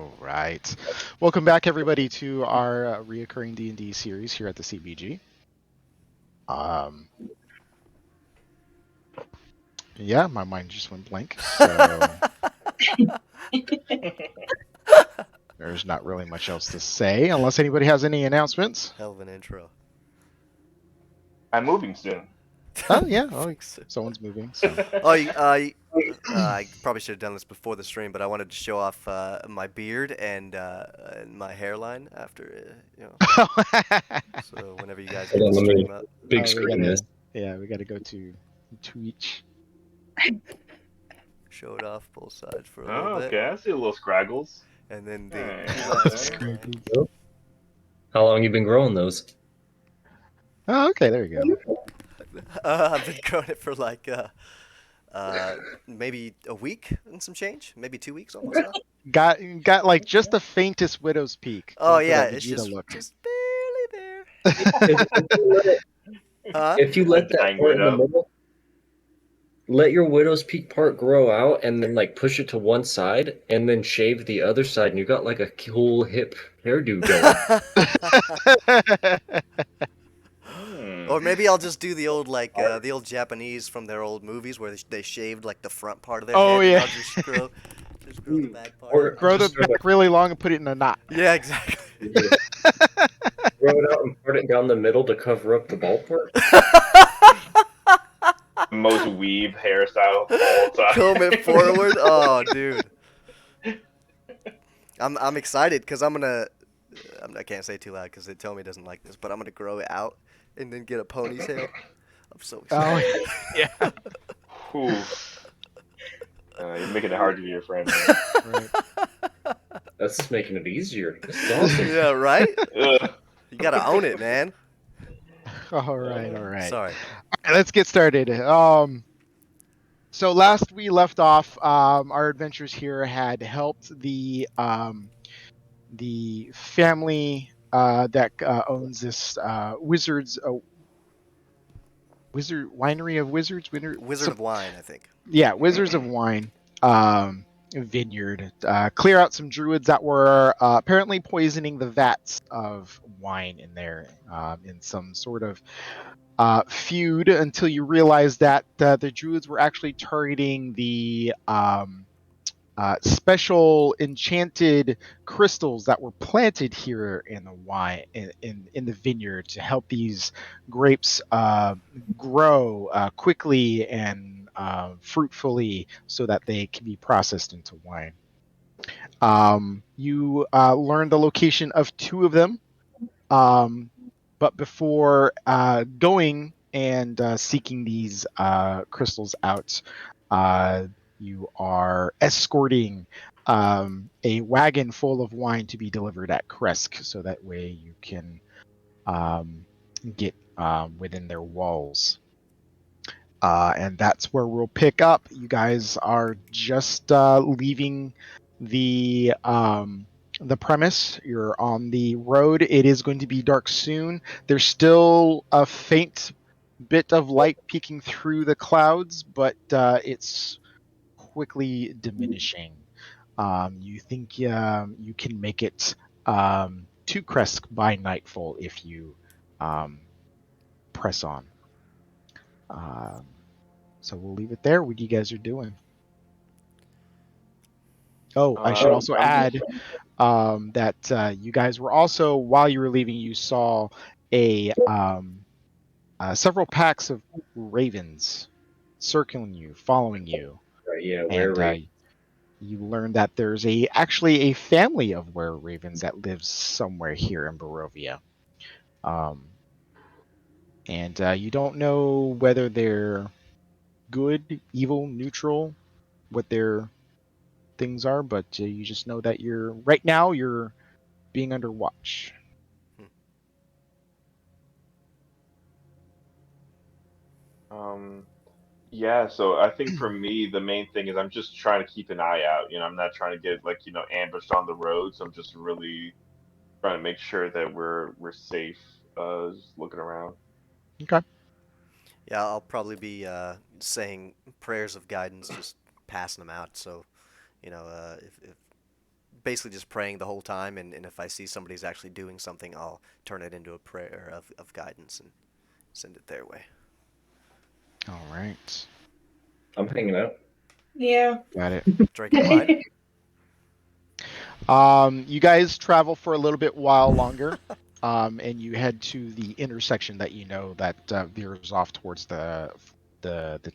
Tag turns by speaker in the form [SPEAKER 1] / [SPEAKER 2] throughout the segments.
[SPEAKER 1] All right. Welcome back, everybody, to our reoccurring D&D series here at the CBG. Yeah, my mind just went blank, so there's not really much else to say, unless anybody has any announcements.
[SPEAKER 2] Hell of an intro.
[SPEAKER 3] I'm moving soon.
[SPEAKER 1] Oh, yeah. Oh, someone's moving, so.
[SPEAKER 2] I probably should have done this before the stream, but I wanted to show off my beard and my hairline after, So whenever you guys get the stream up,
[SPEAKER 4] big screen this.
[SPEAKER 1] Yeah, we got to go to each.
[SPEAKER 2] show it off both sides for a
[SPEAKER 3] Oh,
[SPEAKER 2] little bit,
[SPEAKER 3] okay. I see a little scraggles.
[SPEAKER 2] and then the
[SPEAKER 3] Alright.
[SPEAKER 4] How long you been growing those?
[SPEAKER 1] Oh, okay, there you go.
[SPEAKER 2] I've been growing it for like maybe a week and some change, maybe 2 weeks almost now.
[SPEAKER 1] Got like just the faintest widow's peak.
[SPEAKER 2] Oh
[SPEAKER 1] Going for
[SPEAKER 2] yeah,
[SPEAKER 1] that
[SPEAKER 2] it's
[SPEAKER 1] Vegeta
[SPEAKER 2] just barely there. Huh?
[SPEAKER 4] If you let that
[SPEAKER 3] Dying
[SPEAKER 4] part in the
[SPEAKER 3] widow.
[SPEAKER 4] middle, let your widow's peak part grow out, and then like push it to one side, and then shave the other side, and you got like a cool hip hairdo going.
[SPEAKER 2] Or maybe I'll just do the old the old Japanese from their old movies where they shaved like the front part of their head.
[SPEAKER 1] yeah.
[SPEAKER 2] And I'll just grow the back part.
[SPEAKER 4] Or
[SPEAKER 1] Grow the
[SPEAKER 4] just sort of
[SPEAKER 1] back really long and put it in a knot.
[SPEAKER 2] Yeah, exactly.
[SPEAKER 4] grow it out and part it down the middle to cover up the bald part.
[SPEAKER 3] Most weave hairstyle of all time.
[SPEAKER 2] Comb it forward. Oh, dude. I'm excited because I can't say it too loud because they tell me it doesn't like this, but I'm gonna grow it out and then get a ponytail. I'm so excited.
[SPEAKER 1] Oh, yeah.
[SPEAKER 3] Ooh. You're making it hard to be your friend.
[SPEAKER 1] Right.
[SPEAKER 4] That's just making it easier. This is awesome.
[SPEAKER 2] Yeah, right?
[SPEAKER 3] Ugh.
[SPEAKER 2] You gotta own it, man.
[SPEAKER 1] All right.
[SPEAKER 2] Sorry.
[SPEAKER 1] All right, let's get started. So last we left off, our adventurers here had helped the family that owns this winery of wizards.
[SPEAKER 2] Wizard of Wine, I think.
[SPEAKER 1] Yeah, Wizards of Wine vineyard. Clear out some druids that were apparently poisoning the vats of wine in there in some sort of feud until you realize that the druids were actually targeting the special enchanted crystals that were planted here in the wine in the vineyard to help these grapes grow quickly and fruitfully so that they can be processed into wine. You learn the location of two of them, but before going and seeking these crystals out, you are escorting a wagon full of wine to be delivered at Kresk, so that way you can get within their walls. And that's where we'll pick up. You guys are just leaving the premise. You're on the road. It is going to be dark soon. There's still a faint bit of light peeking through the clouds, but it's quickly diminishing. You think you can make it to Kresk by nightfall if you press on. So we'll leave it there. What you guys are doing? Oh, I should also add that you guys were also, while you were leaving, you saw a several packs of ravens circling you, following you.
[SPEAKER 4] Right, yeah,
[SPEAKER 1] And you learn that there's actually a family of were-ravens that lives somewhere here in Barovia. And you don't know whether they're good, evil, neutral, what their things are, but you just know that right now you're being under watch.
[SPEAKER 3] Yeah, so I think for me, the main thing is I'm just trying to keep an eye out. I'm not trying to get ambushed on the road. So I'm just really trying to make sure that we're safe. Just looking around.
[SPEAKER 1] Okay.
[SPEAKER 2] Yeah, I'll probably be saying prayers of guidance, just passing them out. So, if basically just praying the whole time, and if I see somebody's actually doing something, I'll turn it into a prayer of guidance and send it their way.
[SPEAKER 1] All right.
[SPEAKER 4] I'm hanging out.
[SPEAKER 5] Yeah.
[SPEAKER 1] Got it.
[SPEAKER 2] Drinking wine?
[SPEAKER 1] You guys travel for a little bit while longer, and you head to the intersection that you know that veers off towards the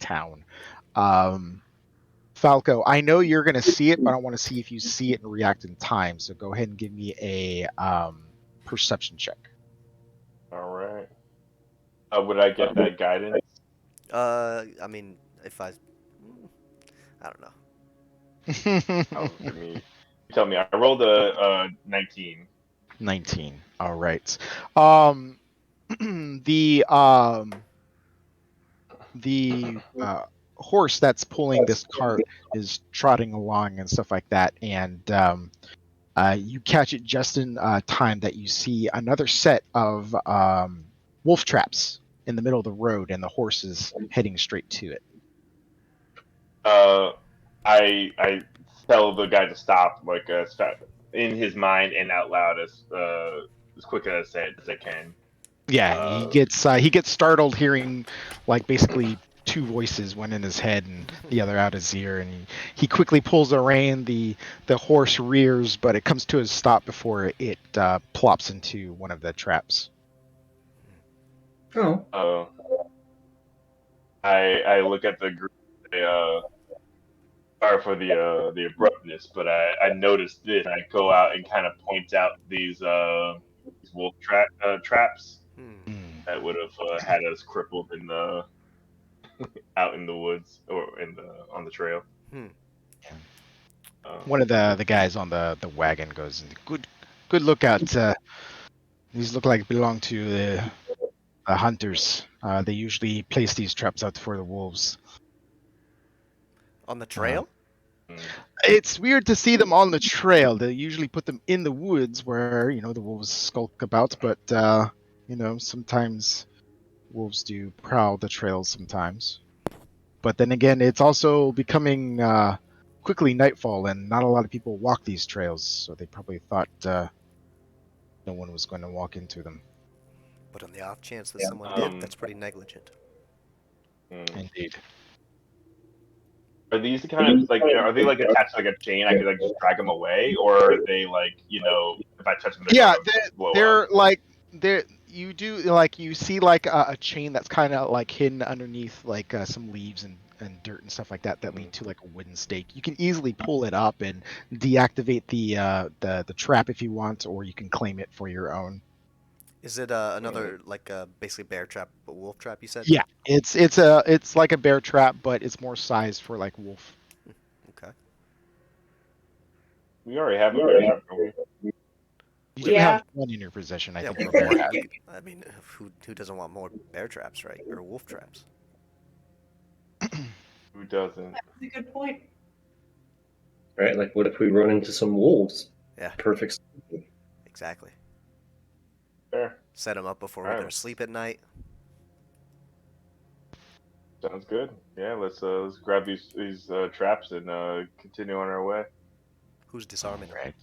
[SPEAKER 1] town. Falco, I know you're going to see it, but I want to see if you see it and react in time. So go ahead and give me a perception check.
[SPEAKER 3] All right. Would I get that guidance?
[SPEAKER 2] I mean, if I don't know.
[SPEAKER 3] Oh, tell me. I rolled a 19.
[SPEAKER 1] 19. All right. The horse that's pulling this cart is trotting along and stuff like that, and you catch it just in time that you see another set of wolf traps in the middle of the road, and the horse is heading straight to it.
[SPEAKER 3] I tell the guy to stop, like stop in his mind and out loud as quick as I can.
[SPEAKER 1] Yeah, he gets startled hearing like basically two voices, one in his head and the other out his ear, and he quickly pulls the rein. The horse rears, but it comes to a stop before it plops into one of the traps.
[SPEAKER 4] Oh.
[SPEAKER 3] I look at the group. Sorry for the abruptness, but I noticed this. And I go out and kind of point out these wolf traps that would have had us crippled in the out in the woods or on the trail.
[SPEAKER 1] One of the guys on the wagon goes, "Good lookout. These look like belong to the hunters. They usually place these traps out for the wolves."
[SPEAKER 2] On the trail?
[SPEAKER 1] It's weird to see them on the trail. They usually put them in the woods where, the wolves skulk about, but, sometimes wolves do prowl the trails sometimes. But then again, it's also becoming quickly nightfall, and not a lot of people walk these trails, so they probably thought no one was going to walk into them.
[SPEAKER 2] But on the off chance that someone did, that's pretty negligent.
[SPEAKER 1] Indeed.
[SPEAKER 3] Are these the kind of are they like attached to like a chain? I could like just drag them away, or are they like if I touch them,
[SPEAKER 1] they're like you do like you see like a chain that's kind of like hidden underneath like some leaves and dirt and stuff like that lead to like a wooden stake. You can easily pull it up and deactivate the trap if you want, or you can claim it for your own.
[SPEAKER 2] Is it another like basically bear trap but wolf trap? You said?
[SPEAKER 1] Yeah, it's like a bear trap, but it's more sized for like wolf.
[SPEAKER 2] Okay.
[SPEAKER 3] We already have a bear trap, don't we?
[SPEAKER 1] You do have one in your possession, I think.
[SPEAKER 2] I mean, who doesn't want more bear traps, right? Or wolf traps?
[SPEAKER 3] Who doesn't?
[SPEAKER 5] That's a good point.
[SPEAKER 4] Right? Like, what if we run into some wolves?
[SPEAKER 2] Yeah.
[SPEAKER 4] Perfect.
[SPEAKER 2] Exactly.
[SPEAKER 3] Fair.
[SPEAKER 2] Set them up before we're gonna sleep at night.
[SPEAKER 3] Sounds good. Yeah, let's grab these traps and continue on our way.
[SPEAKER 2] Who's disarming?
[SPEAKER 1] Right.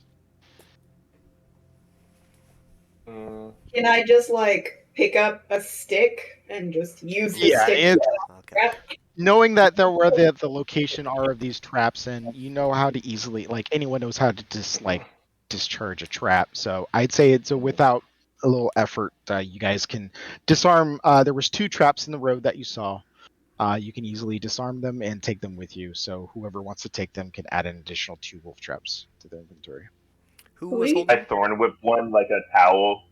[SPEAKER 5] Can I just like pick up a stick and just use the stick?
[SPEAKER 2] Okay.
[SPEAKER 1] Knowing that there were the location are of these traps, and you know how to easily anyone knows how to discharge a trap. So I'd say it's without a little effort, you guys can disarm. There was 2 traps in the road that you saw. You can easily disarm them and take them with you. So whoever wants to take them can add an additional 2 wolf traps to their inventory.
[SPEAKER 2] Who was holding?
[SPEAKER 3] I thorn whip one like a towel.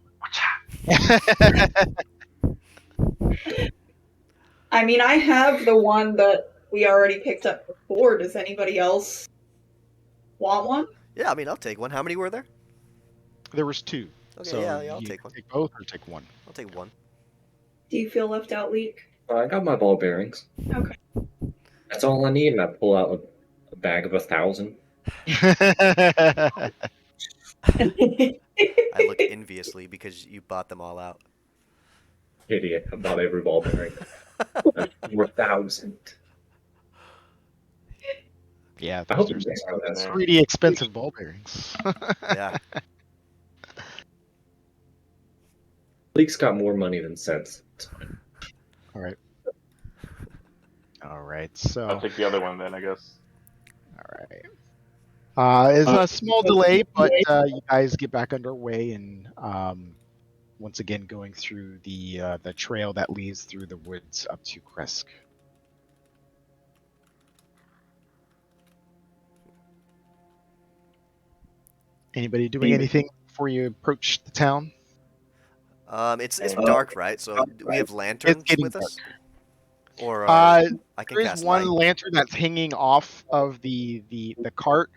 [SPEAKER 5] I mean, I have the one that we already picked up before. Does anybody else want one?
[SPEAKER 2] Yeah, I mean, I'll take one. How many were there?
[SPEAKER 1] There was 2.
[SPEAKER 2] Okay,
[SPEAKER 1] so
[SPEAKER 2] yeah, I'll
[SPEAKER 1] you
[SPEAKER 2] take one.
[SPEAKER 1] Take both or take one?
[SPEAKER 2] I'll take one.
[SPEAKER 5] Do you feel left out, Leek?
[SPEAKER 4] I got my ball bearings.
[SPEAKER 5] Okay.
[SPEAKER 4] That's all I need, and I pull out a bag of 1,000.
[SPEAKER 2] I look enviously because you bought them all out.
[SPEAKER 4] Idiot! I bought every ball bearing. 4,000.
[SPEAKER 1] Yeah,
[SPEAKER 4] I hope
[SPEAKER 1] those
[SPEAKER 4] the next one
[SPEAKER 3] in
[SPEAKER 4] has
[SPEAKER 3] there.
[SPEAKER 1] pretty expensive ball bearings.
[SPEAKER 2] Yeah.
[SPEAKER 4] Leak's got more money than sense. It's fine.
[SPEAKER 1] All right. All right.
[SPEAKER 3] I'll
[SPEAKER 1] So,
[SPEAKER 3] take the other one then, I guess.
[SPEAKER 1] all right. It's a small delay, but you guys get back underway and once again going through the trail that leads through the woods up to Kresk. Anybody doing anything before you approach the town?
[SPEAKER 2] It's
[SPEAKER 3] And-
[SPEAKER 2] dark, right? So do we have
[SPEAKER 1] It's
[SPEAKER 2] lanterns
[SPEAKER 1] getting
[SPEAKER 2] with us,
[SPEAKER 1] dark.
[SPEAKER 2] or
[SPEAKER 1] Uh,
[SPEAKER 2] I can
[SPEAKER 1] there is
[SPEAKER 2] cast
[SPEAKER 1] one
[SPEAKER 2] light.
[SPEAKER 1] lantern that's hanging off of the cart.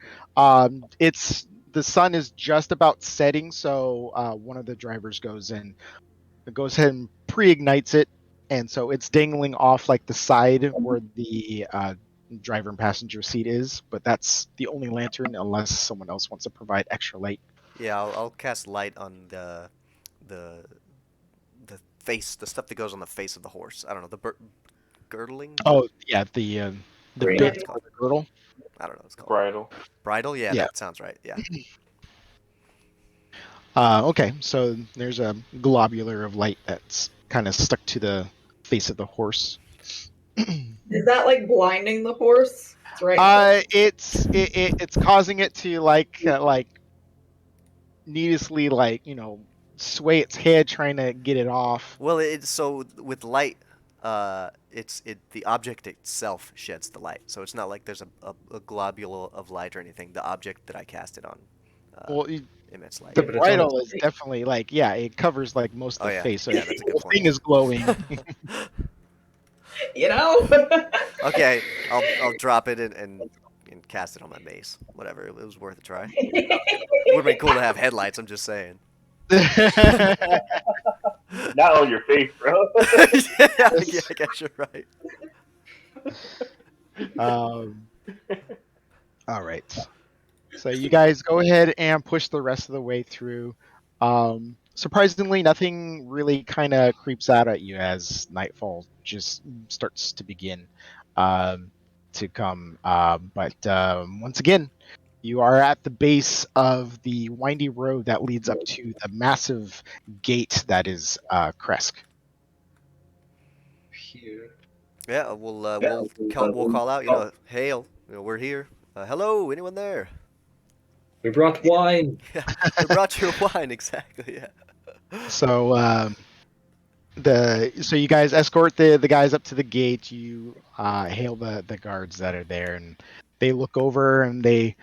[SPEAKER 1] It's the sun is just about setting, so one of the drivers goes ahead and pre-ignites it, and so it's dangling off like the side where the driver and passenger seat is. But that's the only lantern, unless someone else wants to provide extra light.
[SPEAKER 2] Yeah, I'll cast light on the face, the stuff that goes on the face of the horse. I don't know, girdling.
[SPEAKER 1] Oh yeah, the
[SPEAKER 4] Great.
[SPEAKER 1] bit
[SPEAKER 2] It's
[SPEAKER 1] for
[SPEAKER 2] called.
[SPEAKER 1] the girdle.
[SPEAKER 2] I don't know what it's called.
[SPEAKER 3] Bridle.
[SPEAKER 2] Bridle. Yeah,
[SPEAKER 1] Yeah.
[SPEAKER 2] that sounds right. Yeah.
[SPEAKER 1] Okay, so there's a globular of light that's kind of stuck to the face of the horse.
[SPEAKER 5] Is that like blinding the horse? It's right.
[SPEAKER 1] It's causing it to like needlessly sway its head trying to get it off.
[SPEAKER 2] Well, so with light, the object itself sheds the light. So it's not like there's a globule of light or anything. The object that I cast it on
[SPEAKER 1] Well,
[SPEAKER 2] emits light.
[SPEAKER 1] the
[SPEAKER 4] Yeah, but it's on
[SPEAKER 1] bridle
[SPEAKER 4] its
[SPEAKER 1] is
[SPEAKER 4] face.
[SPEAKER 1] definitely it covers like most of
[SPEAKER 2] Oh
[SPEAKER 1] the
[SPEAKER 2] yeah,
[SPEAKER 1] face, so
[SPEAKER 2] yeah, that's a
[SPEAKER 1] the
[SPEAKER 2] good
[SPEAKER 1] whole thing
[SPEAKER 2] point.
[SPEAKER 1] is glowing.
[SPEAKER 5] You know?
[SPEAKER 2] Okay, I'll drop it and cast it on my mace. Whatever, it was worth a try. Would have been cool to have headlights. I'm just saying.
[SPEAKER 3] Not on your face, bro.
[SPEAKER 2] Yeah, I guess you're right.
[SPEAKER 1] um, all right. So you guys go ahead and push the rest of the way through. Surprisingly, nothing really kind of creeps out at you as nightfall just starts to begin to come. But once again, you are at the base of the windy road that leads up to the massive gate that is Kresk.
[SPEAKER 4] Here.
[SPEAKER 2] Yeah, we'll call out. Hail. We're here. Hello, anyone there?
[SPEAKER 4] We brought wine.
[SPEAKER 2] Yeah, we brought you wine. Exactly. Yeah.
[SPEAKER 1] So so you guys escort the guys up to the gate. You hail the guards that are there, and they look over and they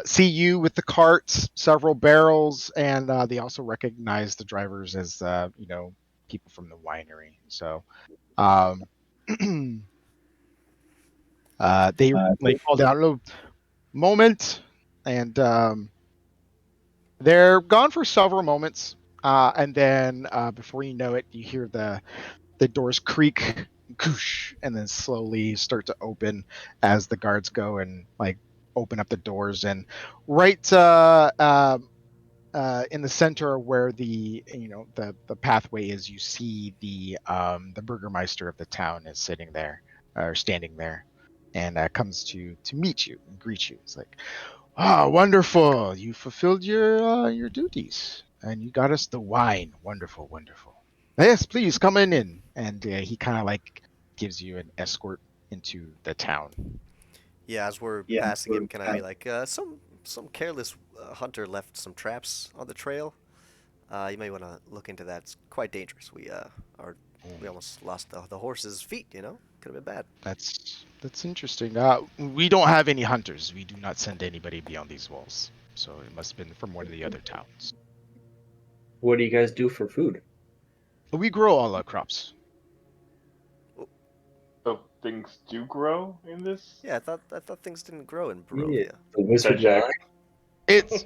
[SPEAKER 1] see you with the carts, several barrels, and they also recognize the drivers as people from the winery. So um, they call down a moment, and they're gone for several moments, and then before you know it, you hear the doors creak, goosh, and then slowly start to open as the guards go and open up the doors. And right in the center where the pathway is, you see the burgermeister of the town is sitting there or standing there, and comes to meet you and greet you. It's like, ah, wonderful! You fulfilled your duties, and you got us the wine. Wonderful, wonderful. Yes, please come in. And he kind of gives you an escort into the town.
[SPEAKER 2] Yeah, as we're passing him, can I be like, some careless hunter left some traps on the trail. You may want to look into that. It's quite dangerous. We almost lost the horse's feet. Could have been bad.
[SPEAKER 1] That's interesting. We don't have any hunters. We do not send anybody beyond these walls. So it must have been from one of the other towns.
[SPEAKER 4] What do you guys do for food?
[SPEAKER 1] We grow all our crops.
[SPEAKER 3] So things do grow in this?
[SPEAKER 2] Yeah, I thought things didn't grow in Barovia.
[SPEAKER 4] The wizard
[SPEAKER 3] Jack.
[SPEAKER 4] line?
[SPEAKER 1] It's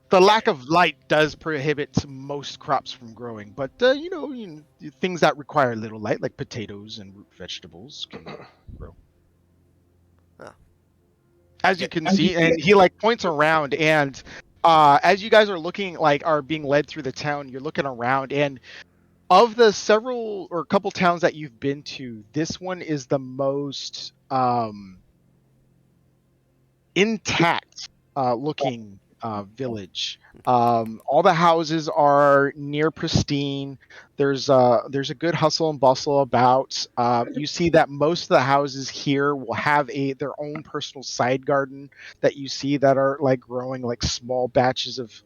[SPEAKER 1] the lack of light does prohibit most crops from growing, but things that require little light, like potatoes and root vegetables, can grow.
[SPEAKER 2] Oh.
[SPEAKER 1] As you can see, and he points around, and as you guys are looking, are being led through the town, you're looking around, and of the several or couple towns that you've been to, this one is the most intact looking village. All the houses are near pristine. There's a good hustle and bustle about. You see that most of the houses here will have their own personal side garden that you see that are like growing like small batches of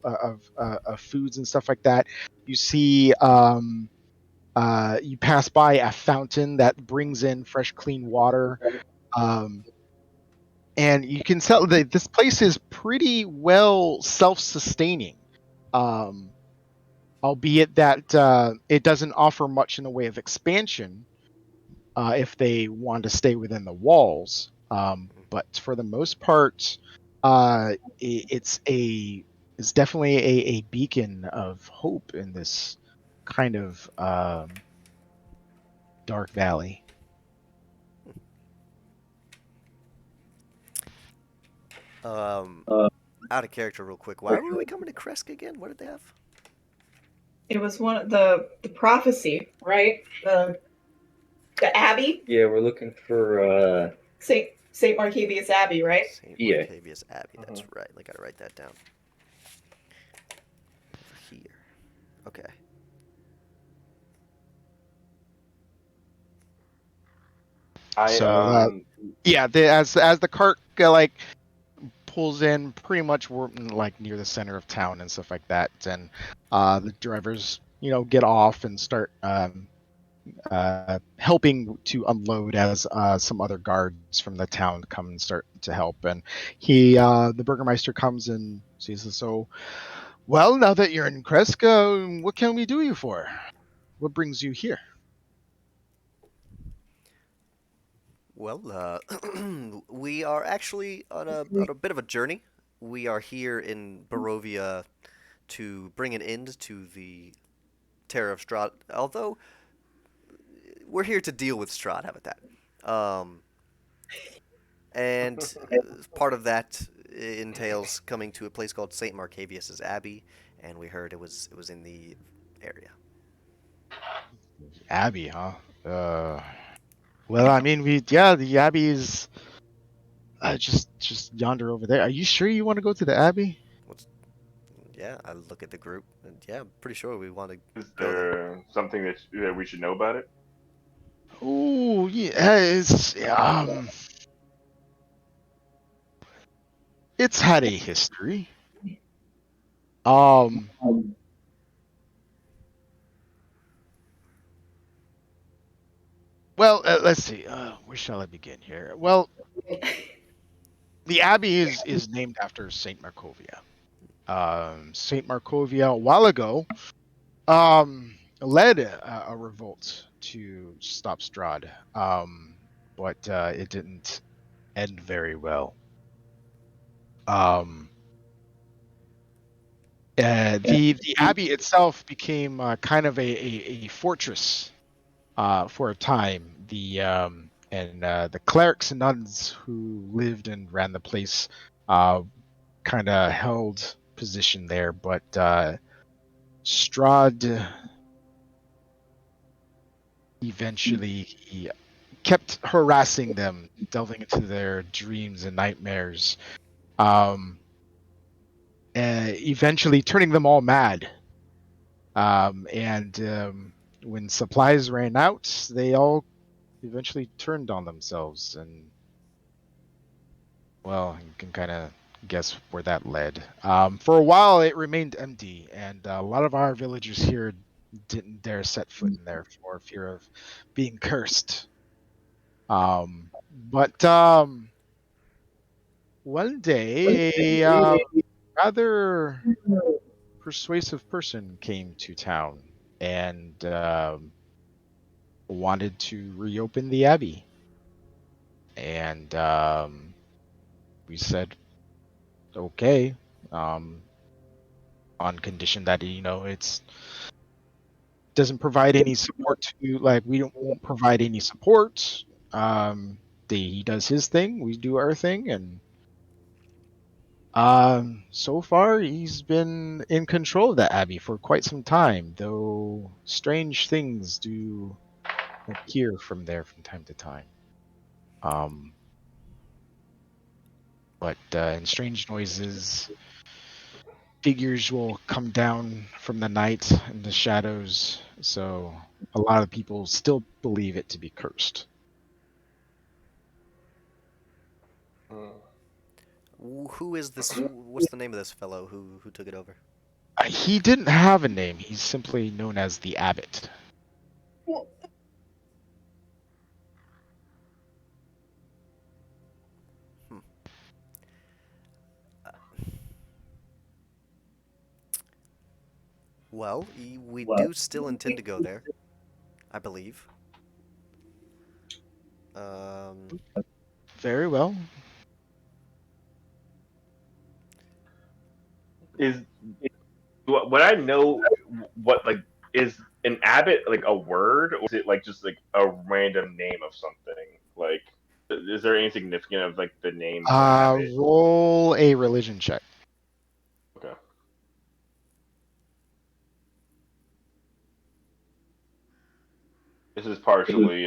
[SPEAKER 1] foods and stuff like that. You see you pass by a fountain that brings in fresh, clean water. And you can tell that this place is pretty well self-sustaining, albeit that it doesn't offer much in the way of expansion if they want to stay within the walls. But for the most part, it's definitely a beacon of hope in this kind of dark valley.
[SPEAKER 2] Out of character, real quick. Why were we coming to Kresk again? What did they have?
[SPEAKER 5] It was one of the prophecy, right? The Abbey,
[SPEAKER 4] Yeah, we're looking for
[SPEAKER 5] Saint Marcavius Abbey, right?
[SPEAKER 2] St.
[SPEAKER 4] Yeah.
[SPEAKER 2] Marcavius Abbey. That's right. I gotta write that down. Over here. Okay.
[SPEAKER 1] As the cart like pulls in, pretty much we're like near the center of town and stuff like that, and the drivers get off and start helping to unload as some other guards from the town come and start to help. And the Burgermeister comes and says, "So, well, now that you're in Kresk, what can we do you for? What brings you here?"
[SPEAKER 2] Well, we are actually on a bit of a journey. We are here in Barovia to bring an end to the terror of Strahd. Although we're here to deal with Strahd. How about that? And part of that entails coming to a place called St. Marcavius' Abbey, and we heard it was in the area.
[SPEAKER 1] Abbey, huh? Well, I mean, the Abbey is just yonder over there. Are you sure you want to go to the Abbey?
[SPEAKER 2] Yeah, I look at the group, and yeah, I'm pretty sure we want to
[SPEAKER 3] Is
[SPEAKER 2] go there.
[SPEAKER 3] there something that we should know about it?
[SPEAKER 1] Oh, yeah, it's had a history. Well, let's see. Where shall I begin here? Well, the Abbey is named after Saint Markovia. Saint Markovia, a while ago, led a revolt to stop Strahd, but it didn't end very well. The Abbey itself became kind of a fortress for a time. The clerics and nuns who lived and ran the place kind of held position there, but Strahd eventually kept harassing them, delving into their dreams and nightmares, eventually turning them all mad. When supplies ran out, they all eventually turned on themselves, and well, you can kind of guess where that led. For a while, it remained empty, and a lot of our villagers here didn't dare set foot in there for fear of being cursed. But one day, a rather persuasive person came to town and wanted to reopen the Abbey. And we said, okay, on condition that it's doesn't provide any support to, like, won't provide any support. He does his thing, we do our thing, and So far he's been in control of that abbey for quite some time, though strange things do appear from there from time to time. But in strange noises, figures will come down from the night and the shadows, so a lot of people still believe it to be cursed.
[SPEAKER 2] Who is this? What's the name of this fellow who took it over?
[SPEAKER 1] He didn't have a name. He's simply known as the Abbott.
[SPEAKER 5] Well,
[SPEAKER 2] Well, we do still intend to go there, I believe.
[SPEAKER 1] Very well.
[SPEAKER 3] Is what I know? What like is an abbot like a word, or is it like just like a random name of something? Like, is there any significant of like the name of an abbot?
[SPEAKER 1] Roll a religion check.
[SPEAKER 3] Okay. This is partially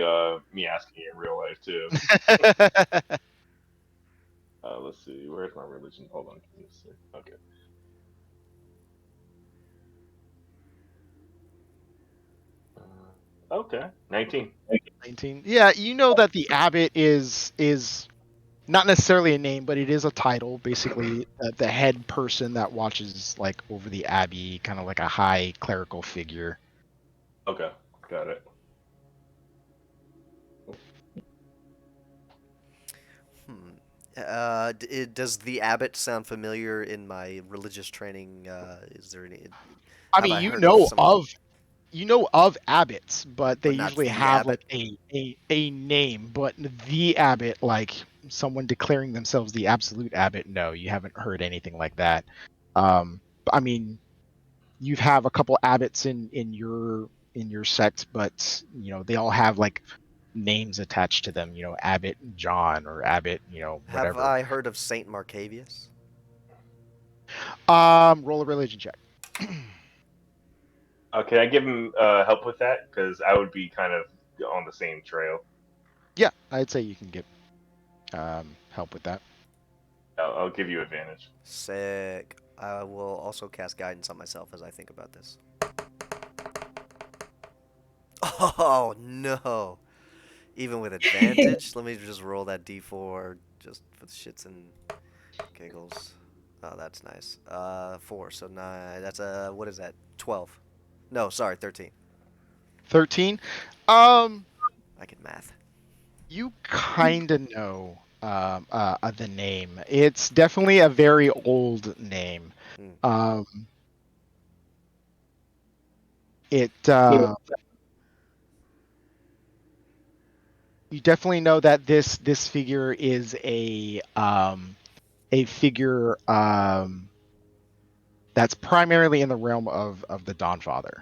[SPEAKER 3] me asking in real life too. Let's see. Where's my religion? Hold on. Give me a sec. Okay. Okay. 19.
[SPEAKER 1] 19. Yeah, you know that the Abbot is not necessarily a name, but it is a title. Basically, the head person that watches like over the abbey, kind of like a high clerical figure.
[SPEAKER 3] Okay. Got it.
[SPEAKER 2] Does the abbot sound familiar in my religious training? Is there any?
[SPEAKER 1] I
[SPEAKER 2] Have
[SPEAKER 1] mean,
[SPEAKER 2] I
[SPEAKER 1] you
[SPEAKER 2] heard
[SPEAKER 1] know
[SPEAKER 2] some-
[SPEAKER 1] of abbots, but they
[SPEAKER 2] But not
[SPEAKER 1] usually
[SPEAKER 2] the
[SPEAKER 1] have
[SPEAKER 2] abbot?
[SPEAKER 1] like a name. But the abbot, like someone declaring themselves the absolute abbot, no, you haven't heard anything like that. I mean, you have a couple abbots in your sect, but you know they all have like names attached to them. You know, Abbot John or Abbot, you know,
[SPEAKER 2] Have
[SPEAKER 1] whatever.
[SPEAKER 2] I heard of Saint Marcavius?
[SPEAKER 1] Roll a religion check.
[SPEAKER 3] Can I give him help with that? Because I would be kind of on the same trail.
[SPEAKER 1] Yeah, I'd say you can get help with that.
[SPEAKER 3] I'll give you advantage.
[SPEAKER 2] Sick. I will also cast guidance on myself as I think about this. Oh no! Even with advantage, let me just roll that d4 just for the shits and giggles. Oh, that's nice. 4, so 9. That's what is that? 12. No, sorry, 13.
[SPEAKER 1] 13.
[SPEAKER 2] I can math.
[SPEAKER 1] You kind of know the name. It's definitely a very old name. It you definitely know that this figure is a figure that's primarily in the realm of the Dawnfather.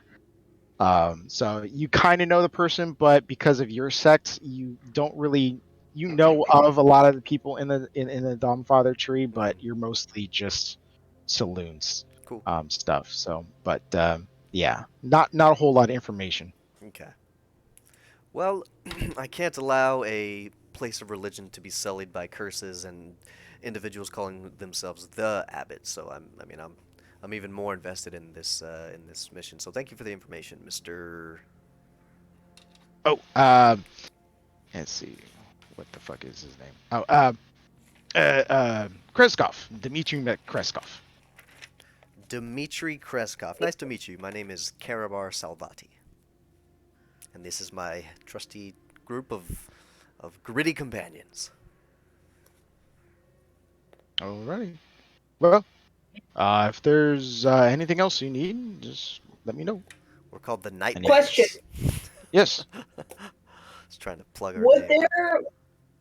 [SPEAKER 1] So you kind of know the person, but because of your sect, you don't really know of a lot of the people in the Dawnfather tree, but you're mostly just saloons
[SPEAKER 2] Cool.
[SPEAKER 1] stuff. So, but yeah, not a whole lot of information.
[SPEAKER 2] Okay. Well, I can't allow a place of religion to be sullied by curses and individuals calling themselves the abbot. So I'm even more invested in this mission. So thank you for the information, Mr.
[SPEAKER 1] Oh, let's see, what the fuck is his name? Oh, Kreskov, Dmitry Kreskov.
[SPEAKER 2] Dmitry Kreskov. Nice to meet you. My name is Karabar Salvati. And this is my trusty group of gritty companions.
[SPEAKER 1] Alrighty. Well, if there's anything else you need, just let me know.
[SPEAKER 2] We're called the Night
[SPEAKER 5] Question.
[SPEAKER 1] Yes.
[SPEAKER 2] Just trying to plug our
[SPEAKER 5] Would
[SPEAKER 2] name.
[SPEAKER 5] there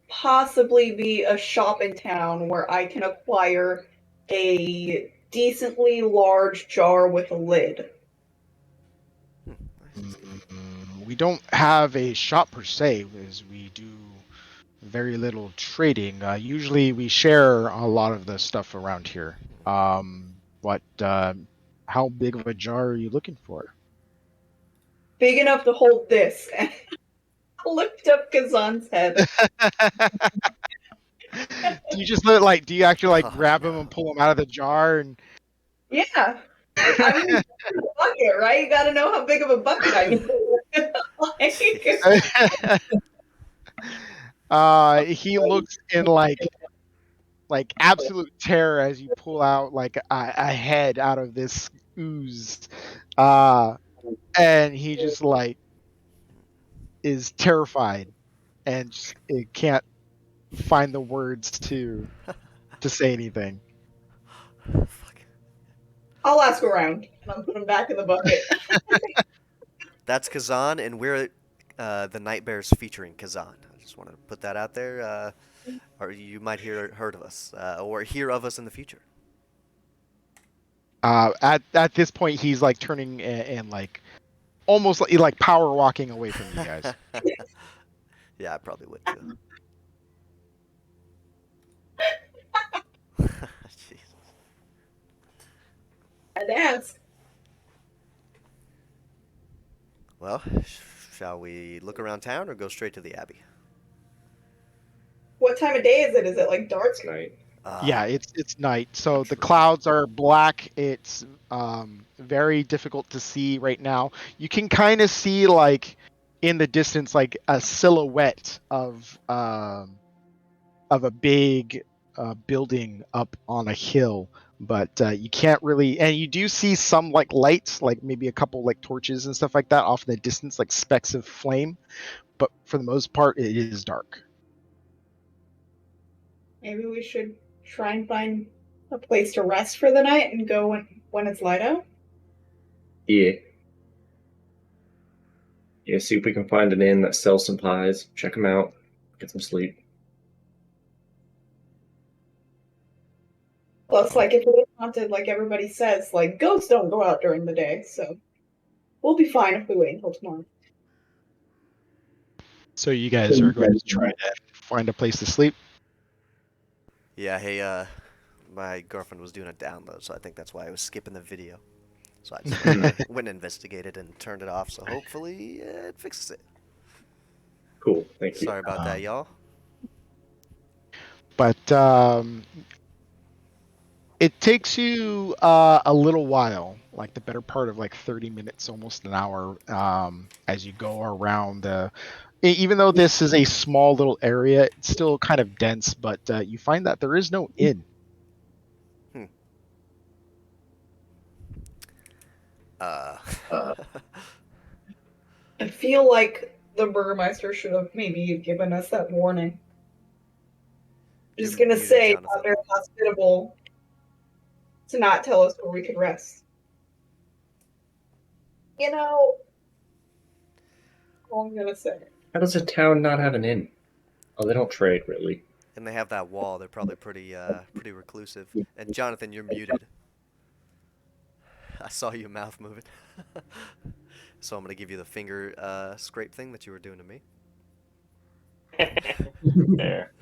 [SPEAKER 5] possibly be a shop in town where I can acquire a decently large jar with a lid?
[SPEAKER 1] We don't have a shop per se, as we do very little trading. Usually we share a lot of the stuff around here. How big of a jar are you looking for?
[SPEAKER 5] Big enough to hold this. And I lift up Kazan's head.
[SPEAKER 1] Do you just like? Do you actually like
[SPEAKER 2] Oh,
[SPEAKER 1] grab him
[SPEAKER 2] no.
[SPEAKER 1] and pull him out of the jar and?
[SPEAKER 5] Yeah. I mean, bucket, right? You got to know how big of a bucket I need.
[SPEAKER 1] He looks in like absolute terror as you pull out like a head out of this ooze, and he just like is terrified and just can't find the words to say anything.
[SPEAKER 2] Fuck.
[SPEAKER 5] I'll ask around, and I'll put him back in the bucket.
[SPEAKER 2] That's Kazan, and we're the Night Bears featuring Kazan. I just want to put that out there. Or you might heard of us, or hear of us in the future.
[SPEAKER 1] At this point, he's like turning and like almost like power walking away from you guys.
[SPEAKER 2] Yeah, I probably would too. Jesus.
[SPEAKER 5] I'd ask.
[SPEAKER 2] Well, shall we look around town or go straight to the Abbey?
[SPEAKER 5] What time of day is it? Is it like dark?
[SPEAKER 4] It's night.
[SPEAKER 1] Yeah, it's night, so the
[SPEAKER 2] True.
[SPEAKER 1] clouds are black. It's very difficult to see right now. You can kind of see like in the distance like a silhouette of a big building up on a hill, but you can't really. And you do see some like lights, like maybe a couple like torches and stuff like that off in the distance, like specks of flame. But for the most part, it is dark.
[SPEAKER 5] Maybe we should try and find a place to rest for the night and go when it's light out.
[SPEAKER 4] Yeah. Yeah, see if we can find an inn that sells some pies. Check them out. Get some sleep.
[SPEAKER 5] Plus, like, if it is haunted, like everybody says, like, ghosts don't go out during the day, so we'll be fine if we wait until tomorrow.
[SPEAKER 1] So you guys are going to try to find a place to sleep.
[SPEAKER 2] Yeah, hey, my girlfriend was doing a download, so I think that's why I was skipping the video. So I just went and investigated and turned it off, so hopefully it fixes it.
[SPEAKER 4] Cool, thank you.
[SPEAKER 2] Sorry about that, y'all.
[SPEAKER 1] But it takes you a little while, like the better part of like 30 minutes, almost an hour, as you go around. Even though this is a small little area, it's still kind of dense, but you find that there is no inn.
[SPEAKER 5] I feel like the burgomaster should have maybe given us that warning. I'm just gonna say, not very hospitable to not tell us where we could rest. You know, all I'm gonna say.
[SPEAKER 4] How does a town not have an inn? Oh, they don't trade, really.
[SPEAKER 2] And they have that wall. They're probably pretty reclusive. And Jonathan, you're muted. I saw your mouth moving. So I'm gonna give you the finger scrape thing that you were doing to me.
[SPEAKER 3] There.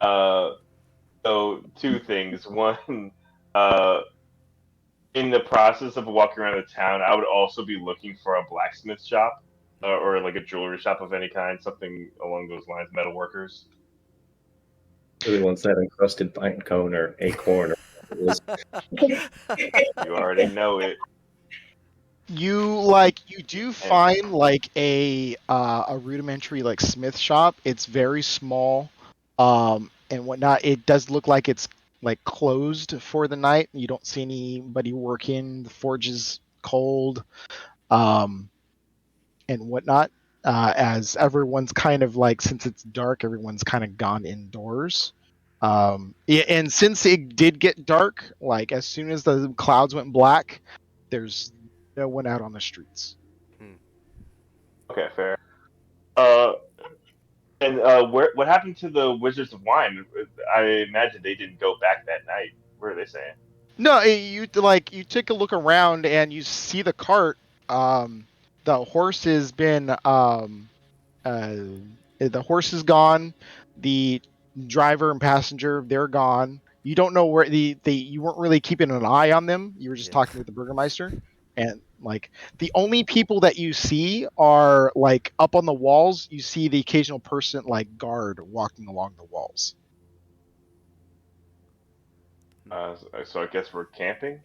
[SPEAKER 3] So two things. One, in the process of walking around the town, I would also be looking for a blacksmith shop or like a jewelry shop of any kind, something along those lines, metalworkers.
[SPEAKER 4] Really wants that encrusted pine cone or acorn. Or
[SPEAKER 3] You already know it.
[SPEAKER 1] You do find like a rudimentary like smith shop. It's very small, and whatnot. It does look like it's like closed for the night. You don't see anybody working. The forge is cold, and whatnot. As everyone's kind of like, since it's dark, everyone's kind of gone indoors. And since it did get dark, like as soon as the clouds went black, there's no one out on the streets.
[SPEAKER 3] Okay, fair. And what happened to the Wizards of Wine? I imagine they didn't go back that night. What are they saying?
[SPEAKER 1] No, you take a look around and you see the cart. The horse has been the horse is gone. The driver and passenger, they're gone. You don't know where you weren't really keeping an eye on them. You were just talking with the Burgermeister. And like the only people that you see are like up on the walls. You see the occasional person like guard walking along the walls.
[SPEAKER 3] So I guess we're camping.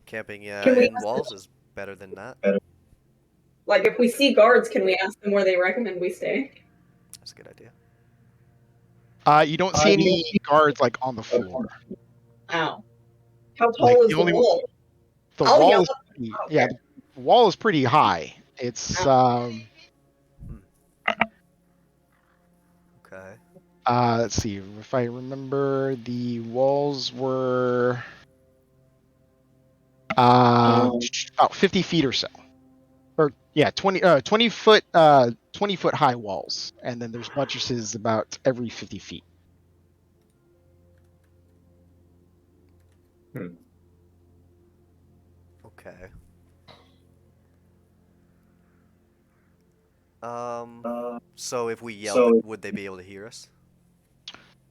[SPEAKER 2] Camping
[SPEAKER 5] Can we
[SPEAKER 2] in walls is better than not.
[SPEAKER 5] Like, if we see guards, can we ask them where they recommend we stay?
[SPEAKER 2] That's a good idea.
[SPEAKER 1] You don't see any guards like on the floor.
[SPEAKER 5] Ow. How tall
[SPEAKER 1] Like,
[SPEAKER 5] is
[SPEAKER 1] the
[SPEAKER 5] the
[SPEAKER 1] only-
[SPEAKER 5] wall?
[SPEAKER 1] The
[SPEAKER 5] I'll
[SPEAKER 1] wall
[SPEAKER 5] yell
[SPEAKER 1] is
[SPEAKER 5] up.
[SPEAKER 1] pretty, yeah, the wall is pretty high. It's
[SPEAKER 2] Okay.
[SPEAKER 1] let's see if I remember, the walls were about 50 feet or so. Or yeah, 20 foot 20 foot high walls, and then there's buttresses about every 50 feet.
[SPEAKER 2] Okay. So if we yelled, would they be able to hear us?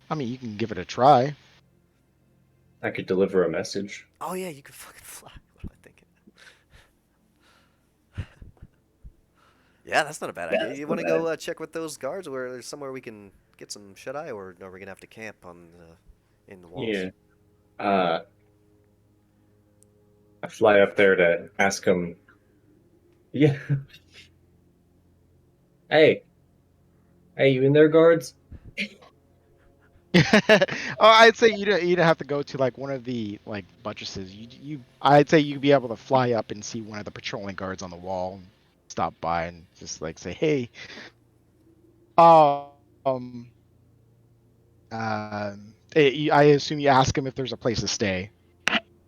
[SPEAKER 1] I mean, you can give it a try.
[SPEAKER 4] I could deliver a message.
[SPEAKER 2] Oh yeah, you could fucking fly. What am I thinking? Yeah, that's not a bad idea. You want to go check with those guards, where there's somewhere we can get some shut eye, or are we gonna have to camp on in the walls?
[SPEAKER 4] Yeah. I fly up there to ask them. Yeah. Hey, you in there, guards?
[SPEAKER 1] I'd say you'd have to go to like one of the like buttresses. I'd say you'd be able to fly up and see one of the patrolling guards on the wall and stop by and just like say, "Hey, I assume you ask him if there's a place to stay."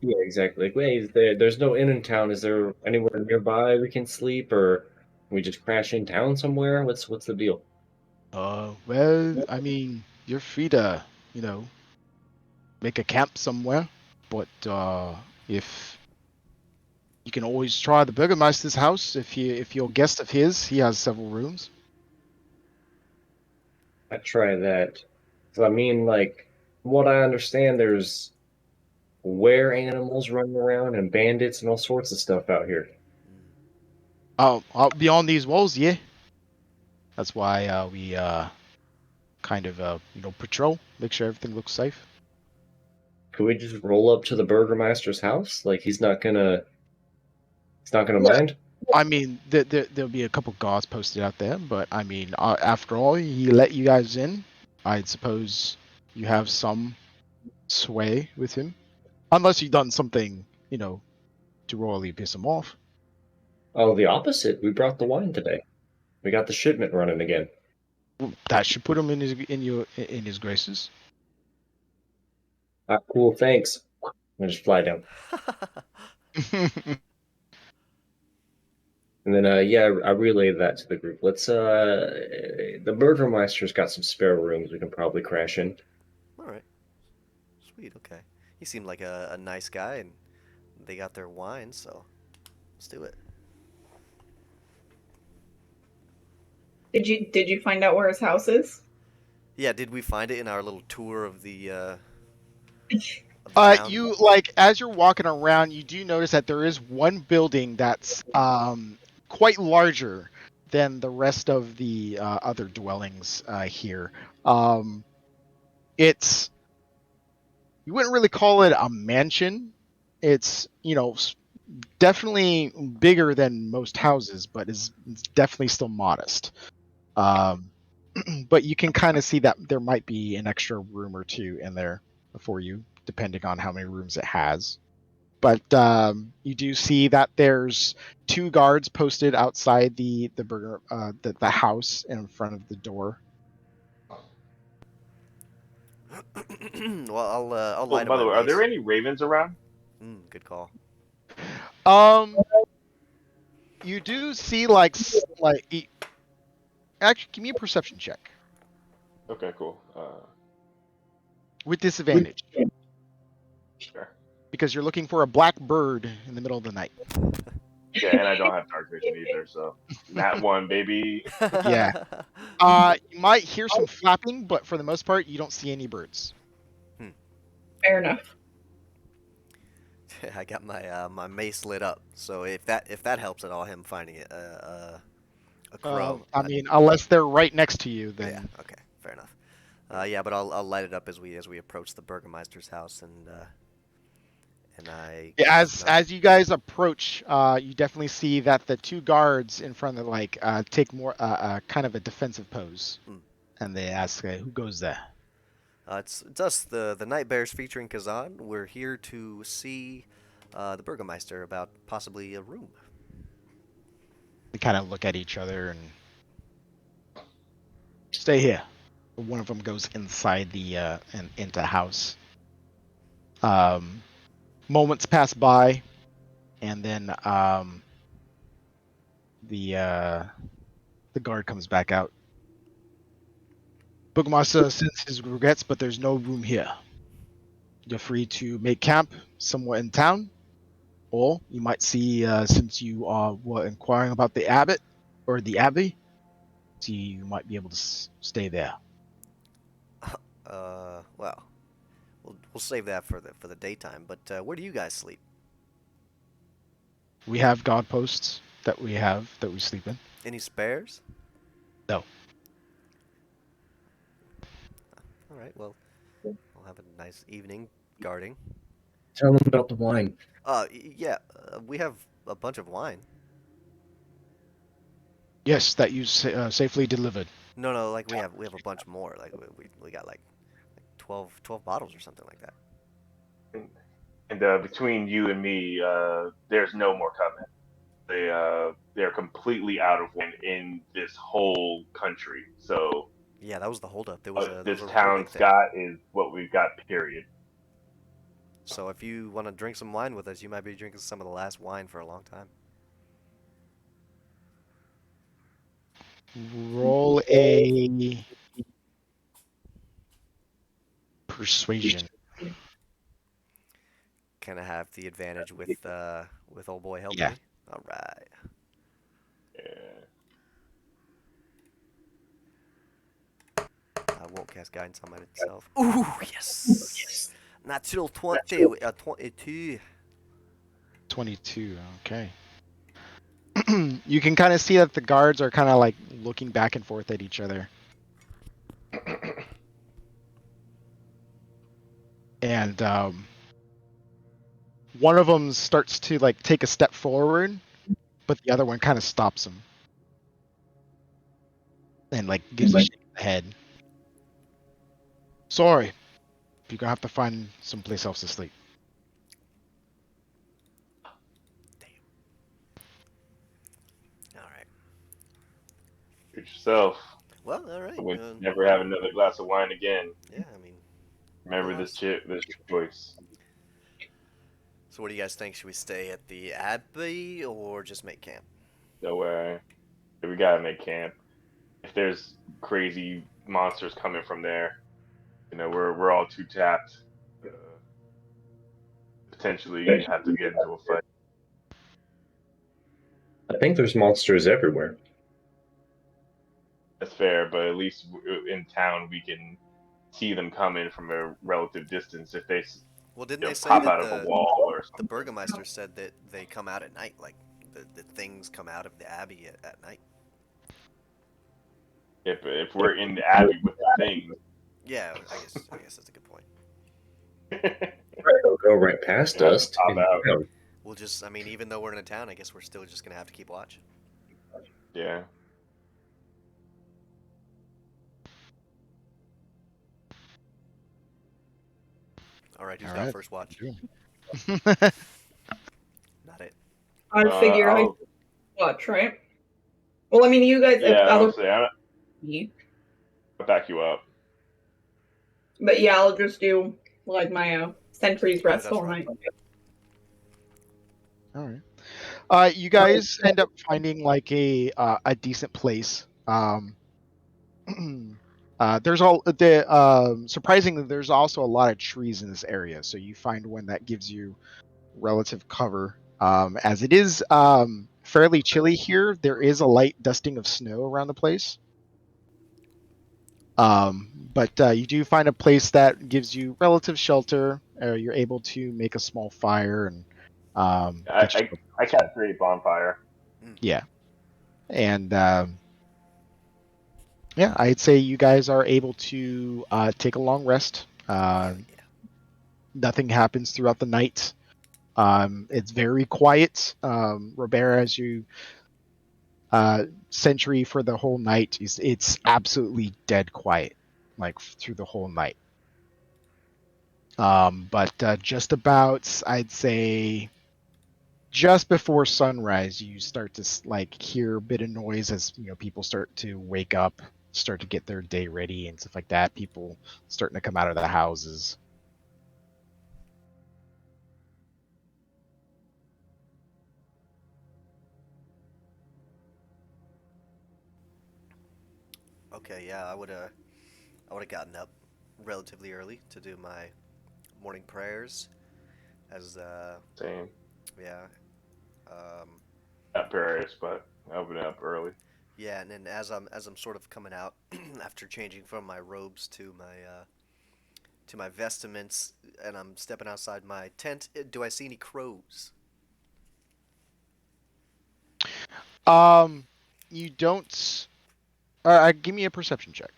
[SPEAKER 4] Yeah, exactly. Like, wait, there's no inn in town. Is there anywhere nearby we can sleep, or can we just crash in town somewhere? What's the deal?
[SPEAKER 1] Well, I mean, you're free to, make a camp somewhere, but if you can always try the Burgermeister's house if you're a guest of his. He has several rooms.
[SPEAKER 4] I try that. So I mean, like, from what I understand, there's were animals running around and bandits and all sorts of stuff out here.
[SPEAKER 1] Out beyond these walls, yeah. That's why we kind of patrol, make sure everything looks safe.
[SPEAKER 4] Could we just roll up to the Burgermeister's house? Like, he's not gonna mind?
[SPEAKER 1] I mean, there'll be a couple guards posted out there, but I mean, after all, he let you guys in. I'd suppose you have some sway with him, unless you've done something, to royally piss him off.
[SPEAKER 4] Oh, the opposite. We brought the wine today. We got the shipment running again.
[SPEAKER 1] That should put him in his graces.
[SPEAKER 4] Cool, thanks. I just fly down. And then, I relay that to the group. Let's, the Burgermeister's got some spare rooms we can probably crash in.
[SPEAKER 2] All right. Sweet, okay. He seemed like a nice guy, and they got their wine, so let's do it.
[SPEAKER 5] Did you find out where his house is?
[SPEAKER 2] Yeah, did we find it in our little tour of the town?
[SPEAKER 1] You as you're walking around, you do notice that there is one building that's quite larger than the rest of the other dwellings here. It's, you wouldn't really call it a mansion. It's definitely bigger than most houses, but it's definitely still modest. But you can kind of see that there might be an extra room or two in there for you, depending on how many rooms it has. But you do see that there's 2 guards posted outside the house in front of the door.
[SPEAKER 2] Well, I'll lie to
[SPEAKER 3] By the
[SPEAKER 2] my
[SPEAKER 3] way, are
[SPEAKER 2] mace.
[SPEAKER 3] there any ravens around?
[SPEAKER 2] Good call.
[SPEAKER 1] You do see actually, give me a perception check
[SPEAKER 3] Okay, cool.
[SPEAKER 1] with disadvantage
[SPEAKER 3] Sure.
[SPEAKER 1] because you're looking for a black bird in the middle of the night.
[SPEAKER 3] Yeah, and I don't have dark vision either, so that one, baby.
[SPEAKER 1] Yeah. You might hear some flapping, but for the most part, you don't see any birds.
[SPEAKER 5] Fair enough.
[SPEAKER 2] I got my my mace lit up, so if that helps at all, him finding it, a crow.
[SPEAKER 1] I mean, unless they're right next to you, then.
[SPEAKER 2] Yeah. Okay. Fair enough. Yeah, but I'll light it up as we approach the Burgomeister's house, and I.
[SPEAKER 1] Yeah, as you guys approach, you definitely see that the two guards in front of take more kind of a defensive pose, and they ask, "Who goes there?"
[SPEAKER 2] It's us, the Night Bears featuring Kazan. We're here to see the Burgomeister about possibly a room.
[SPEAKER 1] They kind of look at each other and stay here. One of them goes inside the into the house. Moments pass by, and then the guard comes back out. Burgomaster sends his regrets, but there's no room here. You're free to make camp somewhere in town, or you might see, since you were inquiring about the Abbott or the Abbey, see you might be able to stay there.
[SPEAKER 2] Well, we'll save that for the daytime. But where do you guys sleep?
[SPEAKER 1] We have guard posts that we sleep in.
[SPEAKER 2] Any spares?
[SPEAKER 1] No.
[SPEAKER 2] All right. Well, we'll have a nice evening guarding.
[SPEAKER 4] Tell them about the wine.
[SPEAKER 2] Yeah, we have a bunch of wine.
[SPEAKER 1] Yes, that you safely delivered.
[SPEAKER 2] No, like we have a bunch more. Like we got like 12 bottles or something like that.
[SPEAKER 3] And between you and me, there's no more coming. They're completely out of wine in this whole country. So
[SPEAKER 2] yeah, that was the holdup. There was
[SPEAKER 3] this town's got is what we've got. Period.
[SPEAKER 2] So if you want to drink some wine with us, you might be drinking some of the last wine for a long time.
[SPEAKER 1] Roll a persuasion.
[SPEAKER 2] Can I have the advantage with old boy helping me? All right. I won't cast guidance on myself. Ooh, yes. Natural 20, 22.
[SPEAKER 1] 22. Okay. You can kind of see that the guards are kind of like looking back and forth at each other. And one of them starts to like take a step forward, but the other one kind of stops him. And like gives a shake of the head. Sorry. You're gonna have to find someplace else to sleep.
[SPEAKER 3] Treat yourself.
[SPEAKER 2] Well, all right.
[SPEAKER 3] We'll never have another glass of wine again.
[SPEAKER 2] Yeah, I mean.
[SPEAKER 3] Remember this choice.
[SPEAKER 2] So what do you guys think? Should we stay at the Abbey or just make camp?
[SPEAKER 3] No way. We gotta make camp. If there's crazy monsters coming from there, we're all too tapped. Potentially have to get into a fight.
[SPEAKER 4] I think there's monsters everywhere.
[SPEAKER 3] That's fair, but at least in town we can see them coming from a relative distance. If they
[SPEAKER 2] didn't they say
[SPEAKER 3] pop
[SPEAKER 2] that
[SPEAKER 3] out of a wall or something.
[SPEAKER 2] The Burgomeister said that they come out at night, like the things come out of the Abbey at night.
[SPEAKER 3] If we're in the Abbey with the things.
[SPEAKER 2] Yeah, I guess that's a good point.
[SPEAKER 4] Right, they'll go right past us.
[SPEAKER 3] Pop out.
[SPEAKER 2] We'll just, I mean, even though we're in a town, I guess we're still just gonna have to keep watch.
[SPEAKER 3] Yeah.
[SPEAKER 2] All right, who's got first watch?
[SPEAKER 1] Not
[SPEAKER 2] it.
[SPEAKER 5] I figure I watch, right? Well, I mean, you guys.
[SPEAKER 3] Yeah, I'll back you up.
[SPEAKER 5] But yeah, I'll just do like my sentry's rest all night.
[SPEAKER 1] All right. You guys end up finding like a decent place. There's surprisingly, there's also a lot of trees in this area, so you find one that gives you relative cover. As it is fairly chilly here, there is a light dusting of snow around the place. But you do find a place that gives you relative shelter. You're able to make a small fire and get
[SPEAKER 3] I
[SPEAKER 1] yourself.
[SPEAKER 3] I can't create bonfire.
[SPEAKER 1] Yeah, and yeah, I'd say you guys are able to take a long rest.
[SPEAKER 2] Yeah.
[SPEAKER 1] Nothing happens throughout the night. It's very quiet. Robert, as you sentry for the whole night, it's absolutely dead quiet, like through the whole night. But just about, I'd say, just before sunrise, you start to like hear a bit of noise as people start to wake up, start to get their day ready and stuff like that. People starting to come out of the houses.
[SPEAKER 2] Okay, yeah, I would have gotten up relatively early to do my morning prayers. As
[SPEAKER 3] Same.
[SPEAKER 2] yeah, um,
[SPEAKER 3] Not Paris, but I've been up early.
[SPEAKER 2] yeah, and then as I'm sort of coming out after changing from my robes to my vestments, and I'm stepping outside my tent. Do I see any crows?
[SPEAKER 1] You don't. Give me a perception check.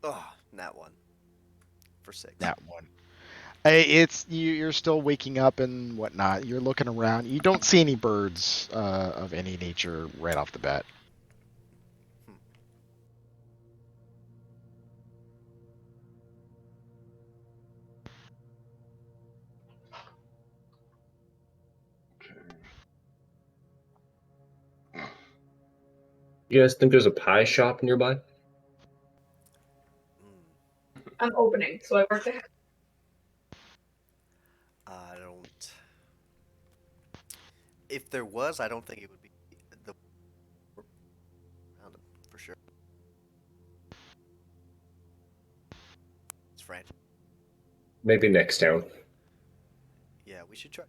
[SPEAKER 2] Oh, that one for 6.
[SPEAKER 1] That one. It's you're still waking up and whatnot. You're looking around. You don't see any birds of any nature right off the bat.
[SPEAKER 4] You guys think there's a pie shop nearby?
[SPEAKER 5] I'm opening, so I work ahead.
[SPEAKER 2] I don't. If there was, I don't think it would be the around them for sure. It's French.
[SPEAKER 4] Maybe next town.
[SPEAKER 2] Yeah, we should try.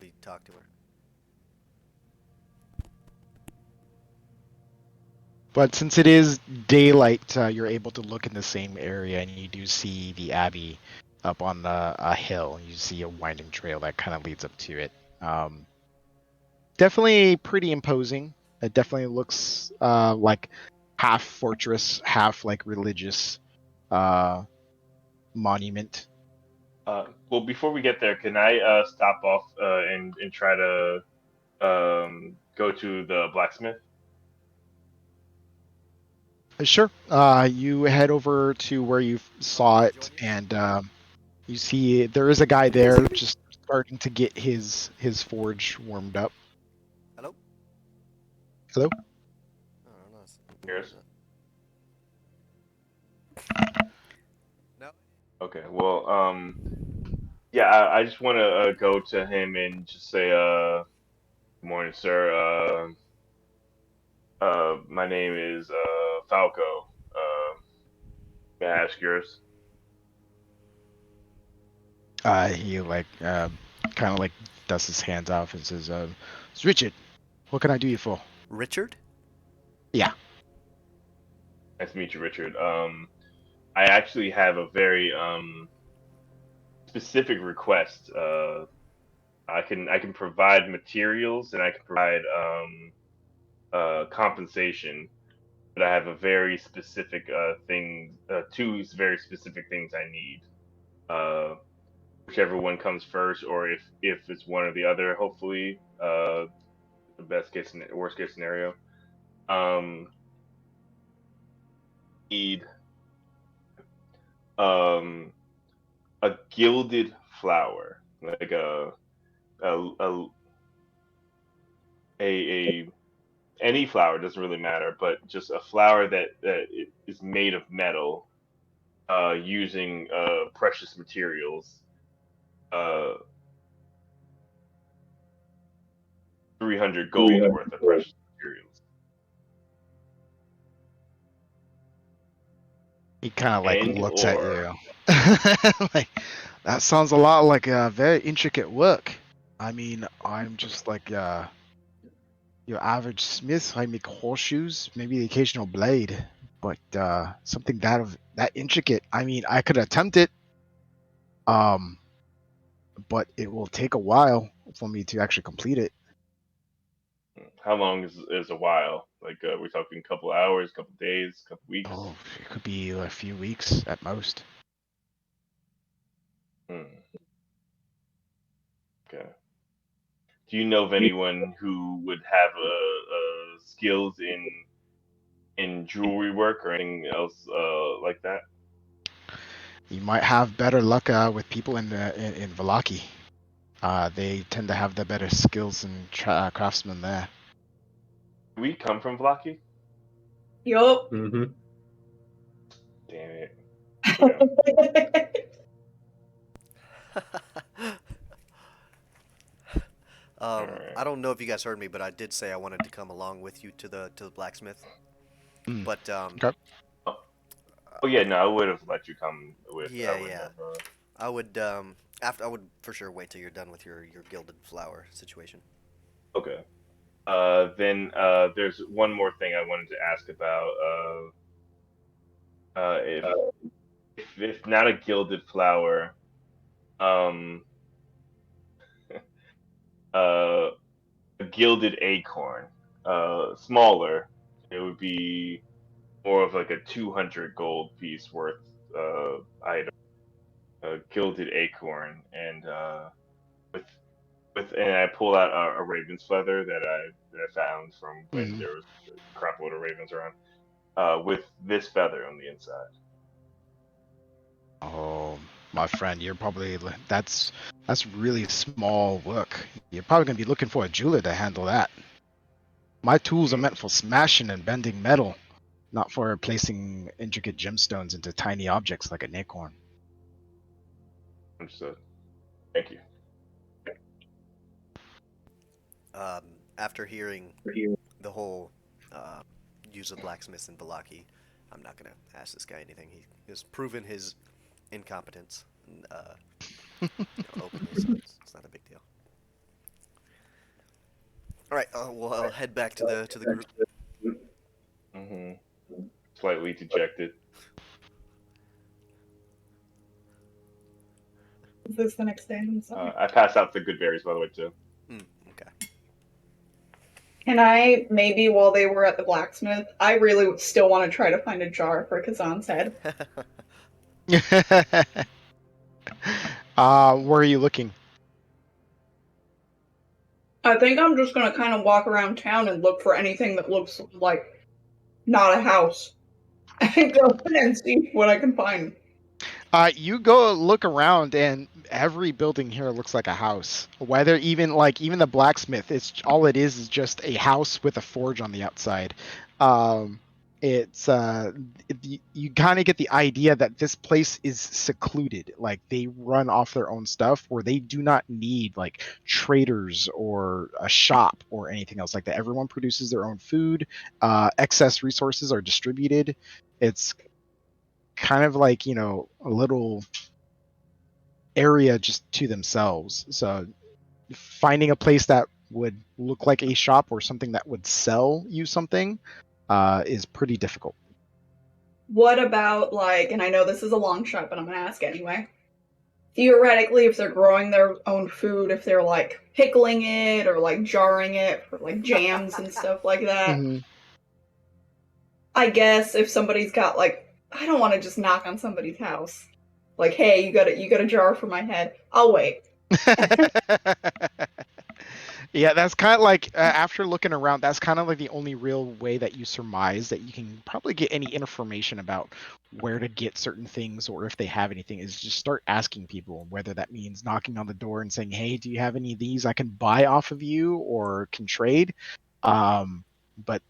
[SPEAKER 2] We talk to her.
[SPEAKER 1] But since it is daylight, you're able to look in the same area, and you do see the Abbey up on a hill. You see a winding trail that kind of leads up to it. Definitely pretty imposing. It definitely looks like half fortress, half like religious monument.
[SPEAKER 3] Well, before we get there, can I stop off and try to go to the blacksmith?
[SPEAKER 1] Sure. You head over to where you saw it, and you see there is a guy there just starting to get his forge warmed up.
[SPEAKER 2] Hello.
[SPEAKER 1] Hello.
[SPEAKER 2] Oh, no,
[SPEAKER 3] Cheers.
[SPEAKER 2] No.
[SPEAKER 3] Okay. Well, yeah, I just want to go to him and just say, "Good morning, sir. My name is Falco. May I ask yours?"
[SPEAKER 1] He like kind of like dusts his hands off and says, "It's Richard. What can I do you for?"
[SPEAKER 2] Richard?
[SPEAKER 1] Yeah.
[SPEAKER 3] Nice to meet you, Richard. I actually have a very specific request. I can provide materials and I can provide compensation, but I have a very specific two very specific things I need. Uh, Whichever one comes first, or if it's one or the other, hopefully, the worst case scenario. Um, Need um a gilded flower, like a a a any flower, doesn't really matter, but just a flower that is made of metal, using precious materials. Uh, 300 gold worth of precious materials.
[SPEAKER 1] He kind of like
[SPEAKER 3] And
[SPEAKER 1] looks at
[SPEAKER 3] or
[SPEAKER 1] you. Like, that sounds a lot like very intricate work. I mean, I'm just like your average smith. I make horseshoes, maybe the occasional blade, but something that intricate. I mean, I could attempt it, but it will take a while for me to actually complete it.
[SPEAKER 3] how long is a while? Like, we're talking a couple hours, couple days, couple weeks.
[SPEAKER 1] Oh, it could be a few weeks at most.
[SPEAKER 3] Hmm. Okay. Do you know of anyone who would have skills in jewelry work or anything else like that?
[SPEAKER 1] You might have better luck with people in Valaki. They tend to have the better skills and craftsmen there.
[SPEAKER 3] Do we come from Vlaki?
[SPEAKER 5] Yup.
[SPEAKER 4] Mm-hmm.
[SPEAKER 3] Damn it.
[SPEAKER 2] I don't know if you guys heard me, but I did say I wanted to come along with you to the blacksmith.
[SPEAKER 1] Mm.
[SPEAKER 2] But
[SPEAKER 1] Okay.
[SPEAKER 3] Oh yeah, no, I would have let you come with.
[SPEAKER 2] Yeah,
[SPEAKER 3] I would
[SPEAKER 2] yeah.
[SPEAKER 3] have,
[SPEAKER 2] I would I would for sure wait till you're done with your gilded flower situation.
[SPEAKER 3] Okay. Then there's one more thing I wanted to ask about. If not a gilded flower, um, a gilded acorn, smaller, it would be more of like a 200 gold piece worth item. A gilded acorn, and and I pulled out a raven's feather that I found from when
[SPEAKER 1] Mhm.
[SPEAKER 3] there was a crap load of ravens around. With this feather on the inside.
[SPEAKER 1] Oh, my friend, that's really small work. You're probably gonna be looking for a jeweler to handle that. My tools are meant for smashing and bending metal, not for placing intricate gemstones into tiny objects like an acorn.
[SPEAKER 3] Understood. Thank you.
[SPEAKER 2] After hearing the whole use of blacksmiths in Valaki, I'm not gonna ask this guy anything. He has proven his incompetence openly, so it's not a big deal. All right, well, I'll head back to the group.
[SPEAKER 3] Mm-hmm. Slightly dejected.
[SPEAKER 5] Is this the next day? I'm sorry.
[SPEAKER 3] I passed out the good berries, by the way, too.
[SPEAKER 2] Okay.
[SPEAKER 5] Can I, maybe while they were at the blacksmith, I really still want to try to find a jar for Kazan's head.
[SPEAKER 1] Where are you looking?
[SPEAKER 5] I think I'm just going to kind of walk around town and look for anything that looks like not a house. And go and see what I can find.
[SPEAKER 1] You go look around, and every building here looks like a house. Whether even the blacksmith, it's all it is just a house with a forge on the outside. It's you kind of get the idea that this place is secluded. Like, they run off their own stuff, where they do not need like traders or a shop or anything else like that. Everyone produces their own food. Excess resources are distributed. It's kind of like, a little area just to themselves. So finding a place that would look like a shop or something that would sell you something is pretty difficult.
[SPEAKER 5] What about, like, and I know this is a long shot, but I'm going to ask anyway. Theoretically, if they're growing their own food, if they're, like, pickling it or, like, jarring it for, like, jams and stuff like that,
[SPEAKER 1] Mm-hmm.
[SPEAKER 5] I guess if somebody's got, like, I don't want to just knock on somebody's house. Like, hey, you got a jar for my head. I'll wait.
[SPEAKER 1] Yeah, that's kind of like, after looking around, that's kind of like the only real way that you surmise that you can probably get any information about where to get certain things, or if they have anything, is just start asking people, whether that means knocking on the door and saying, hey, do you have any of these I can buy off of you or can trade? But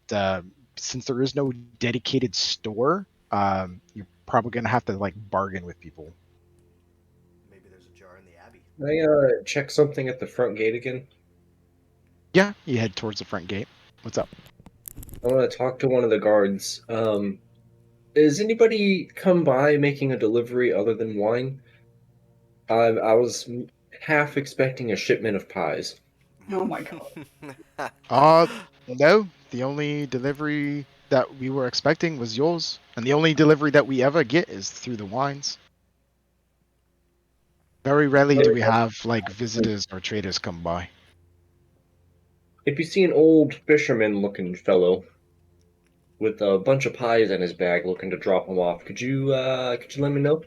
[SPEAKER 1] since there is no dedicated store, you're probably going to have to like bargain with people.
[SPEAKER 2] Maybe there's a jar in the Abbey.
[SPEAKER 4] Can I check something at the front gate again?
[SPEAKER 1] Yeah, you head towards the front gate. What's up?
[SPEAKER 4] I want to talk to one of the guards. Has anybody come by making a delivery other than wine? I was half expecting a shipment of pies.
[SPEAKER 5] Oh my god.
[SPEAKER 1] No. The only delivery that we were expecting was yours, and the only delivery that we ever get is through the wines. Very rarely do we have like visitors or traders come by.
[SPEAKER 4] If you see an old fisherman-looking fellow with a bunch of pies in his bag looking to drop them off, could you let me know?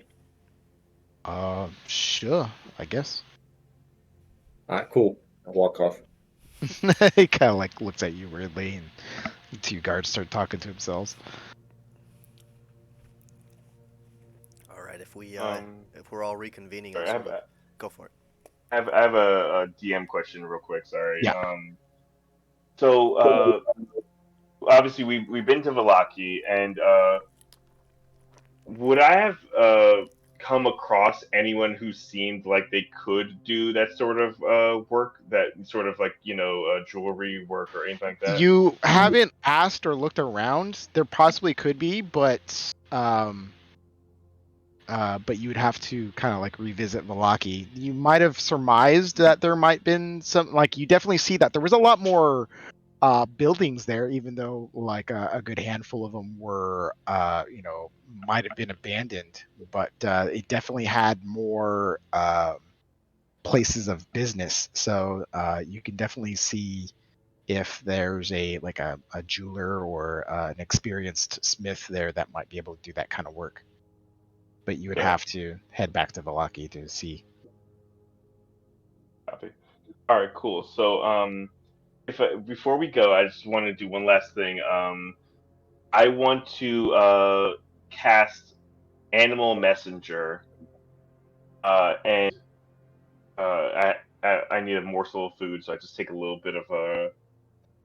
[SPEAKER 1] Sure, I guess.
[SPEAKER 4] Alright, cool. I'll walk off.
[SPEAKER 1] He kind of like looks at you weirdly, and the two guards start talking to themselves.
[SPEAKER 2] All right, if we're all reconvening,
[SPEAKER 3] Sorry,
[SPEAKER 2] go for it.
[SPEAKER 3] I have a DM question real quick. Sorry.
[SPEAKER 1] Yeah.
[SPEAKER 3] So obviously we've been to Vallaki, and would I have come across anyone who seemed like they could do that sort of work, that sort of like jewelry work or anything like that?
[SPEAKER 1] You haven't asked or looked around. There possibly could be, but you would have to kind of like revisit Vallaki. You might have surmised that there might been some, like you definitely see that there was a lot more buildings there, even though like a good handful of them were might have been abandoned, but it definitely had more places of business. So you can definitely see if there's a jeweler or an experienced smith there that might be able to do that kind of work. But you would have to head back to Vallaki to see.
[SPEAKER 3] Copy. All right, cool. So before we go, I just want to do one last thing. I want to cast Animal Messenger, and I need a morsel of food, so I just take a little bit of a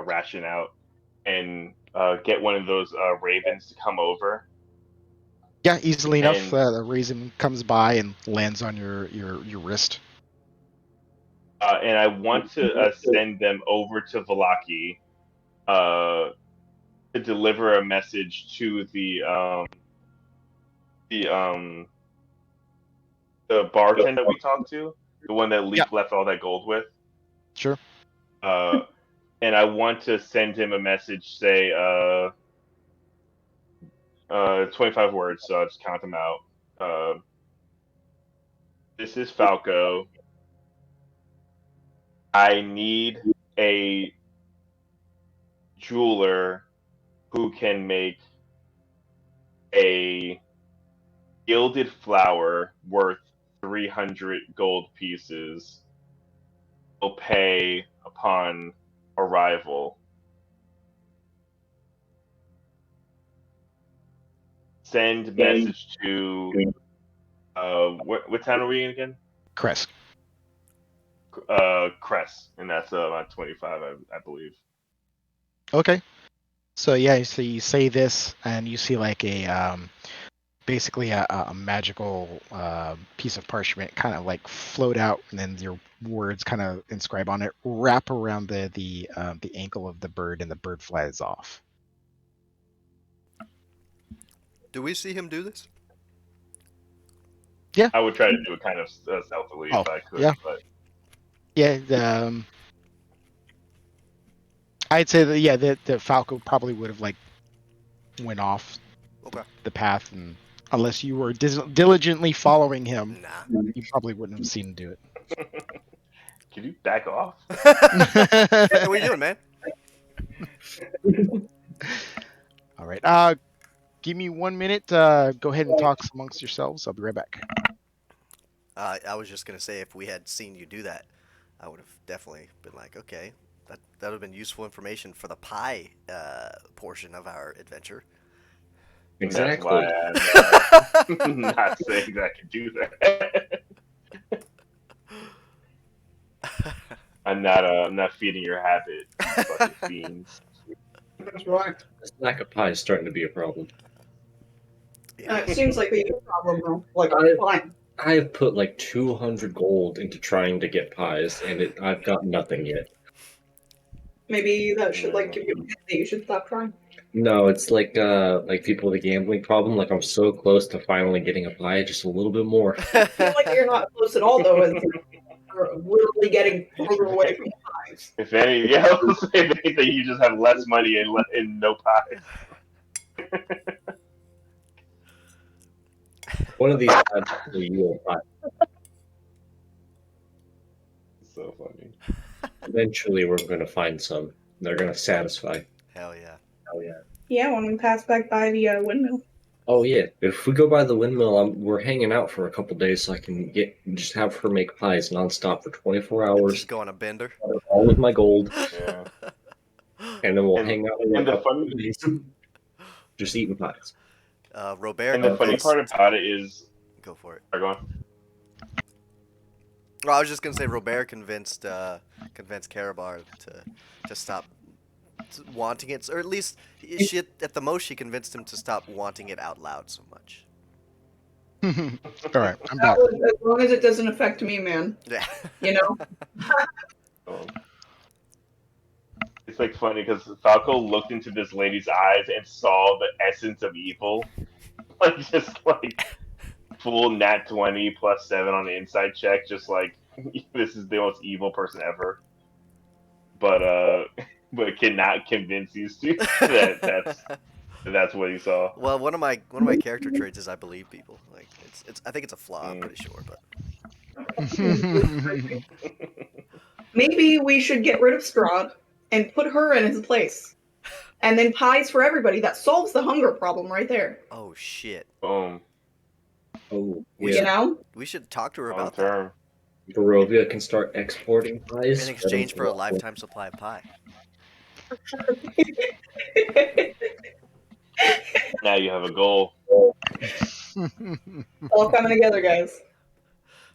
[SPEAKER 3] ration out and get one of those ravens to come over.
[SPEAKER 1] Yeah, easily enough. The raisin comes by and lands on your wrist.
[SPEAKER 3] And I want to send them over to Vallaki to deliver a message to the bartender we talked to, the one that Leaf left all that gold with.
[SPEAKER 1] Sure.
[SPEAKER 3] And I want to send him a message, say 25 words, so I'll just count them out. This is Falco. I need a jeweler who can make a gilded flower worth 300 gold pieces. Will pay upon arrival. Send message to what town are we in again?
[SPEAKER 1] Kresk.
[SPEAKER 3] Kresk, and that's about 25, I believe.
[SPEAKER 1] Okay. So yeah, so you say this, and you see like a basically a magical piece of parchment kind of like float out, and then your words kind of inscribe on it, wrap around the ankle of the bird, and the bird flies off.
[SPEAKER 2] Do we see him do this?
[SPEAKER 1] Yeah.
[SPEAKER 3] I would try to do it kind of stealthily if I could.
[SPEAKER 1] Yeah.
[SPEAKER 3] But
[SPEAKER 1] yeah. I'd say that the Falco probably would have like went off the path, and unless you were diligently following him, you probably wouldn't have seen him do it.
[SPEAKER 3] Can you back off?
[SPEAKER 2] What are you doing, man?
[SPEAKER 1] All right. Give me 1 minute. Go ahead and talk amongst yourselves. I'll be right back.
[SPEAKER 2] I was just gonna say, if we had seen you do that, I would have definitely been like, okay, that would have been useful information for the pie portion of our adventure.
[SPEAKER 4] Exactly.
[SPEAKER 3] That's why I'm not saying that I can do that. I'm not feeding your habit, you fucking fiends.
[SPEAKER 5] That's right.
[SPEAKER 4] This lack of pie is starting to be a problem.
[SPEAKER 5] It seems like we have a problem though. Like, fine.
[SPEAKER 4] I have put like 200 gold into trying to get pies, and I've got nothing yet.
[SPEAKER 5] Maybe that should like give you a hint that you should stop trying.
[SPEAKER 4] No, it's like people with a gambling problem. Like I'm so close to finally getting a pie, just a little bit more.
[SPEAKER 5] I feel like you're not close at all, though, as you're literally getting further away from the pies.
[SPEAKER 3] If any, yeah, if anything, you just have less money and no pies.
[SPEAKER 4] One of these times will yield a pie.
[SPEAKER 3] So funny.
[SPEAKER 4] Eventually, we're going to find some. They're going to satisfy.
[SPEAKER 2] Hell yeah.
[SPEAKER 4] Oh yeah.
[SPEAKER 5] Yeah, when we pass back by the windmill.
[SPEAKER 4] Oh yeah. If we go by the windmill, we're hanging out for a couple days, so I can just have her make pies nonstop for 24 hours.
[SPEAKER 2] Just go on a bender.
[SPEAKER 4] All with my gold,
[SPEAKER 3] Yeah.
[SPEAKER 4] and then we'll
[SPEAKER 3] And-
[SPEAKER 4] hang out.
[SPEAKER 3] and the funny-
[SPEAKER 4] days, just eating pies.
[SPEAKER 2] Robert.
[SPEAKER 3] And the funny part about it is,
[SPEAKER 2] Go for it.
[SPEAKER 3] are going.
[SPEAKER 2] Well, I was just gonna say Robert convinced Karabar to stop wanting it, or at least at the most she convinced him to stop wanting it out loud so much.
[SPEAKER 1] All right, I'm back.
[SPEAKER 5] As long as it doesn't affect me, man.
[SPEAKER 2] Yeah.
[SPEAKER 5] You know?
[SPEAKER 3] It's like funny because Falco looked into this lady's eyes and saw the essence of evil, like just like full nat 20 plus 7 on the inside check, just like this is the most evil person ever. But cannot convince these two that that's what he saw.
[SPEAKER 2] Well, one of my character traits is I believe people. Like it's I think it's a flaw. I'm pretty sure, but
[SPEAKER 5] Maybe we should get rid of Strahd and put her in his place. And then pies for everybody. That solves the hunger problem right there.
[SPEAKER 2] oh shit,
[SPEAKER 3] Boom.
[SPEAKER 4] Oh
[SPEAKER 2] We
[SPEAKER 5] You
[SPEAKER 4] yeah.
[SPEAKER 5] know?
[SPEAKER 2] we should talk to her
[SPEAKER 3] Long
[SPEAKER 2] about that
[SPEAKER 3] term.
[SPEAKER 4] Barovia can start exporting pies
[SPEAKER 2] in exchange for a lifetime supply of pie.
[SPEAKER 3] Now you have a goal.
[SPEAKER 5] All coming together, guys.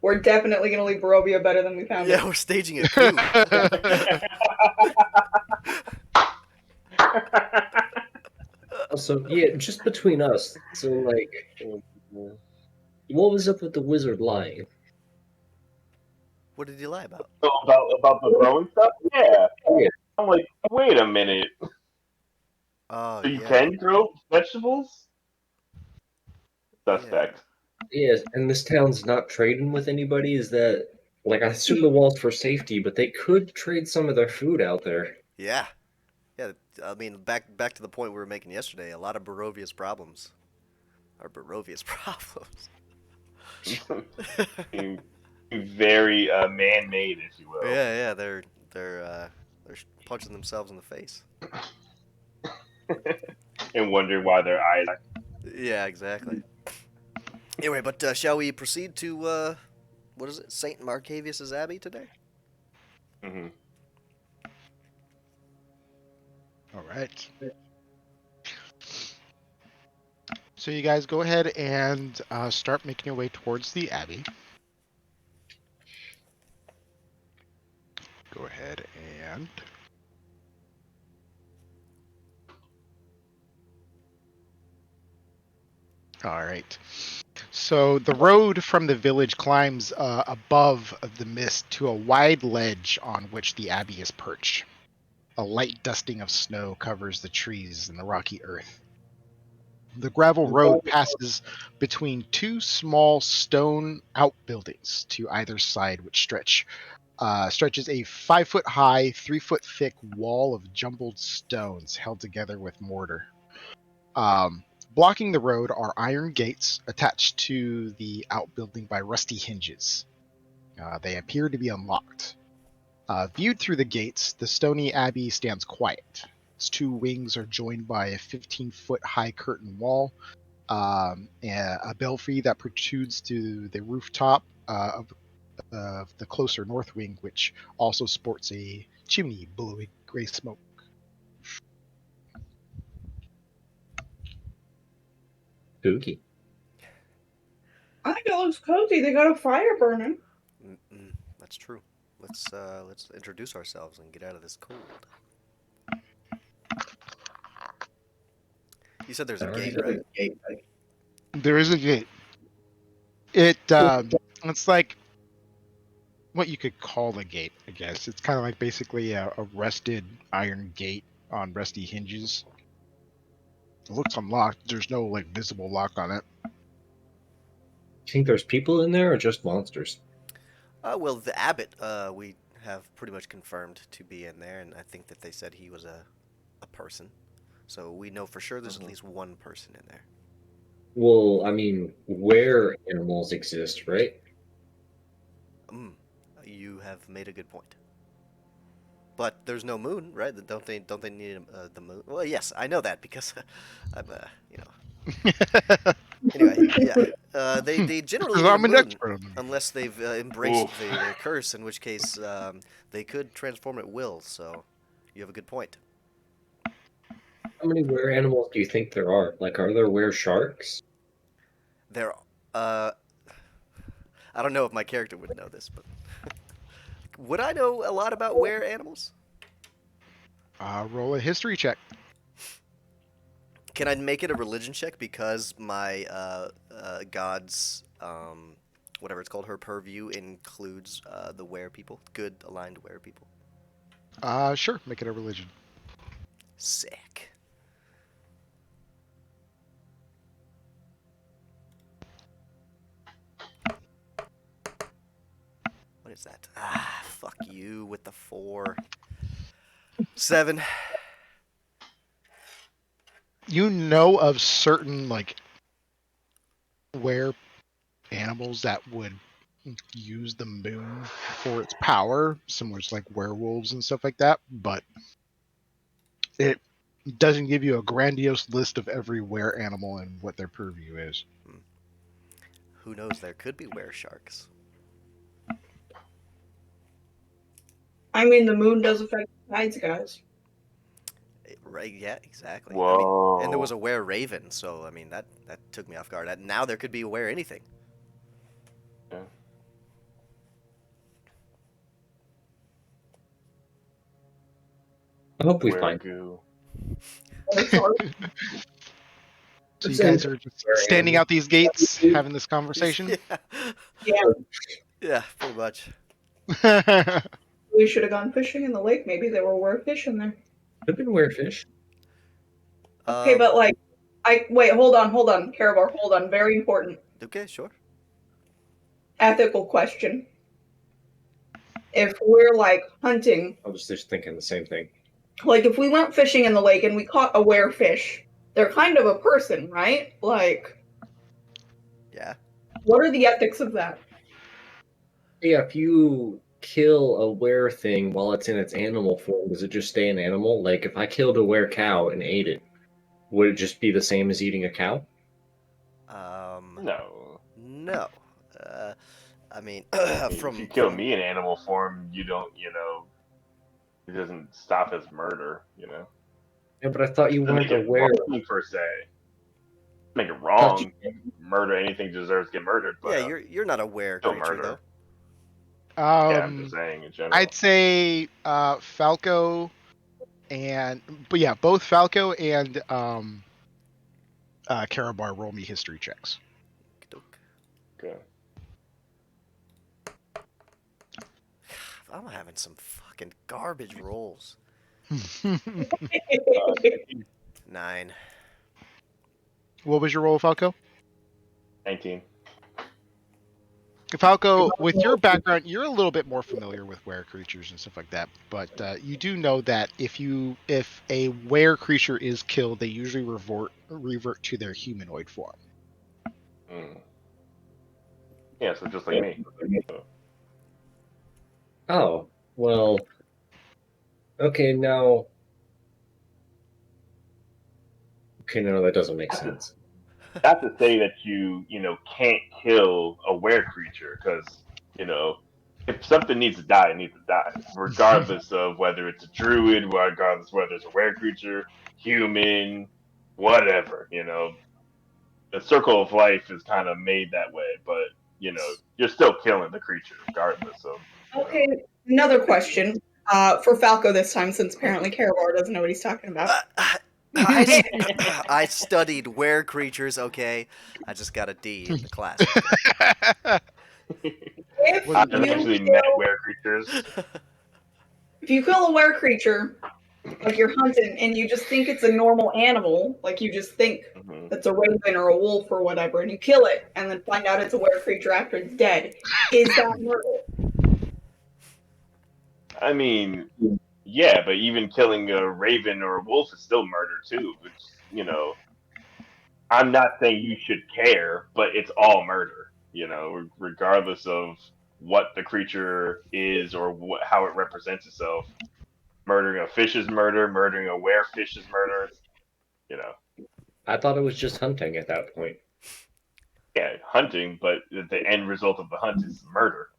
[SPEAKER 5] We're definitely going to leave Barovia better than we found
[SPEAKER 2] Yeah,
[SPEAKER 5] it.
[SPEAKER 2] we're staging a coup.
[SPEAKER 4] So yeah, just between us. So like, what was up with the wizard lying?
[SPEAKER 2] What did he lie about?
[SPEAKER 3] So about the growing stuff? Yeah.
[SPEAKER 4] Yeah.
[SPEAKER 3] I'm like, wait a minute.
[SPEAKER 2] Oh
[SPEAKER 3] So you
[SPEAKER 2] yeah.
[SPEAKER 3] can grow vegetables? Suspect.
[SPEAKER 4] Yes, and this town's not trading with anybody. Is that like I assume the walls for safety, but they could trade some of their food out there.
[SPEAKER 2] Yeah. Yeah. I mean, back to the point we were making yesterday. A lot of Barovia's problems are Barovia's problems.
[SPEAKER 3] Very man-made, if you will.
[SPEAKER 2] Yeah. They're punching themselves in the face.
[SPEAKER 3] And wondering why their eyes.
[SPEAKER 2] Yeah, exactly. Anyway, but shall we proceed to what is it, Saint Marcavius's Abbey today?
[SPEAKER 3] Mm-hmm.
[SPEAKER 1] All right. So you guys go ahead and start making your way towards the Abbey. Go ahead and... All right. So the road from the village climbs above the mist to a wide ledge on which the Abbey is perched. A light dusting of snow covers the trees and the rocky earth. The gravel road passes between two small stone outbuildings to either side, which stretches a 5-foot high, 3-foot thick wall of jumbled stones held together with mortar. Blocking the road are iron gates attached to the outbuilding by rusty hinges. They appear to be unlocked. Viewed through the gates, the stony abbey stands quiet. Its two wings are joined by a 15-foot high curtain wall, and a belfry that protrudes to the rooftop of the closer north wing, which also sports a chimney billowing gray smoke.
[SPEAKER 4] Spooky.
[SPEAKER 5] I think it looks cozy. They got a fire burning.
[SPEAKER 2] That's true. Let's introduce ourselves and get out of this cold. You said there's a gate, right?
[SPEAKER 1] There is a gate. It's like what you could call a gate, I guess. It's kind of like basically a rusted iron gate on rusty hinges. It looks unlocked. There's no like visible lock on it.
[SPEAKER 4] You think there's people in there or just monsters?
[SPEAKER 2] Well, the Abbott, we have pretty much confirmed to be in there, and I think that they said he was a person. So we know for sure there's at least one person in there.
[SPEAKER 4] Well, I mean, where animals exist, right?
[SPEAKER 2] You have made a good point. But there's no moon, right? Don't they need the moon? Well, yes, I know that because I'm Anyway, yeah. They generally need a
[SPEAKER 1] I'm an
[SPEAKER 2] moon
[SPEAKER 1] expert on them.
[SPEAKER 2] unless they've embraced the curse, in which case they could transform at will. So you have a good point.
[SPEAKER 4] How many were animals do you think there are? Like, are there were sharks?
[SPEAKER 2] There, I don't know if my character would know this, but would I know a lot about were animals?
[SPEAKER 1] Roll a history check.
[SPEAKER 2] Can I make it a religion check because my god's whatever it's called, her purview includes the were people, good aligned were people?
[SPEAKER 1] Sure. Make it a religion.
[SPEAKER 2] Sick. What is that? Fuck you with the 4. 7.
[SPEAKER 1] You know of certain like were animals that would use the moon for its power, similar to like werewolves and stuff like that, but it doesn't give you a grandiose list of every were animal and what their purview is.
[SPEAKER 2] Who knows? There could be were sharks.
[SPEAKER 5] I mean, the moon does affect the tides, guys.
[SPEAKER 2] Right? Yeah, exactly.
[SPEAKER 3] Whoa.
[SPEAKER 2] I mean, and there was a were raven, so I mean that took me off guard. Now there could be a were anything.
[SPEAKER 3] Yeah.
[SPEAKER 4] I hope we
[SPEAKER 3] Were
[SPEAKER 4] find.
[SPEAKER 3] goo.
[SPEAKER 1] So you guys are just standing out these gates, having this conversation.
[SPEAKER 2] Yeah.
[SPEAKER 5] Yeah,
[SPEAKER 2] Yeah, pretty much.
[SPEAKER 5] we should have gone fishing in the lake. Maybe there were fish in there.
[SPEAKER 4] Could have been werefish.
[SPEAKER 5] Okay, but like, wait, hold on, Karabar, hold on. Very important
[SPEAKER 2] Okay, sure.
[SPEAKER 5] ethical question. If we're like hunting,
[SPEAKER 4] I was just thinking the same thing.
[SPEAKER 5] like if we went fishing in the lake and we caught a werefish, they're kind of a person, right? Like,
[SPEAKER 2] Yeah.
[SPEAKER 5] what are the ethics of that?
[SPEAKER 4] Yeah, if you kill a were thing while it's in its animal form, does it just stay an animal? Like, if I killed a were cow and ate it, would it just be the same as eating a cow?
[SPEAKER 3] No.
[SPEAKER 2] No. I mean,
[SPEAKER 3] If you kill me in animal form, you don't, it doesn't stop as murder,
[SPEAKER 4] Yeah, but I thought you
[SPEAKER 3] Doesn't
[SPEAKER 4] weren't
[SPEAKER 3] make it
[SPEAKER 4] aware.
[SPEAKER 3] wrong per se. Make it wrong. Murder anything deserves to get murdered. But,
[SPEAKER 2] yeah, you're not a were
[SPEAKER 3] still
[SPEAKER 2] creature
[SPEAKER 3] murder.
[SPEAKER 2] though.
[SPEAKER 3] Yeah, I'm just saying in general.
[SPEAKER 1] I'd say Falco both Falco and Karabar roll me history checks.
[SPEAKER 3] Okay.
[SPEAKER 2] I'm having some fucking garbage rolls. 9.
[SPEAKER 1] What was your roll, Falco?
[SPEAKER 3] 19.
[SPEAKER 1] Falco, with your background, you're a little bit more familiar with were creatures and stuff like that, but you do know that if a were creature is killed, they usually revert to their humanoid form.
[SPEAKER 3] Yeah, so just like me.
[SPEAKER 4] Oh, well. Okay, now. Okay, no, that doesn't make sense.
[SPEAKER 3] Not to say that you can't kill a were creature, because, if something needs to die, it needs to die. Regardless of whether it's a druid, regardless of whether it's a were creature, human, whatever, The circle of life is kind of made that way, but, you're still killing the creature regardless of.
[SPEAKER 5] Okay, another question for Falco this time, since apparently Karabar doesn't know what he's talking about.
[SPEAKER 2] I studied were creatures, okay? I just got a D in the class.
[SPEAKER 5] If
[SPEAKER 3] I've actually met were creatures.
[SPEAKER 5] If you kill a were creature, Like you're hunting and you just think it's a normal animal, like you just think it's a raven or a wolf or whatever, and you kill it and then find out it's a were creature after it's dead. Is that murder?
[SPEAKER 3] I mean, yeah, but even killing a raven or a wolf is still murder too. It's, you know, I'm not saying you should care, but it's all murder. You know, regardless of what the creature is or how it represents itself. Murdering a fish is murder. Murdering a werefish is murder. You know.
[SPEAKER 4] I thought it was just hunting at that point.
[SPEAKER 3] Yeah, hunting, but the end result of the hunt is murder.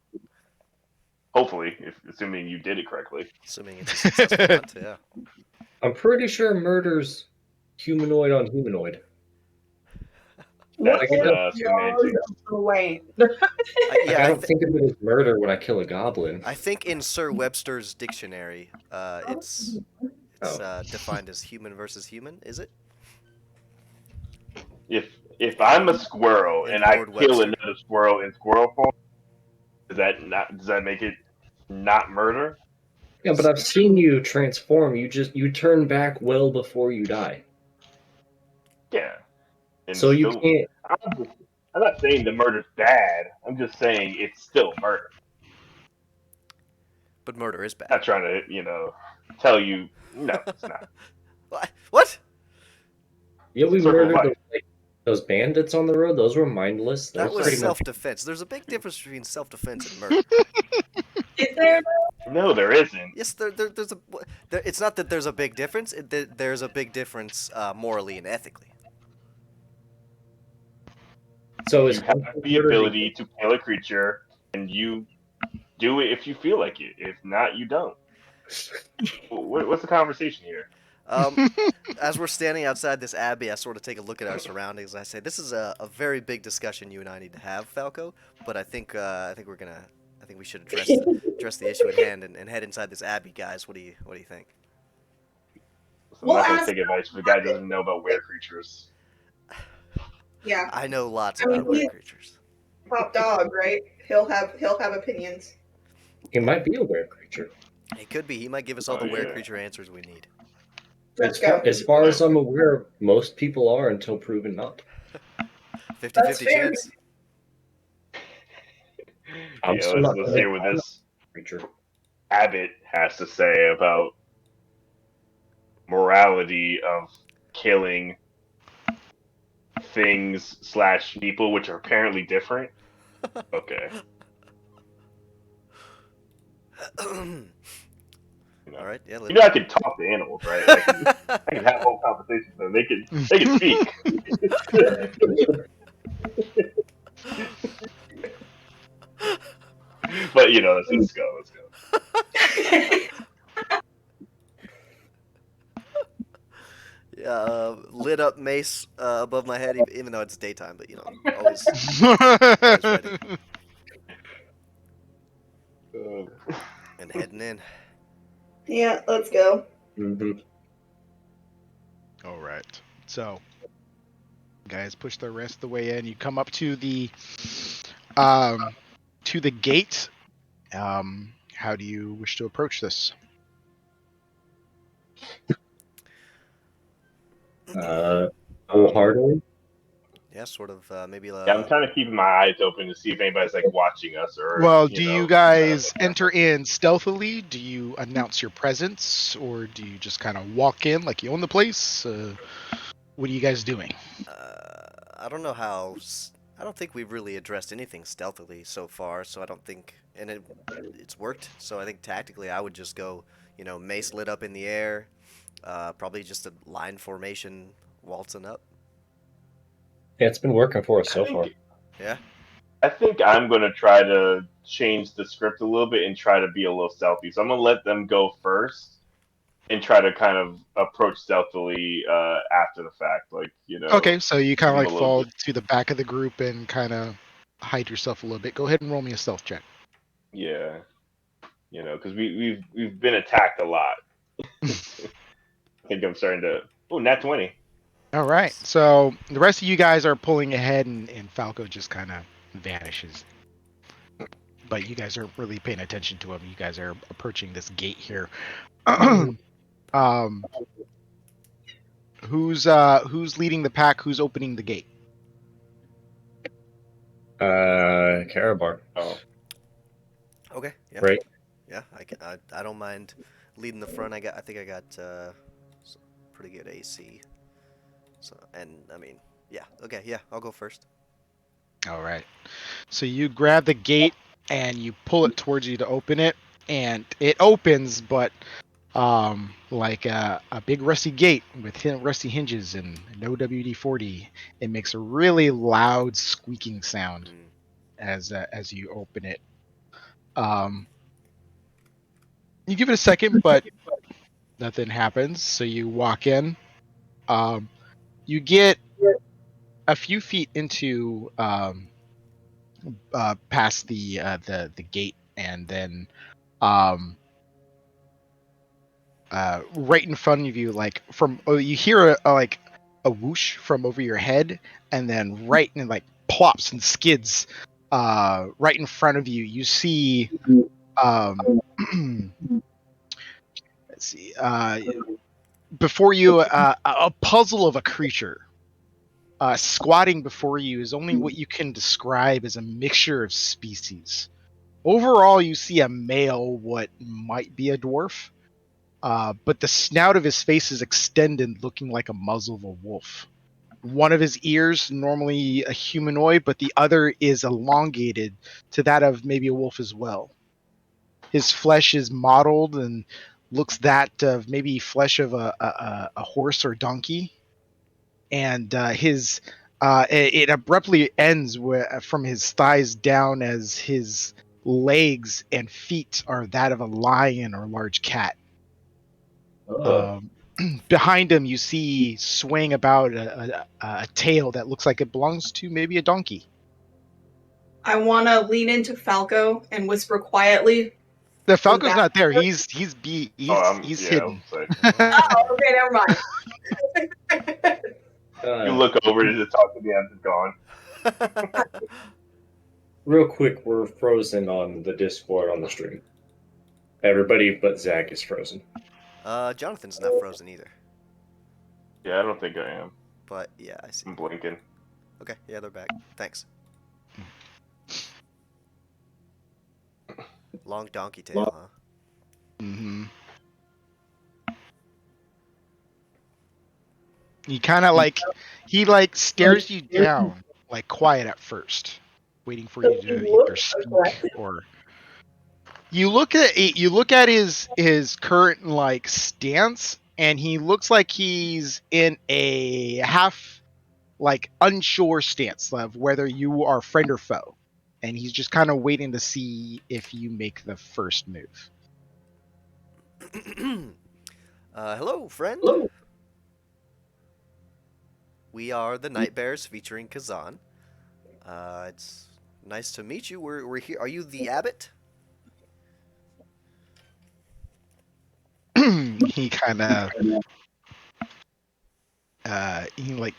[SPEAKER 3] Hopefully, assuming you did it correctly.
[SPEAKER 2] Assuming it's a successful hunt, yeah.
[SPEAKER 4] I'm pretty sure murder's humanoid on humanoid.
[SPEAKER 3] That's semantics.
[SPEAKER 2] Yeah,
[SPEAKER 4] I don't think of it as murder when I kill a goblin.
[SPEAKER 2] I think in Sir Webster's dictionary, it's defined as human versus human. Is it?
[SPEAKER 3] If I'm a squirrel and I kill another squirrel in squirrel form, does that make it not murder?
[SPEAKER 4] Yeah, but I've seen you transform. You turn back well before you die.
[SPEAKER 3] Yeah. And
[SPEAKER 4] so you can't.
[SPEAKER 3] I'm not saying the murder's bad. I'm just saying it's still murder.
[SPEAKER 2] But murder is bad.
[SPEAKER 3] I'm not trying to, tell you. No, it's not.
[SPEAKER 2] What?
[SPEAKER 4] Yeah, we murdered those bandits on the road. Those were mindless.
[SPEAKER 2] That was self-defense. There's a big difference between self-defense and murder.
[SPEAKER 5] Is there?
[SPEAKER 3] No, there isn't.
[SPEAKER 2] Yes, there's a. It's not that there's a big difference. There's a big difference morally and ethically.
[SPEAKER 3] So you have the ability to kill a creature, and you do it if you feel like it. If not, you don't. What's the conversation here?
[SPEAKER 2] As we're standing outside this abbey, I sort of take a look at our surroundings, and I say, "This is a very big discussion you and I need to have, Falco. But I think we should address the issue at hand and head inside this abbey, guys. What do you think?"
[SPEAKER 3] I'm not going to take advice if the guy doesn't know about were creatures.
[SPEAKER 5] Yeah,
[SPEAKER 2] I know lots about were creatures.
[SPEAKER 5] Top dog, right? He'll have opinions.
[SPEAKER 4] He might be a were creature.
[SPEAKER 2] He could be. He might give us all the were creature answers we need.
[SPEAKER 4] As far as I'm aware, most people are until proven not.
[SPEAKER 2] 50-50 chance.
[SPEAKER 3] Let's hear what this creature Abbott has to say about morality of killing things / people, which are apparently different. Okay.
[SPEAKER 2] All right. Yeah.
[SPEAKER 3] I can talk to animals, right? I can have whole conversations with them. They can speak. But let's go.
[SPEAKER 2] Yeah, lit up mace above my head, even though it's daytime. But always ready. And heading in.
[SPEAKER 5] Yeah, let's go.
[SPEAKER 4] Mm-hmm.
[SPEAKER 1] All right. So, guys, push the rest of the way in. You come up to the gate. How do you wish to approach this?
[SPEAKER 4] Wholeheartedly.
[SPEAKER 2] Yeah, sort of. Maybe.
[SPEAKER 3] Yeah, I'm kind of keeping my eyes open to see if anybody's watching us or.
[SPEAKER 1] Well, do you guys enter in stealthily? Do you announce your presence, or do you just kind of walk in like you own the place? What are you guys doing?
[SPEAKER 2] I don't know how. I don't think we've really addressed anything stealthily so far. So I don't think, and it's worked. So I think tactically, I would just go, mace lit up in the air, probably just a line formation waltzing up.
[SPEAKER 4] Yeah, it's been working for us so far.
[SPEAKER 2] Yeah.
[SPEAKER 3] I think I'm going to try to change the script a little bit and try to be a little stealthy. So I'm going to let them go first and try to kind of approach stealthily after the fact.
[SPEAKER 1] Okay, so you kind of fall to the back of the group and kind of hide yourself a little bit. Go ahead and roll me a stealth check.
[SPEAKER 3] Yeah. Because we've been attacked a lot. I think I'm starting to... Oh, nat 20.
[SPEAKER 1] All right, so the rest of you guys are pulling ahead, and Falco just kind of vanishes. But you guys aren't really paying attention to him. You guys are approaching this gate here. Um, who's leading the pack? Who's opening the gate?
[SPEAKER 4] Karabar.
[SPEAKER 3] Oh,
[SPEAKER 2] Okay. Yeah.
[SPEAKER 4] Right.
[SPEAKER 2] Yeah. I don't mind leading the front. I think I got some pretty good AC. So and I mean, yeah. Okay. Yeah. I'll go first.
[SPEAKER 1] All right. So you grab the gate and you pull it towards you to open it, and it opens, but like a big rusty gate with rusty hinges and no WD-40, it makes a really loud squeaking sound
[SPEAKER 2] Mm.
[SPEAKER 1] as you open it. You give it a second, but nothing happens. So you walk in. You get a few feet into past the gate, and then um, right in front of you, like you hear like a whoosh from over your head, and then right and like plops and skids right in front of you. You see let's see before you a puzzle of a creature. Squatting before you is only what you can describe as a mixture of species. Overall, you see a male, what might be a dwarf, but the snout of his face is extended, looking like a muzzle of a wolf. One of his ears, normally a humanoid, but the other is elongated to that of maybe a wolf as well. His flesh is mottled and looks that of maybe flesh of a horse or donkey, and it abruptly ends from his thighs down, as his legs and feet are that of a lion or large cat. Um, behind him, you see swaying about a tail that looks like it belongs to maybe a donkey.
[SPEAKER 5] I want to lean into Falco and whisper quietly.
[SPEAKER 1] The Falco's not there. He's
[SPEAKER 3] yeah,
[SPEAKER 1] hidden.
[SPEAKER 3] it's like,
[SPEAKER 5] Oh, okay, never mind.
[SPEAKER 3] you look over to talk to the ends, it's gone.
[SPEAKER 4] Real quick, we're frozen on the Discord on the stream. Everybody but Zach is frozen.
[SPEAKER 2] Jonathan's not frozen either.
[SPEAKER 3] Yeah, I don't think I am.
[SPEAKER 2] But yeah, I see.
[SPEAKER 3] I'm blinking.
[SPEAKER 2] Okay. Yeah, they're back. Thanks. Long donkey tail, huh?
[SPEAKER 1] Mm-hmm. He kind of he stares you down, like quiet at first, waiting for you to either speak or. You look at his current stance, and he looks like he's in a half unsure stance of whether you are friend or foe, and he's just kind of waiting to see if you make the first move.
[SPEAKER 2] Hello, friend.
[SPEAKER 4] Hello.
[SPEAKER 2] We are the Night Bears featuring Kazan. It's nice to meet you. We're here. Are you the Abbott?
[SPEAKER 1] He kind of he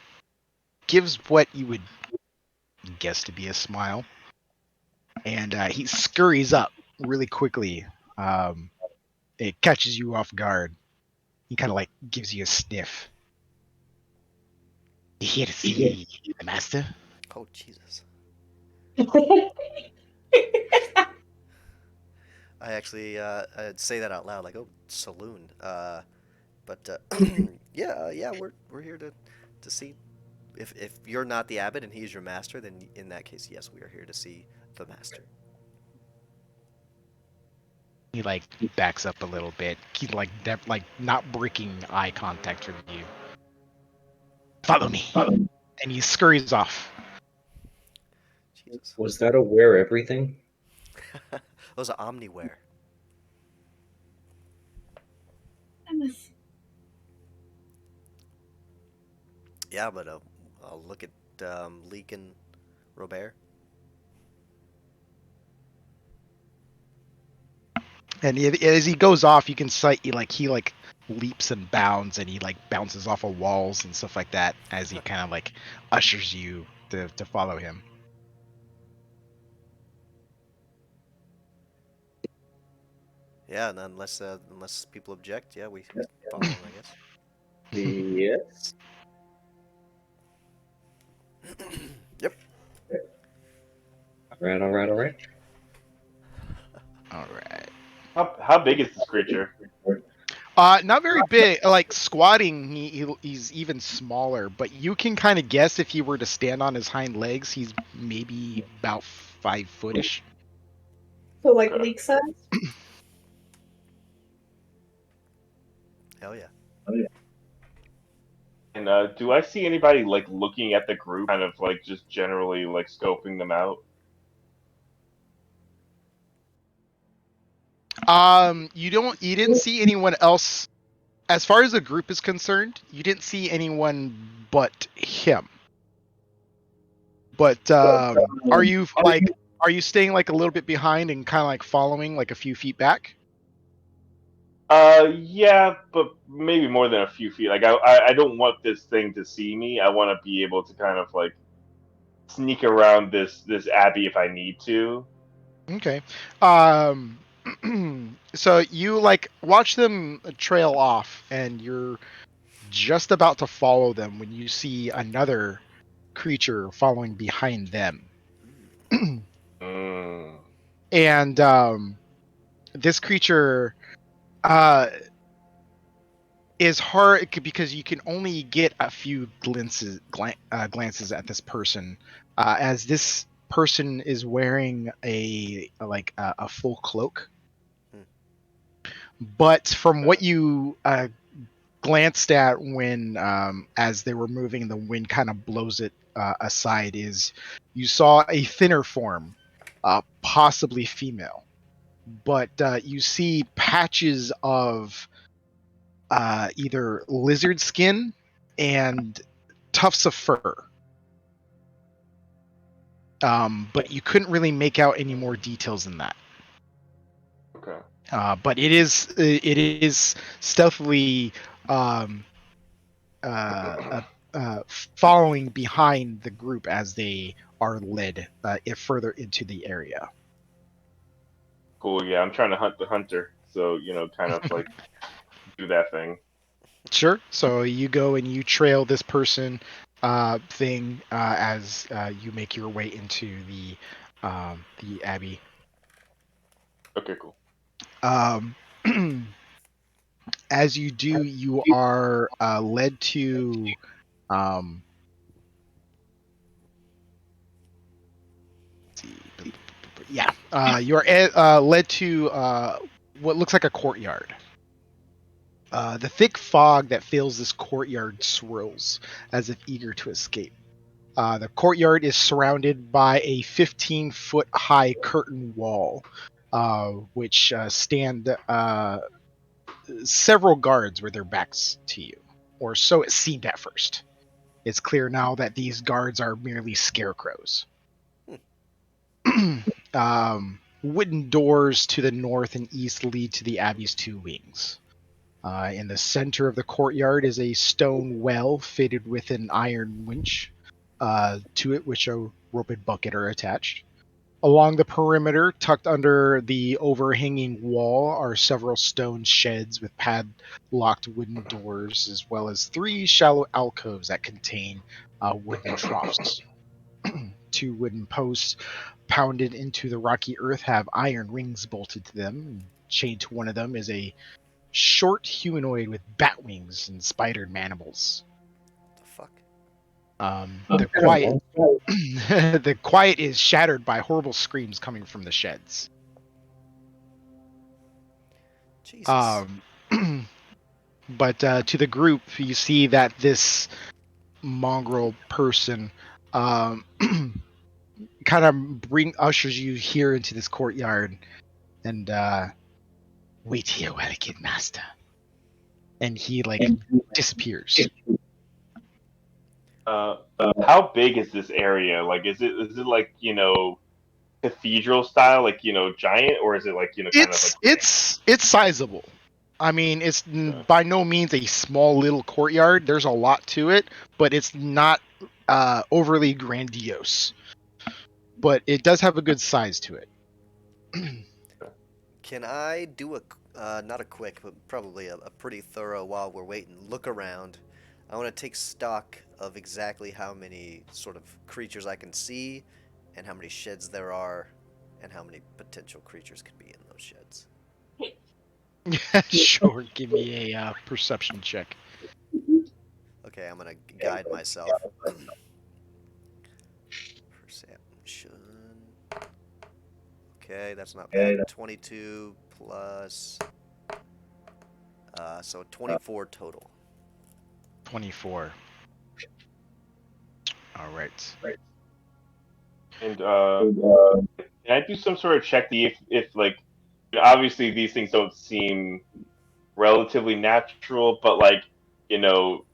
[SPEAKER 1] gives what you would guess to be a smile, and he scurries up really quickly. It catches you off guard. He kind of gives you a sniff. You here to see the master?
[SPEAKER 2] Oh, Jesus. I actually I'd say that out loud, like, oh, saloon. But yeah, we're here to see if you're not the Abbot and he's your master, then in that case, yes, we are here to see the master.
[SPEAKER 1] He backs up a little bit. He's not breaking eye contact with you. Follow me, and he scurries off.
[SPEAKER 2] Jesus.
[SPEAKER 4] Was that a wear everything?
[SPEAKER 2] Those are Omniware. Yeah, but I'll look at Leek and Robert.
[SPEAKER 1] And as he goes off, you can sight he leaps and bounds, and he bounces off of walls and stuff like that as he kind of ushers you to follow him.
[SPEAKER 2] Yeah, and unless people object, yeah, we follow him, I guess.
[SPEAKER 4] Yes.
[SPEAKER 2] Yep.
[SPEAKER 4] All right.
[SPEAKER 1] All right.
[SPEAKER 3] How big is this creature?
[SPEAKER 1] Not very big. Like squatting, he's even smaller. But you can kind of guess if he were to stand on his hind legs, he's maybe about 5 footish.
[SPEAKER 5] So like
[SPEAKER 3] Okay.
[SPEAKER 5] leak size?
[SPEAKER 2] Hell yeah.
[SPEAKER 3] And do I see anybody like looking at the group, kind of like just generally like scoping them out?
[SPEAKER 1] You didn't see anyone else. As far as the group is concerned, you didn't see anyone but him. But are you staying like a little bit behind and kind of like following like a few feet back?
[SPEAKER 3] Yeah, but maybe more than a few feet. Like I don't want this thing to see me. I want to be able to kind of like sneak around this Abbey if I need to.
[SPEAKER 1] Okay. So you like watch them trail off, and you're just about to follow them when you see another creature following behind them. And this creature is hard because you can only get a few glances at this person, as this person is wearing a full cloak. But from what you glanced at when as they were moving, the wind kind of blows it aside, is you saw a thinner form, possibly female, but you see patches of either lizard skin and tufts of fur. But you couldn't really make out any more details than that.
[SPEAKER 3] Okay.
[SPEAKER 1] But it is stealthily following behind the group as they are led further into the area.
[SPEAKER 3] Cool. Yeah, I'm trying to hunt the hunter, so kind of like do that thing.
[SPEAKER 1] Sure. So you go and you trail this person thing as you make your way into the Abbey.
[SPEAKER 3] Okay, cool.
[SPEAKER 1] As you do, you are led to you are led to what looks like a courtyard. The thick fog that fills this courtyard swirls as if eager to escape. The courtyard is surrounded by a 15-foot high curtain wall, which stand several guards with their backs to you, or so it seemed at first. It's clear now that these guards are merely scarecrows. Wooden doors to the north and east lead to the Abbey's two wings. In the center of the courtyard is a stone well fitted with an iron winch to it, which a rope and bucket are attached. Along the perimeter, tucked under the overhanging wall, are several stone sheds with padlocked wooden doors, as well as 3 shallow alcoves that contain wooden troughs. 2 wooden posts pounded into the rocky earth have iron rings bolted to them. Chained to one of them is a short humanoid with bat wings and spidered mandibles.
[SPEAKER 2] What the fuck?
[SPEAKER 1] The quiet is shattered by horrible screams coming from the sheds.
[SPEAKER 2] Jesus.
[SPEAKER 1] But to the group, you see that this mongrel person kind of ushers you here into this courtyard, and wait here while I get master. And he disappears.
[SPEAKER 3] How big is this area? Like, is it like cathedral style, like giant, or is it like kind of like...
[SPEAKER 1] It's sizable. I mean, it's by no means a small little courtyard. There's a lot to it, but it's not overly grandiose. But it does have a good size to it.
[SPEAKER 2] Can I do not a quick, but probably a pretty thorough while we're waiting, look around. I want to take stock of exactly how many sort of creatures I can see, and how many sheds there are, and how many potential creatures could be in those sheds.
[SPEAKER 1] Sure, give me a perception check.
[SPEAKER 2] Okay, I'm going to guide myself. Perception. Okay, that's not bad. 22 plus... so 24 total.
[SPEAKER 1] 24. All right.
[SPEAKER 3] And can I do some sort of check if like, obviously these things don't seem relatively natural, but like, you know,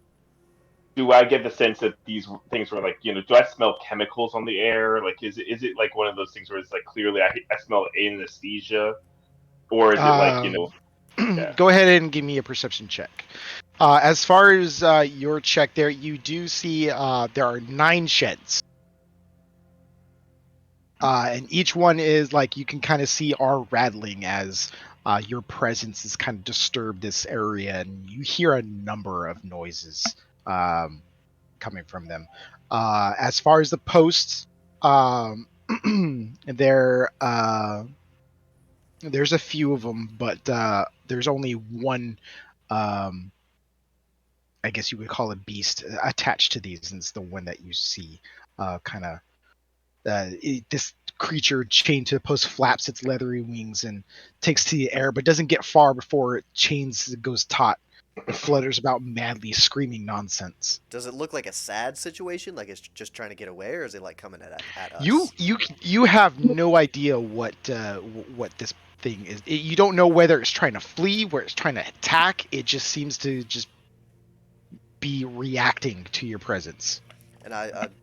[SPEAKER 3] do I get the sense that these things were like, you know, do I smell chemicals on the air? Like, is it like one of those things where it's like clearly I smell anesthesia, or is it like, you know? Yeah.
[SPEAKER 1] Go ahead and give me a perception check. As far as your check there, you do see there are 9 sheds. And each one is like you can kind of see are rattling as your presence has kind of disturbed this area, and you hear a number of noises coming from them. As far as the posts, there's a few of them, but there's only one. I guess you would call it beast attached to these, and it's the one that you see this creature chained to the post flaps its leathery wings and takes to the air, but doesn't get far before it goes taut. It flutters about madly, screaming nonsense.
[SPEAKER 2] Does it look like a sad situation, like it's just trying to get away, or is it like coming at us?
[SPEAKER 1] You have no idea what this thing is. You don't know whether it's trying to flee, where it's trying to attack. It just seems to just be reacting to your presence.
[SPEAKER 2] And I'm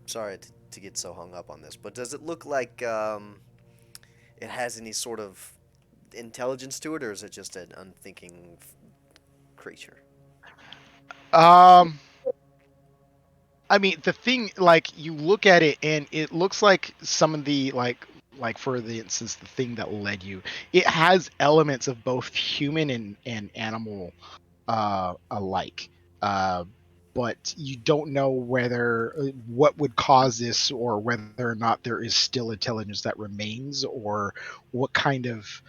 [SPEAKER 2] sorry to get so hung up on this, but does it look like it has any sort of intelligence to it, or is it just an unthinking creature?
[SPEAKER 1] I mean, the thing, like, you look at it and it looks like some of the like for the instance, the thing that led you, it has elements of both human and animal alike. But you don't know what would cause this, or whether or not there is still intelligence that remains, or what kind of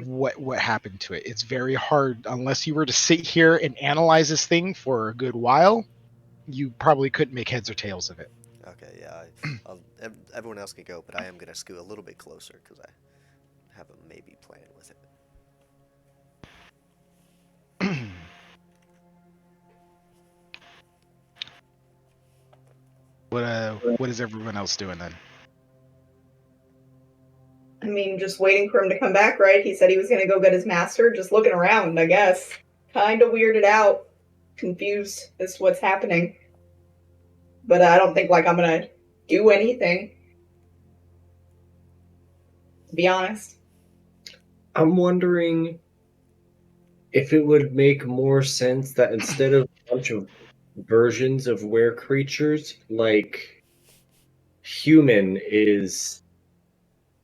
[SPEAKER 1] what happened to it. It's very hard, unless you were to sit here and analyze this thing for a good while. You probably couldn't make heads or tails of it.
[SPEAKER 2] Okay, yeah. Everyone else can go, but I am gonna scoot a little bit closer because I have a maybe plan with it.
[SPEAKER 1] What is everyone else doing then?
[SPEAKER 5] I mean, just waiting for him to come back, right? He said he was going to go get his master. Just looking around, I guess. Kind of weirded out. Confused as to what's happening. But I don't think, like, I'm going to do anything. To be honest.
[SPEAKER 4] I'm wondering if it would make more sense that instead of a bunch of versions of were creatures, like, human is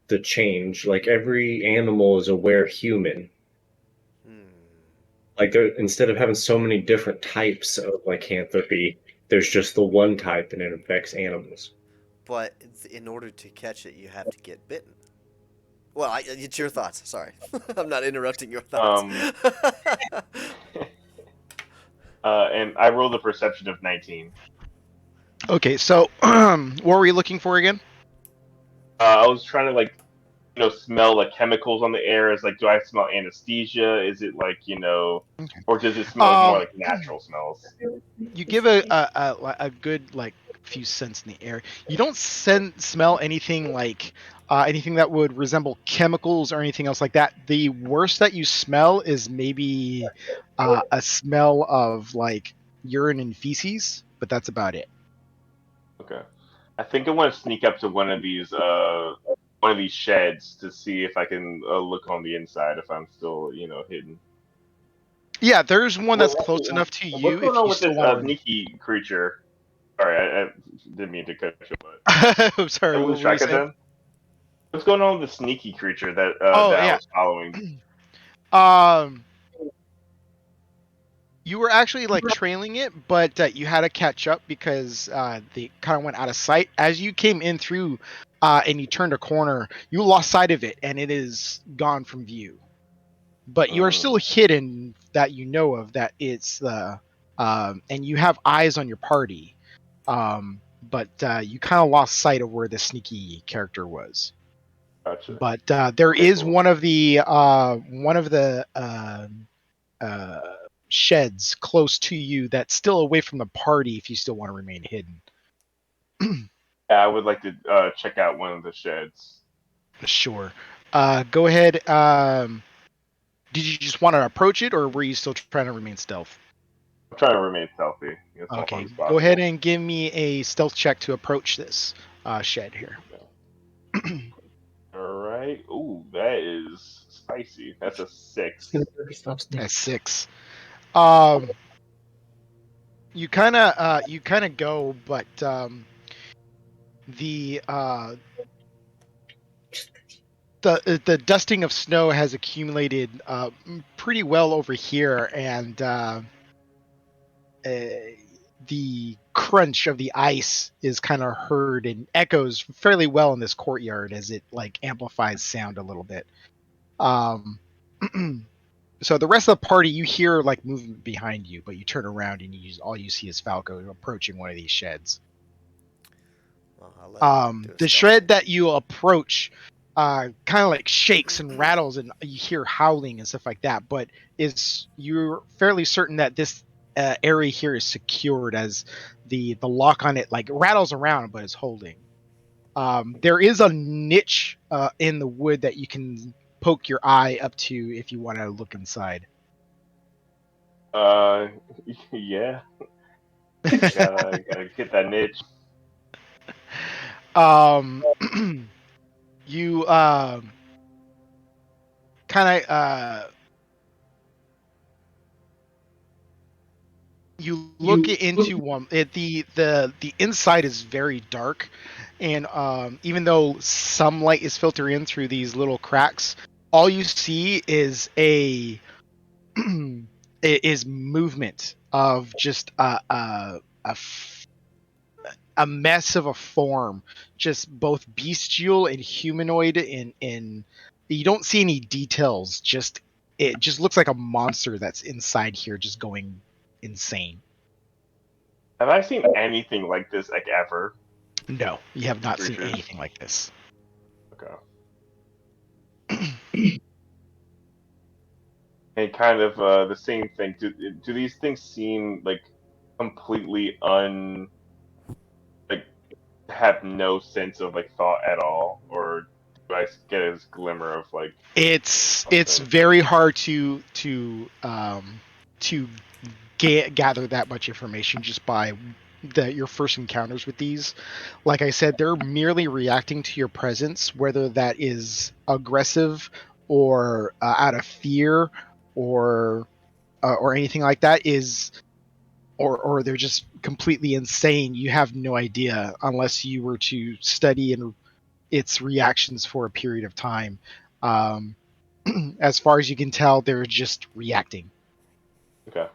[SPEAKER 4] the change. Like, every animal is a were human. Like, instead of having so many different types of lycanthropy, there's just the one type and it affects animals.
[SPEAKER 2] But in order to catch it, you have to get bitten. Well, it's your thoughts. Sorry. I'm not interrupting your thoughts.
[SPEAKER 3] And I rolled a perception of 19.
[SPEAKER 1] Okay, so what were you looking for again?
[SPEAKER 3] I was trying to, like, you know, smell like chemicals on the air. Is like, do I smell anesthesia? Is it like, you know, or does it smell more like natural smells?
[SPEAKER 1] You give a good like few scents in the air. You don't smell anything like anything that would resemble chemicals or anything else like that. The worst that you smell is maybe a smell of like urine and feces, but that's about it.
[SPEAKER 3] Okay, I think I want to sneak up to one of these sheds to see if I can look on the inside if I'm still, you know, hidden.
[SPEAKER 1] Yeah, there's one that's close enough to you.
[SPEAKER 3] What's going on with this sneaky creature? Sorry, I didn't mean to cut you, but
[SPEAKER 1] I'm sorry.
[SPEAKER 3] lose track of them? What's going on with the sneaky creature that
[SPEAKER 1] Oh,
[SPEAKER 3] that I
[SPEAKER 1] yeah.
[SPEAKER 3] was following?
[SPEAKER 1] You were actually like trailing it, but you had to catch up because they kind of went out of sight. As you came in through and you turned a corner, you lost sight of it and it is gone from view. But you are still hidden that you know of that it's the and you have eyes on your party. But you kind of lost sight of where the sneaky character was.
[SPEAKER 3] Gotcha.
[SPEAKER 1] But there
[SPEAKER 3] Okay,
[SPEAKER 1] is
[SPEAKER 3] cool.
[SPEAKER 1] one of the sheds close to you that's still away from the party if you still want to remain hidden.
[SPEAKER 3] Yeah, I would like to check out one of the sheds.
[SPEAKER 1] Sure. Go ahead. Did you just want to approach it, or were you still trying to remain stealth?
[SPEAKER 3] I'm trying to remain stealthy as long
[SPEAKER 1] Okay.
[SPEAKER 3] as possible.
[SPEAKER 1] Go ahead and give me a stealth check to approach this shed here.
[SPEAKER 3] All right. Ooh, that is spicy. That's a 6.
[SPEAKER 1] That's 6. You kind of go, but the the dusting of snow has accumulated pretty well over here, and the crunch of the ice is kind of heard and echoes fairly well in this courtyard as it like amplifies sound a little bit. So the rest of the party, you hear like movement behind you, but you turn around and all you see is Falco approaching one of these sheds.
[SPEAKER 2] Well,
[SPEAKER 1] The shred that you approach kind of like shakes and rattles, and you hear howling and stuff like that, but you're fairly certain that this area here is secured, as the lock on it like rattles around but is holding. There is a niche in the wood that you can poke your eye up to if you want to look inside.
[SPEAKER 3] Yeah. gotta get that niche.
[SPEAKER 1] You kind of you look into one. The inside is very dark, and even though some light is filtering in through these little cracks, all you see is is movement of just a mess of a form, just both bestial and humanoid. In you don't see any details. It just looks like a monster that's inside here, just going insane.
[SPEAKER 3] Have I seen anything like this like ever?
[SPEAKER 1] No, you have not seen
[SPEAKER 3] Creatures?
[SPEAKER 1] anything like this.
[SPEAKER 3] Okay. And kind of the same thing. Do these things seem like completely like have no sense of like thought at all, or do I get a glimmer of like?
[SPEAKER 1] It's
[SPEAKER 3] something?
[SPEAKER 1] very hard to gather that much information just by your first encounters with these. Like I said, they're merely reacting to your presence, whether that is aggressive or out of fear or anything like that, or they're just completely insane. You have no idea unless you were to study its reactions for a period of time. As far as you can tell, they're just reacting.
[SPEAKER 3] Okay.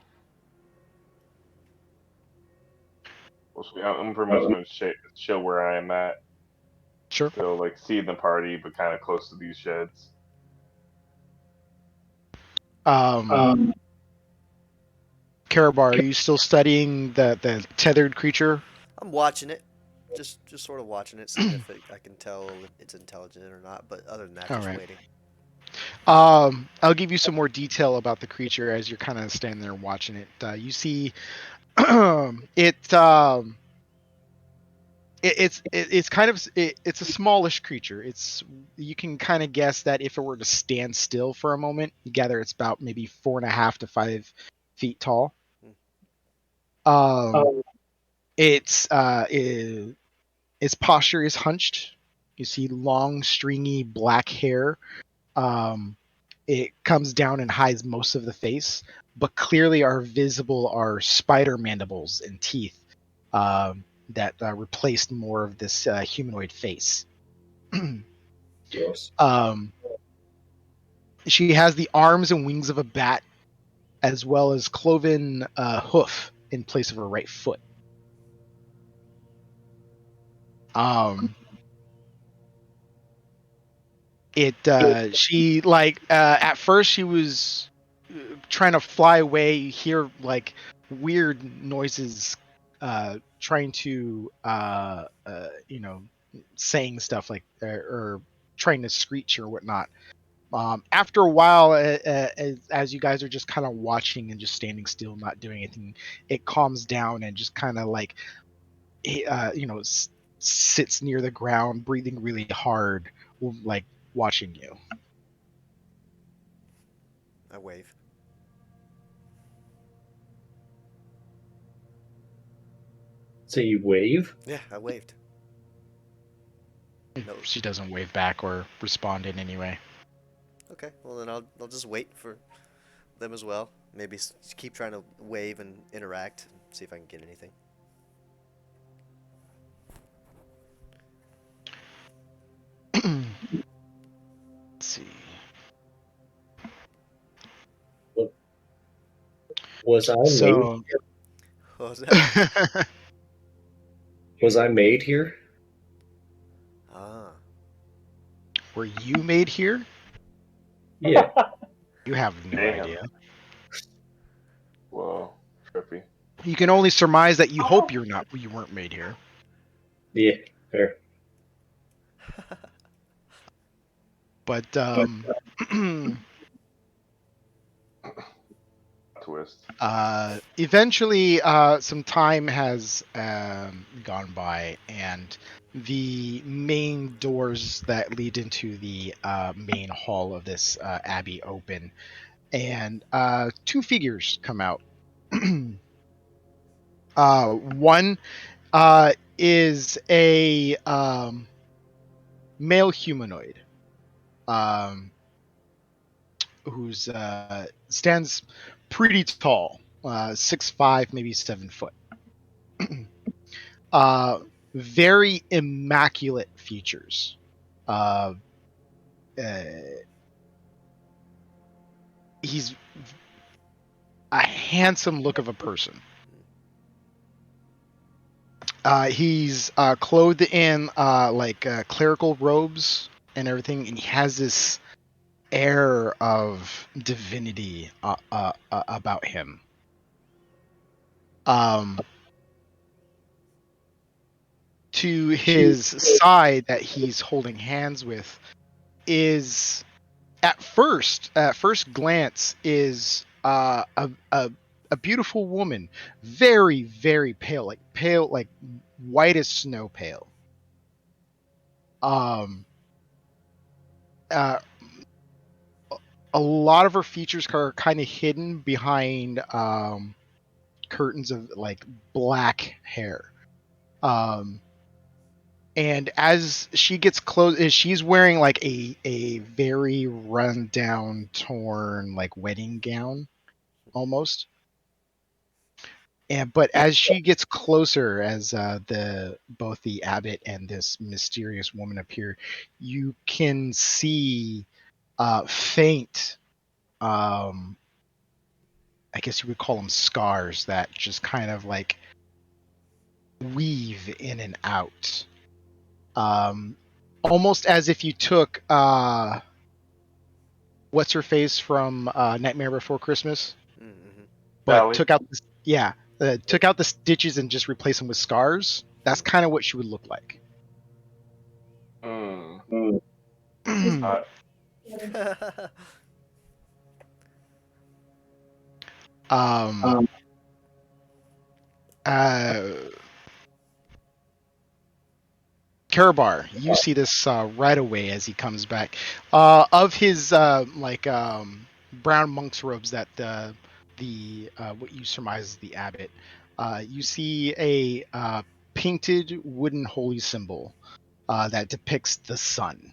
[SPEAKER 3] Well, I'm pretty much going to chill where I am at.
[SPEAKER 1] Sure.
[SPEAKER 3] So, like, see the party, but kind of close to these sheds.
[SPEAKER 1] Karabar, are you still studying the tethered creature?
[SPEAKER 2] I'm watching it. Just sort of watching it, seeing if I can tell if it's intelligent or not. But other than that,
[SPEAKER 1] All
[SPEAKER 2] just
[SPEAKER 1] right.
[SPEAKER 2] waiting.
[SPEAKER 1] I'll give you some more detail about the creature as you're kind of standing there watching it. You see, it's kind of it's a smallish creature. You can kind of guess that if it were to stand still for a moment, you gather it's about maybe 4.5 to 5 feet tall. Its posture is hunched. You see long, stringy black hair. It comes down and hides most of the face, but clearly are visible are spider mandibles and teeth that replaced more of this humanoid face.
[SPEAKER 4] Gross.
[SPEAKER 1] She has the arms and wings of a bat, as well as cloven hoof in place of her right foot. She at first she was trying to fly away. You hear like weird noises, trying to saying stuff like or trying to screech or whatnot. After a while, as you guys are just kind of watching and just standing still, not doing anything, it calms down and just kind of like sits near the ground, breathing really hard, like watching you.
[SPEAKER 2] I wave.
[SPEAKER 4] So you wave?
[SPEAKER 2] Yeah, I waved. No.
[SPEAKER 1] She doesn't wave back or respond in any way.
[SPEAKER 2] Okay, well then I'll just wait for them as well. Maybe keep trying to wave and interact, see if I can get anything.
[SPEAKER 1] Let's see.
[SPEAKER 4] Was I
[SPEAKER 1] So,
[SPEAKER 4] made?
[SPEAKER 2] What was that?
[SPEAKER 4] Was I made here?
[SPEAKER 2] Ah.
[SPEAKER 1] were you made here?
[SPEAKER 4] Yeah.
[SPEAKER 1] You have no
[SPEAKER 3] Damn.
[SPEAKER 1] idea.
[SPEAKER 3] Whoa, trippy.
[SPEAKER 1] You can only surmise that you hope you weren't made here.
[SPEAKER 4] Yeah. Fair.
[SPEAKER 1] But
[SPEAKER 3] Twist.
[SPEAKER 1] eventually, some time has gone by, and the main doors that lead into the main hall of this abbey open, and two figures come out. One is a male humanoid, who's stands pretty tall, 6'5", maybe 7 foot. Very immaculate features. He's a handsome look of a person. He's clothed in clerical robes and everything, and he has this air of divinity about him. To his side that he's holding hands with is at first glance is a beautiful woman, very, very pale, like white as snow pale. A lot of her features are kind of hidden behind curtains of like black hair. And as she gets close, she's wearing like a very run down, torn like wedding gown almost. But as she gets closer, as both the abbot and this mysterious woman appear, you can see faint, I guess you would call them scars that just kind of like weave in and out. Almost as if you took what's her face from Nightmare Before Christmas, but
[SPEAKER 3] Sally.
[SPEAKER 1] took out the stitches and just replaced them with scars. That's kind of what she would look like. Karabar, you see this right away as he comes back. Of his brown monk's robes that the what you surmise is the abbot, you see a painted wooden holy symbol that depicts the sun.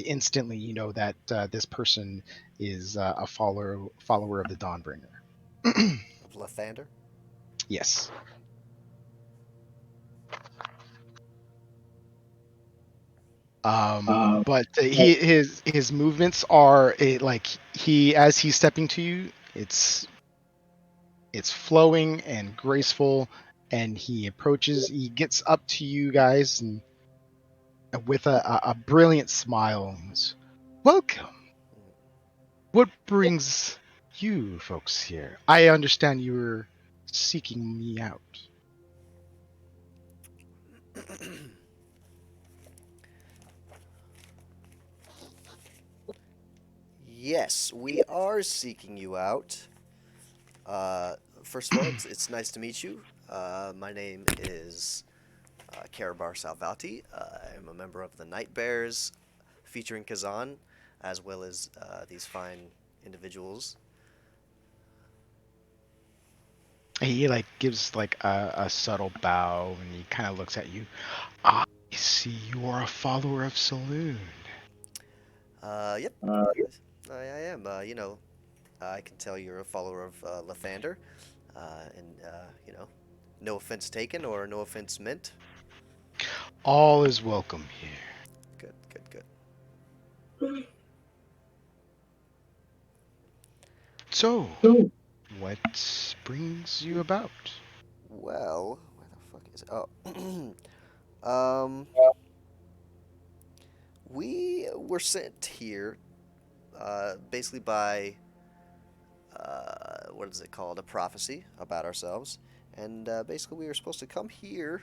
[SPEAKER 1] Instantly, you know that this person is a follower of the Dawnbringer.
[SPEAKER 2] Of Lathander?
[SPEAKER 1] Yes. But his movements are as he's stepping to you, it's flowing and graceful, and he gets up to you guys and with a brilliant smile. Welcome. What brings you folks here? I understand you were seeking me out.
[SPEAKER 2] Yes, we are seeking you out. First of all, it's nice to meet you. My name is Karabar Salvati. I'm a member of the Night Bears, featuring Kazan, as well as these fine individuals.
[SPEAKER 1] He gives a subtle bow, and he kind of looks at you. I see you are a follower of Saloon.
[SPEAKER 2] Yep, I am. I can tell you're a follower of Lathander, and no offense taken or no offense meant.
[SPEAKER 1] All is welcome here.
[SPEAKER 2] Good, good, good.
[SPEAKER 1] So, what brings you about?
[SPEAKER 2] Well, where the fuck is it? Oh, we were sent here, basically by, what is it called? A prophecy about ourselves, and basically we were supposed to come here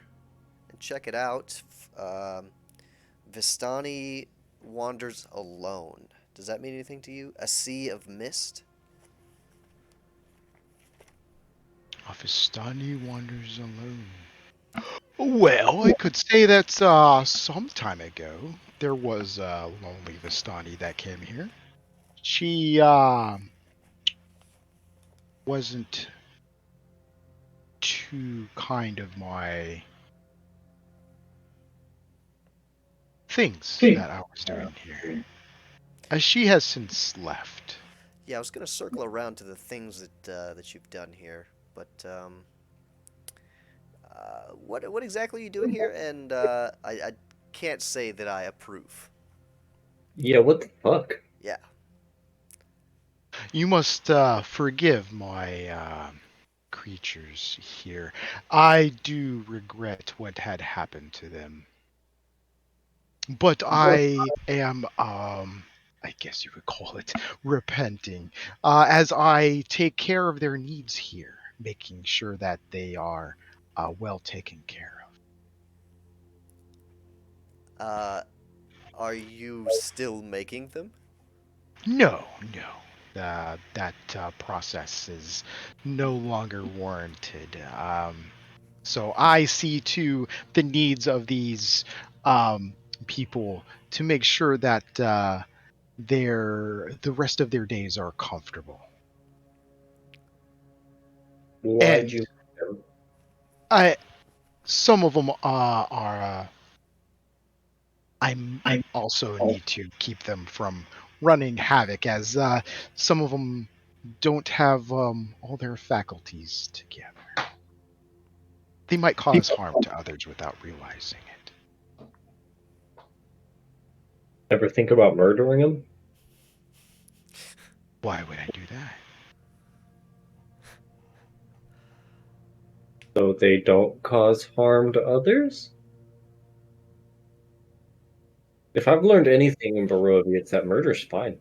[SPEAKER 2] and check it out. Vistani wanders alone. Does that mean anything to you? A sea of mist?
[SPEAKER 1] Vistani wanders alone. Well, I could say that some time ago there was a lonely Vistani that came here. She wasn't too kind of my things that I was doing here. As she has since left.
[SPEAKER 2] Yeah, I was gonna circle around to the things that you've done here, but what exactly are you doing here? And I can't say that I approve.
[SPEAKER 4] Yeah, what the fuck?
[SPEAKER 2] Yeah.
[SPEAKER 1] You must forgive my creatures here. I do regret what had happened to them. But I am, I guess you would call it, repenting, as I take care of their needs here, making sure that they are well taken care of.
[SPEAKER 2] Are you still making them?
[SPEAKER 1] No. That process is no longer warranted. So I see to the needs of these people to make sure that the rest of their days are comfortable.
[SPEAKER 4] Why'd
[SPEAKER 1] And
[SPEAKER 4] you?
[SPEAKER 1] some of them are. I also need to keep them from running havoc, as some of them don't have all their faculties together. They might cause harm to others without realizing it.
[SPEAKER 4] Ever think about murdering him?
[SPEAKER 1] Why would I do that?
[SPEAKER 4] So they don't cause harm to others? If I've learned anything in Barovia, it's that murder's fine.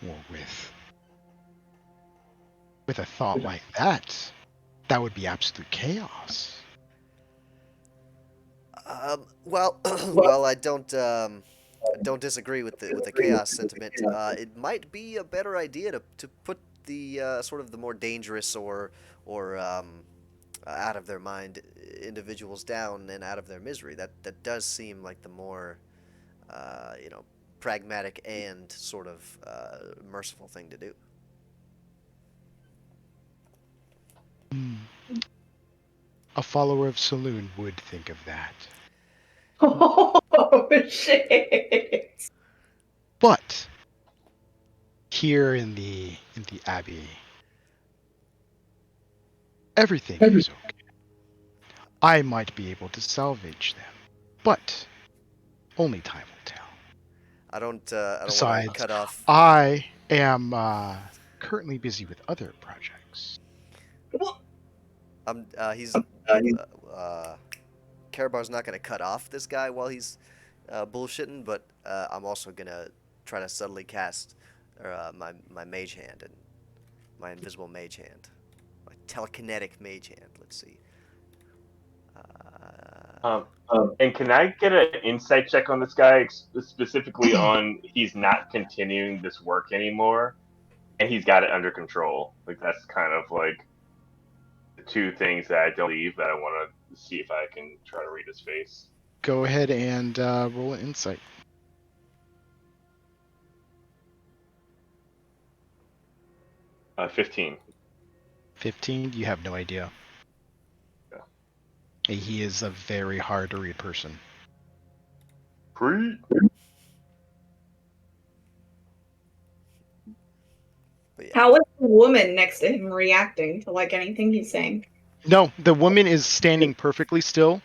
[SPEAKER 1] Well, with a thought like that, that would be absolute chaos.
[SPEAKER 2] Well, well, I don't disagree with the chaos sentiment. It might be a better idea to put the sort of the more dangerous or out of their mind individuals down and out of their misery. That does seem like the more pragmatic and sort of merciful thing to do.
[SPEAKER 1] A follower of Saloon would think of that.
[SPEAKER 5] Oh shit!
[SPEAKER 1] But here in the Abbey, everything is okay. I might be able to salvage them, but only time will tell.
[SPEAKER 2] I don't want to
[SPEAKER 1] Besides,
[SPEAKER 2] cut off.
[SPEAKER 1] I am currently busy with other projects.
[SPEAKER 2] He's Karabar's not gonna cut off this guy while he's bullshitting, but I'm also gonna try to subtly cast my mage hand and my invisible mage hand, my telekinetic mage hand. Let's see.
[SPEAKER 3] And can I get an insight check on this guy, specifically on he's not continuing this work anymore, and he's got it under control? Like that's kind of like the two things that I don't believe that I want to see if I can try to read his face.
[SPEAKER 1] Go ahead and roll an insight.
[SPEAKER 3] 15.
[SPEAKER 1] 15, you have no idea.
[SPEAKER 3] Yeah.
[SPEAKER 1] He is a very hard to read person.
[SPEAKER 3] Pre.
[SPEAKER 2] But yeah.
[SPEAKER 5] How is the woman next to him reacting to like anything he's saying?
[SPEAKER 1] No, the woman is standing perfectly still.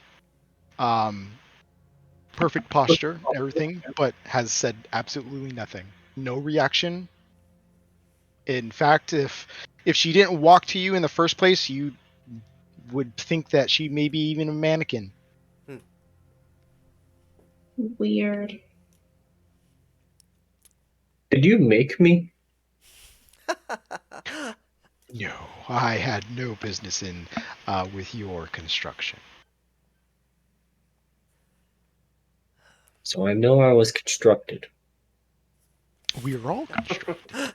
[SPEAKER 1] Perfect posture, everything, but has said absolutely nothing. No reaction. In fact, if she didn't walk to you in the first place, you would think that she may be even a mannequin.
[SPEAKER 5] Weird.
[SPEAKER 4] Did you make me?
[SPEAKER 1] No, I had no business in with your construction.
[SPEAKER 4] So I know I was constructed.
[SPEAKER 1] We are all constructed.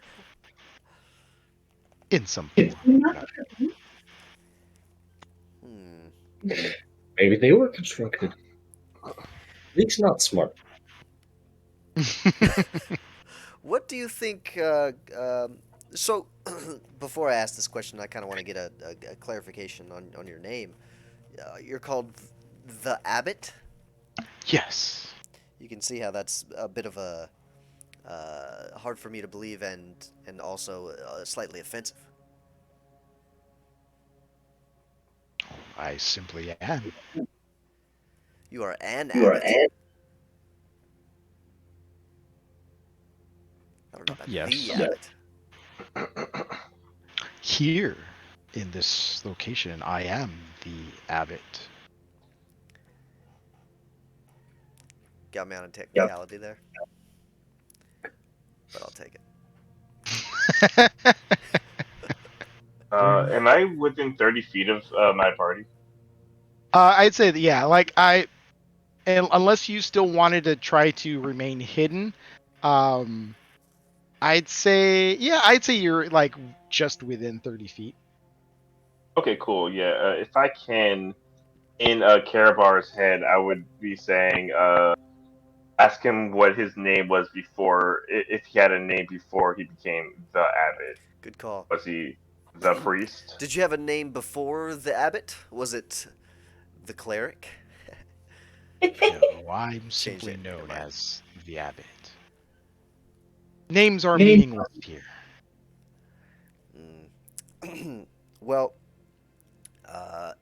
[SPEAKER 1] In some form or another.
[SPEAKER 4] Maybe they were constructed. Leak's not smart.
[SPEAKER 2] What do you think? So, before I ask this question, I kind of want to get a clarification on your name. You're called the Abbott?
[SPEAKER 1] Yes.
[SPEAKER 2] You can see how that's a bit of a hard for me to believe and also slightly offensive.
[SPEAKER 1] I simply am.
[SPEAKER 2] You are an Abbott. I don't know about
[SPEAKER 1] Yes.
[SPEAKER 2] the Abbott.
[SPEAKER 1] Here, in this location, I am the Abbott.
[SPEAKER 2] Got me on a technicality there, but I'll take it.
[SPEAKER 3] Am I within 30 feet of my party?
[SPEAKER 1] I'd say that, yeah. Like unless you still wanted to try to remain hidden, I'd say you're like just within 30 feet.
[SPEAKER 3] Okay, cool. Yeah, if I can, in Karabar's head, I would be saying, ask him what his name was before, if he had a name before he became the Abbot.
[SPEAKER 2] Good call.
[SPEAKER 3] Was he the priest?
[SPEAKER 2] Did you have a name before the Abbot? Was it the cleric?
[SPEAKER 1] No, I'm simply
[SPEAKER 2] it.
[SPEAKER 1] known
[SPEAKER 2] Never mind.
[SPEAKER 1] as the Abbot. Names are meaningless here.
[SPEAKER 2] Well,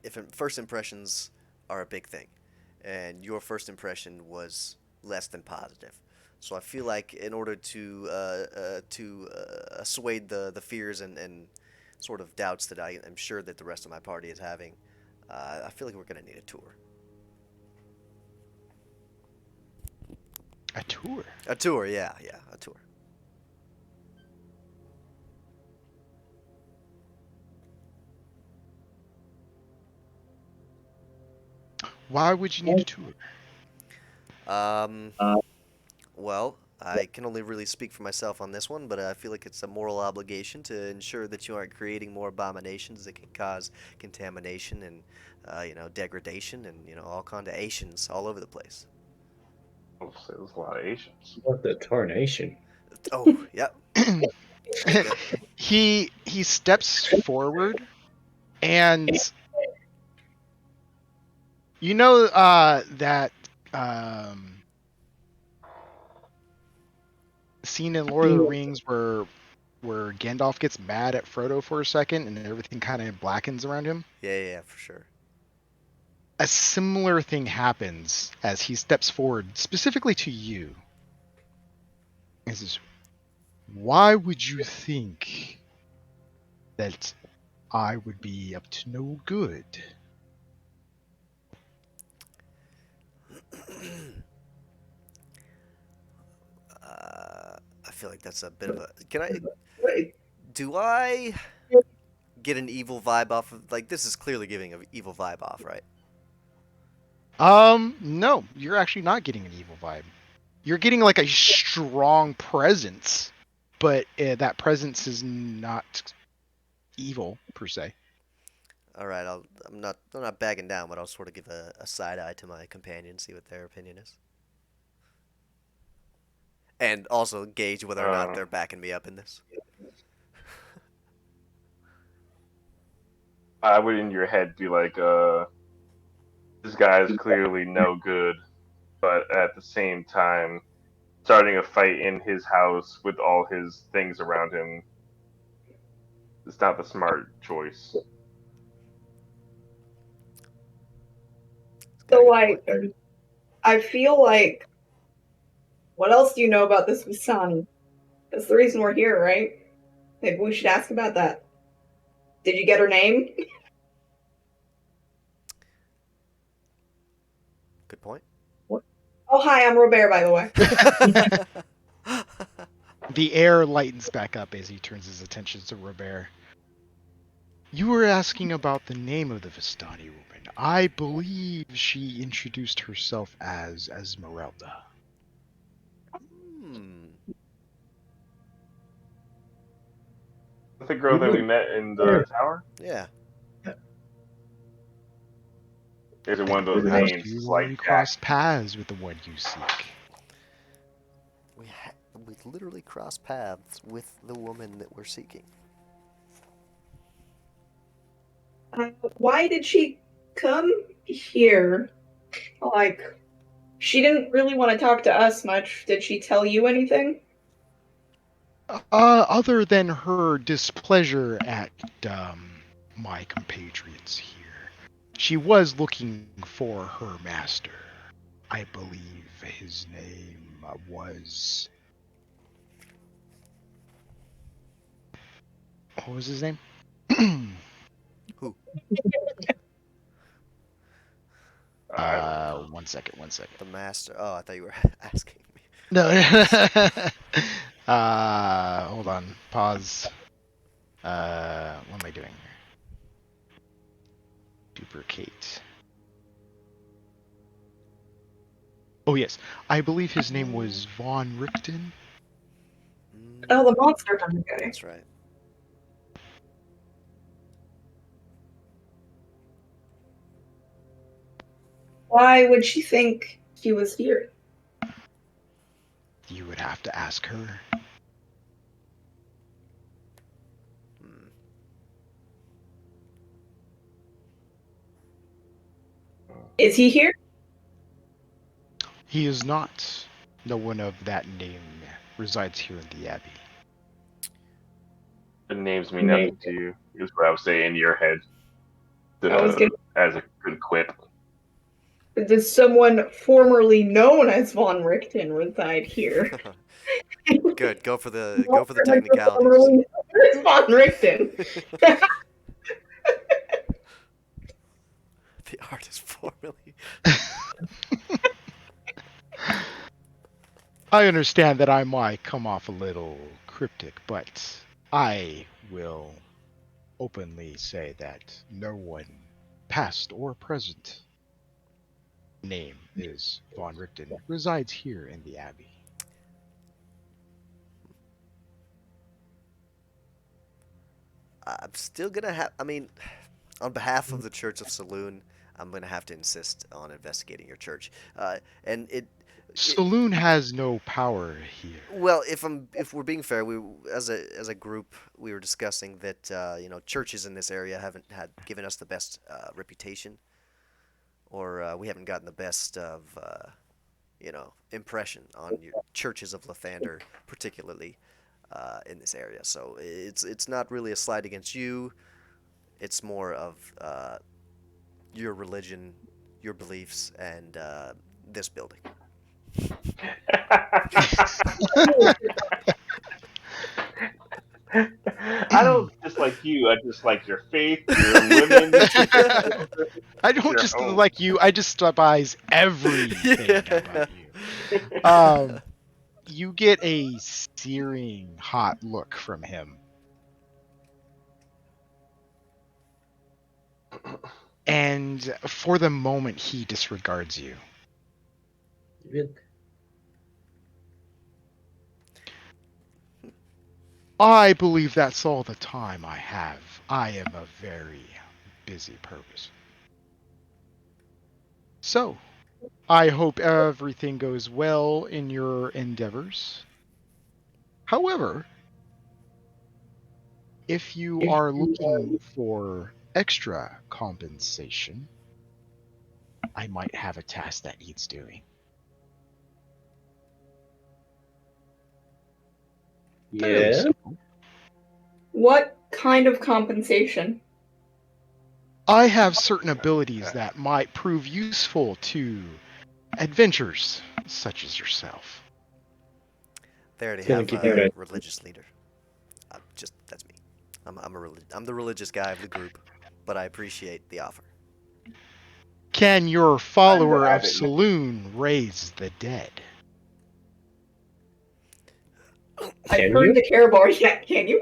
[SPEAKER 2] if first impressions are a big thing, and your first impression was less than positive, so I feel like in order to assuade the fears and sort of doubts that I am sure that the rest of my party is having, I feel like we're gonna need a tour.
[SPEAKER 1] A tour?
[SPEAKER 2] A tour, yeah, a tour.
[SPEAKER 1] Why would you need a tour?
[SPEAKER 2] Well, I can only really speak for myself on this one, but I feel like it's a moral obligation to ensure that you aren't creating more abominations that can cause contamination and, degradation and, all kinds of Asians all over the place.
[SPEAKER 3] Oh, so there's a lot of Asians.
[SPEAKER 4] What the tarnation?
[SPEAKER 2] Oh, yep.
[SPEAKER 1] He steps forward, and you know that scene in Lord of the Rings where Gandalf gets mad at Frodo for a second and everything kind of blackens around him?
[SPEAKER 2] Yeah, for sure.
[SPEAKER 1] a similar thing happens as he steps forward, specifically to you. He says, "Why would you think that I would be up to no good?"
[SPEAKER 2] I feel like that's a bit of a. Can I?
[SPEAKER 5] Right.
[SPEAKER 2] Do I get an evil vibe off of? Like, this is clearly giving an evil vibe off, right?
[SPEAKER 1] No, you're actually not getting an evil vibe. You're getting like a strong presence, but that presence is not evil per se.
[SPEAKER 2] All right, I'm not backing down, but I'll sort of give a side eye to my companion, see what their opinion is, and also gauge whether or not they're backing me up in this.
[SPEAKER 3] I would in your head be like, this guy is clearly no good, but at the same time, starting a fight in his house with all his things around him is not the smart choice.
[SPEAKER 5] So, like, I feel like, what else do you know about this Vistani? That's the reason we're here, right? Maybe we should ask about that. Did you get her name?
[SPEAKER 2] Good point.
[SPEAKER 5] Oh, hi, I'm Robert, by the way.
[SPEAKER 1] The air lightens back up as he turns his attention to Robert. You were asking about the name of the Vistani woman. I believe she introduced herself as Esmeralda.
[SPEAKER 3] The girl that we met in the tower?
[SPEAKER 2] Yeah.
[SPEAKER 3] Is it one of those
[SPEAKER 1] Perhaps
[SPEAKER 3] names
[SPEAKER 1] you
[SPEAKER 3] like
[SPEAKER 1] already
[SPEAKER 3] Jack?
[SPEAKER 1] crossed paths with the one you seek.
[SPEAKER 2] We literally crossed paths with the woman that we're seeking.
[SPEAKER 5] Why did she come here? Like, she didn't really want to talk to us much. Did she tell you anything?
[SPEAKER 1] Other than her displeasure at my compatriots here. She was looking for her master. I believe his name was... What was his name?
[SPEAKER 2] Who?
[SPEAKER 1] One second.
[SPEAKER 2] The master. Oh, I thought you were asking me.
[SPEAKER 1] No. Hold on. Pause. What am I doing? Duplicate. Oh, yes. I believe his name was Von Richten.
[SPEAKER 5] Oh, the monster hunter guy.
[SPEAKER 2] That's right.
[SPEAKER 5] Why would she think he was here?
[SPEAKER 1] You would have to ask her.
[SPEAKER 5] Is he here?
[SPEAKER 1] He is not. No one of that name resides here in the Abbey.
[SPEAKER 3] The names mean nothing to you, is what I would say in your head. As a good quip.
[SPEAKER 5] Does someone formerly known as Von Richten reside here?
[SPEAKER 2] Good. Go for the technicalities.
[SPEAKER 5] Von Richten.
[SPEAKER 2] The artist formerly.
[SPEAKER 1] I understand that I might come off a little cryptic, but I will openly say that no one, past or present, name is Von Richten, resides here in the Abbey.
[SPEAKER 2] I'm still gonna have. I mean, on behalf of the Church of Saloon, I'm gonna have to insist on investigating your church.
[SPEAKER 1] Saloon has no power here.
[SPEAKER 2] Well, if we're being fair, we as a group we were discussing that churches in this area haven't given us the best reputation, or we haven't gotten the best of impression on your churches of Lathander, particularly in this area. So it's not really a slight against you. It's more of your religion your beliefs and this building.
[SPEAKER 3] I don't dislike you. I dislike your faith, your women,
[SPEAKER 1] I don't
[SPEAKER 3] your
[SPEAKER 1] just
[SPEAKER 3] home.
[SPEAKER 1] like you. I just despise everything about you. You get a searing hot look from him. And for the moment, he disregards you. I believe that's all the time I have. I am a very busy person. So, I hope everything goes well in your endeavors. However, if you are looking for extra compensation, I might have a task that needs doing. Fairly
[SPEAKER 4] Yeah.
[SPEAKER 1] simple.
[SPEAKER 5] What kind of compensation?
[SPEAKER 1] I have certain abilities that might prove useful to adventurers such as yourself.
[SPEAKER 2] They already
[SPEAKER 4] Gonna
[SPEAKER 2] have
[SPEAKER 4] keep you
[SPEAKER 2] a
[SPEAKER 4] guys-
[SPEAKER 2] religious leader. That's me. I'm the religious guy of the group, but I appreciate the offer.
[SPEAKER 1] Can your
[SPEAKER 3] I'm
[SPEAKER 1] follower
[SPEAKER 3] the
[SPEAKER 1] of
[SPEAKER 3] Abbott.
[SPEAKER 1] Saloon raise the dead?
[SPEAKER 5] I've
[SPEAKER 4] Can
[SPEAKER 5] heard
[SPEAKER 4] you?
[SPEAKER 5] the care bar yet. Can you?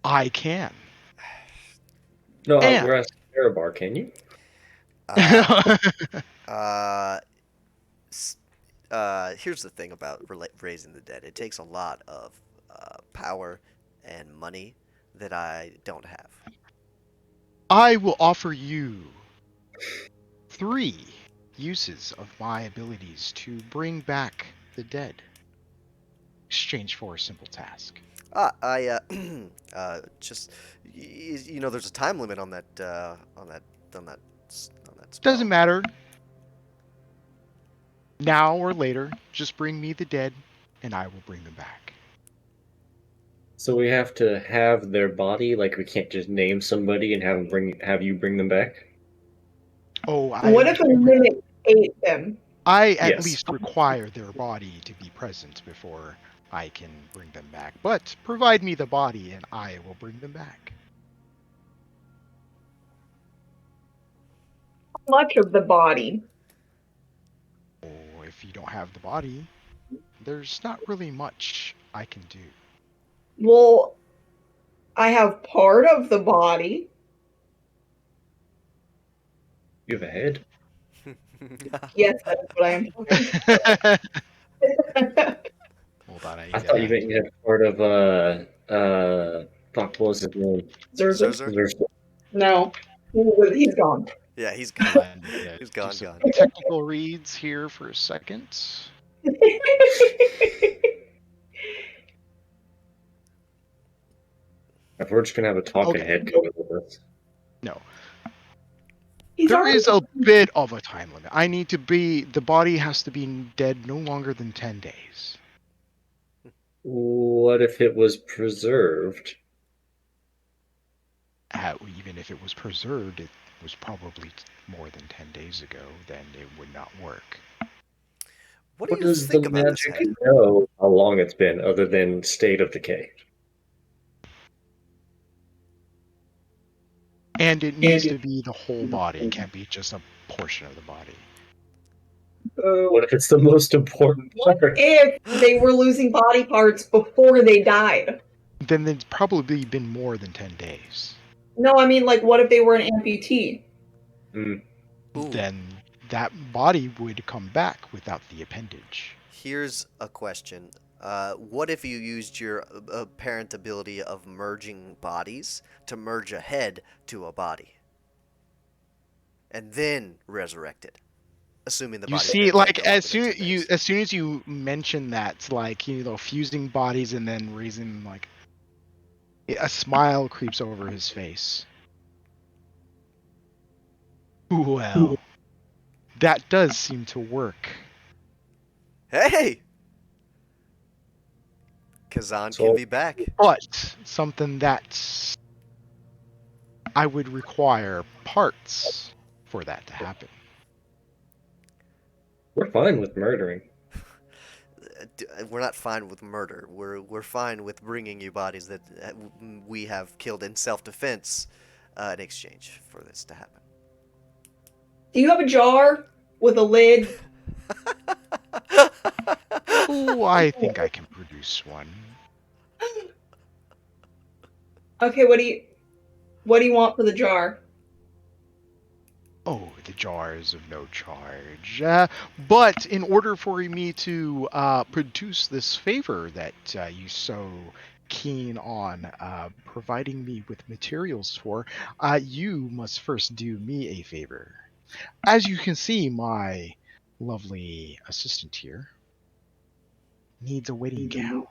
[SPEAKER 1] I can.
[SPEAKER 4] No,
[SPEAKER 1] And-
[SPEAKER 4] we're asking Karabar, can you?
[SPEAKER 2] Here's the thing about raising the dead. It takes a lot of power and money that I don't have.
[SPEAKER 1] I will offer you 3 uses of my abilities to bring back the dead. Exchange for a simple task.
[SPEAKER 2] I you know, there's a time limit on that spell.
[SPEAKER 1] Doesn't matter. Now or later, just bring me the dead, and I will bring them back.
[SPEAKER 4] So we have to have their body, like we can't just name somebody and have you bring them back?
[SPEAKER 1] Oh,
[SPEAKER 5] What if a mimic ate them?
[SPEAKER 1] I at
[SPEAKER 4] Yes.
[SPEAKER 1] least require their body to be present before I can bring them back. But provide me the body, and I will bring them back.
[SPEAKER 5] How much of the body?
[SPEAKER 1] Oh, if you don't have the body, there's not really much I can do.
[SPEAKER 5] Well, I have part of the body.
[SPEAKER 4] You have a head?
[SPEAKER 5] Yes, that's what I am talking about.
[SPEAKER 1] Hold on,
[SPEAKER 4] I thought you meant you had part of fuck, what was his name?
[SPEAKER 5] Zerzur?
[SPEAKER 2] Zerzur?
[SPEAKER 5] No. He's gone.
[SPEAKER 2] Yeah, he's gone. He's
[SPEAKER 1] Do
[SPEAKER 2] gone.
[SPEAKER 1] some technical reads here for a second.
[SPEAKER 4] If we're just gonna have a talking
[SPEAKER 1] Okay.
[SPEAKER 4] head going with this.
[SPEAKER 1] No.
[SPEAKER 5] He's
[SPEAKER 1] There
[SPEAKER 5] already
[SPEAKER 1] is a
[SPEAKER 5] gone.
[SPEAKER 1] bit of a time limit. The body has to be dead no longer than 10 days.
[SPEAKER 4] What if it was preserved?
[SPEAKER 1] Even if it was preserved, it was probably more than 10 days ago, then it would not work.
[SPEAKER 2] What do you
[SPEAKER 4] does
[SPEAKER 2] think
[SPEAKER 4] the
[SPEAKER 2] about this
[SPEAKER 4] magic
[SPEAKER 2] head?
[SPEAKER 4] know how long it's been other than state of decay?
[SPEAKER 1] And it needs to be the whole body. It can't be just a portion of the body.
[SPEAKER 4] What if it's the most important
[SPEAKER 5] What
[SPEAKER 4] part?
[SPEAKER 5] if they were losing body parts before they died?
[SPEAKER 1] Then it's probably been more than 10 days.
[SPEAKER 5] No, I mean, like, what if they were an amputee?
[SPEAKER 2] Ooh.
[SPEAKER 1] Then that body would come back without the appendage.
[SPEAKER 2] Here's a question. What if you used your apparent ability of merging bodies to merge a head to a body? And then resurrect it? Assuming the
[SPEAKER 1] You
[SPEAKER 2] body's
[SPEAKER 1] see,
[SPEAKER 2] been
[SPEAKER 1] like
[SPEAKER 2] dead no
[SPEAKER 1] as
[SPEAKER 2] longer than
[SPEAKER 1] soon
[SPEAKER 2] 10
[SPEAKER 1] you
[SPEAKER 2] days.
[SPEAKER 1] as soon as you mention that, like fusing bodies and then raising, like a smile creeps over his face. Well, that does seem to work.
[SPEAKER 2] Hey! Kazan can be back.
[SPEAKER 1] But something that I would require parts for that to happen.
[SPEAKER 4] We're fine with murdering.
[SPEAKER 2] We're not fine with murder. We're fine with bringing you bodies that we have killed in self-defense in exchange for this to happen.
[SPEAKER 5] Do you have a jar with a lid?
[SPEAKER 1] Oh, I think I can produce one.
[SPEAKER 5] Okay, what do you want for the jar?
[SPEAKER 1] Oh, the jar is of no charge. But in order for me to produce this favor that you so keen on providing me with materials for, you must first do me a favor. As you can see, my lovely assistant here needs a wedding gown.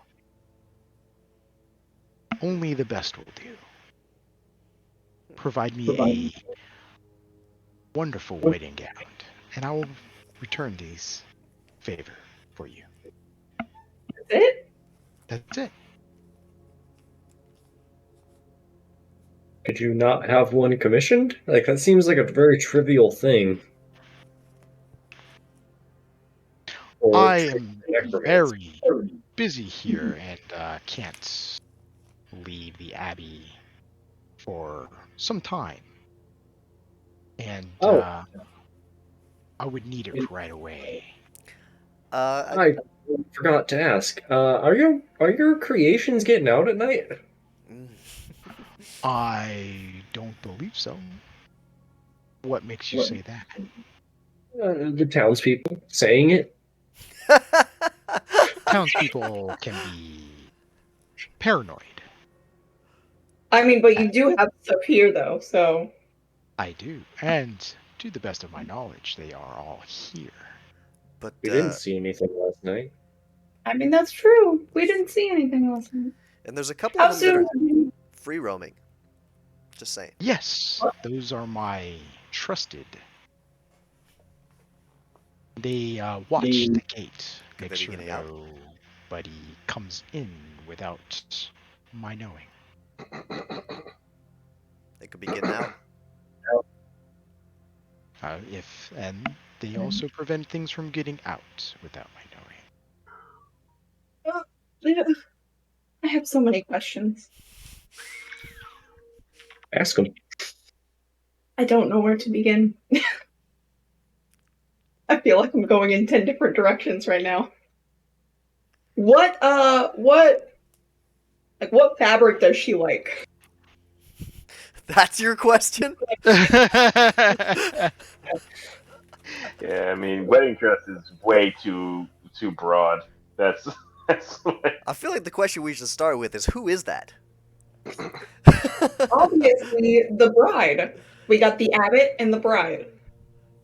[SPEAKER 1] Only the best will do. Provide me a wonderful wedding gown, and I will return these favor for you.
[SPEAKER 5] That's it?
[SPEAKER 1] That's it.
[SPEAKER 4] Could you not have one commissioned? Like, that seems like a very trivial thing.
[SPEAKER 1] I am very busy here and can't leave the Abbey for some time. And I would need it right away.
[SPEAKER 4] I forgot to ask. Are your creations getting out at night?
[SPEAKER 1] I don't believe so. What makes you say that?
[SPEAKER 4] The townspeople saying it.
[SPEAKER 1] Townspeople can be paranoid.
[SPEAKER 5] I mean, but you do have stuff here, though, so...
[SPEAKER 1] I do, and to the best of my knowledge, they are all here.
[SPEAKER 2] But
[SPEAKER 4] We didn't see anything last night.
[SPEAKER 5] I mean, that's true. We didn't see anything last night.
[SPEAKER 2] and there's a couple
[SPEAKER 5] How
[SPEAKER 2] of them that
[SPEAKER 5] soon?
[SPEAKER 2] are free roaming. Just saying.
[SPEAKER 1] Yes, those are my trusted. They watch the gate, make
[SPEAKER 2] they be
[SPEAKER 1] sure
[SPEAKER 2] getting out?
[SPEAKER 1] nobody comes in without my knowing.
[SPEAKER 2] They could be getting out.
[SPEAKER 1] And they also prevent things from getting out without my knowing.
[SPEAKER 5] I have so many questions.
[SPEAKER 4] Ask them.
[SPEAKER 5] I don't know where to begin. I feel like I'm going in 10 different directions right now. What fabric does she like?
[SPEAKER 2] That's your question?
[SPEAKER 3] Yeah, I mean, wedding dress is way too broad. That's like...
[SPEAKER 2] I feel like the question we should start with is, who is that?
[SPEAKER 5] Obviously, the bride. We got the Abbott and the bride.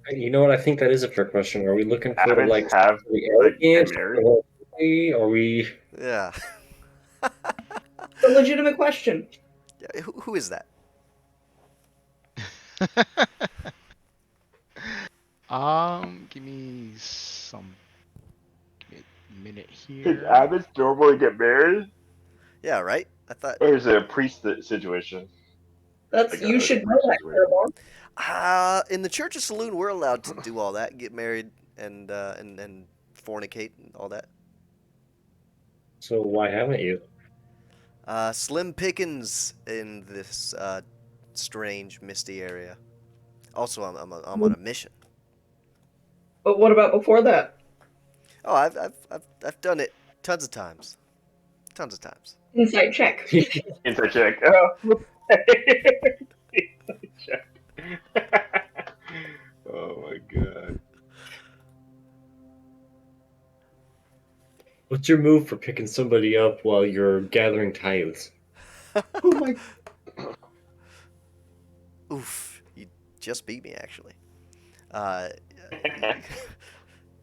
[SPEAKER 4] You know what? I think that is a fair question. Are we looking for
[SPEAKER 3] Abbots
[SPEAKER 4] like
[SPEAKER 3] have
[SPEAKER 4] the
[SPEAKER 3] like been
[SPEAKER 4] elegant?
[SPEAKER 3] married.
[SPEAKER 4] Are we?
[SPEAKER 2] Yeah.
[SPEAKER 5] It's a legitimate question.
[SPEAKER 2] Yeah, who is that?
[SPEAKER 1] Give me a minute
[SPEAKER 3] Did
[SPEAKER 1] here.
[SPEAKER 3] Abbots normally get married?
[SPEAKER 2] Yeah, right? I thought.
[SPEAKER 3] Or is it a priest situation?
[SPEAKER 5] That's
[SPEAKER 3] Like
[SPEAKER 5] you
[SPEAKER 3] a
[SPEAKER 5] should know
[SPEAKER 3] priest
[SPEAKER 5] that,
[SPEAKER 3] situation.
[SPEAKER 5] Claremore.
[SPEAKER 2] In the Church of Saloon, we're allowed to do all that, get married and fornicate and all that.
[SPEAKER 4] So why haven't you?
[SPEAKER 2] Slim pickings in this strange, misty area. Also, I'm on a mission.
[SPEAKER 5] But what about before that?
[SPEAKER 2] Oh, I've done it tons of times. Tons of times.
[SPEAKER 5] Insight check.
[SPEAKER 3] Inside check. Oh. Inside check. Oh my god.
[SPEAKER 4] What's your move for picking somebody up while you're gathering tithes?
[SPEAKER 5] Oh my.
[SPEAKER 2] Oof, you just beat me actually.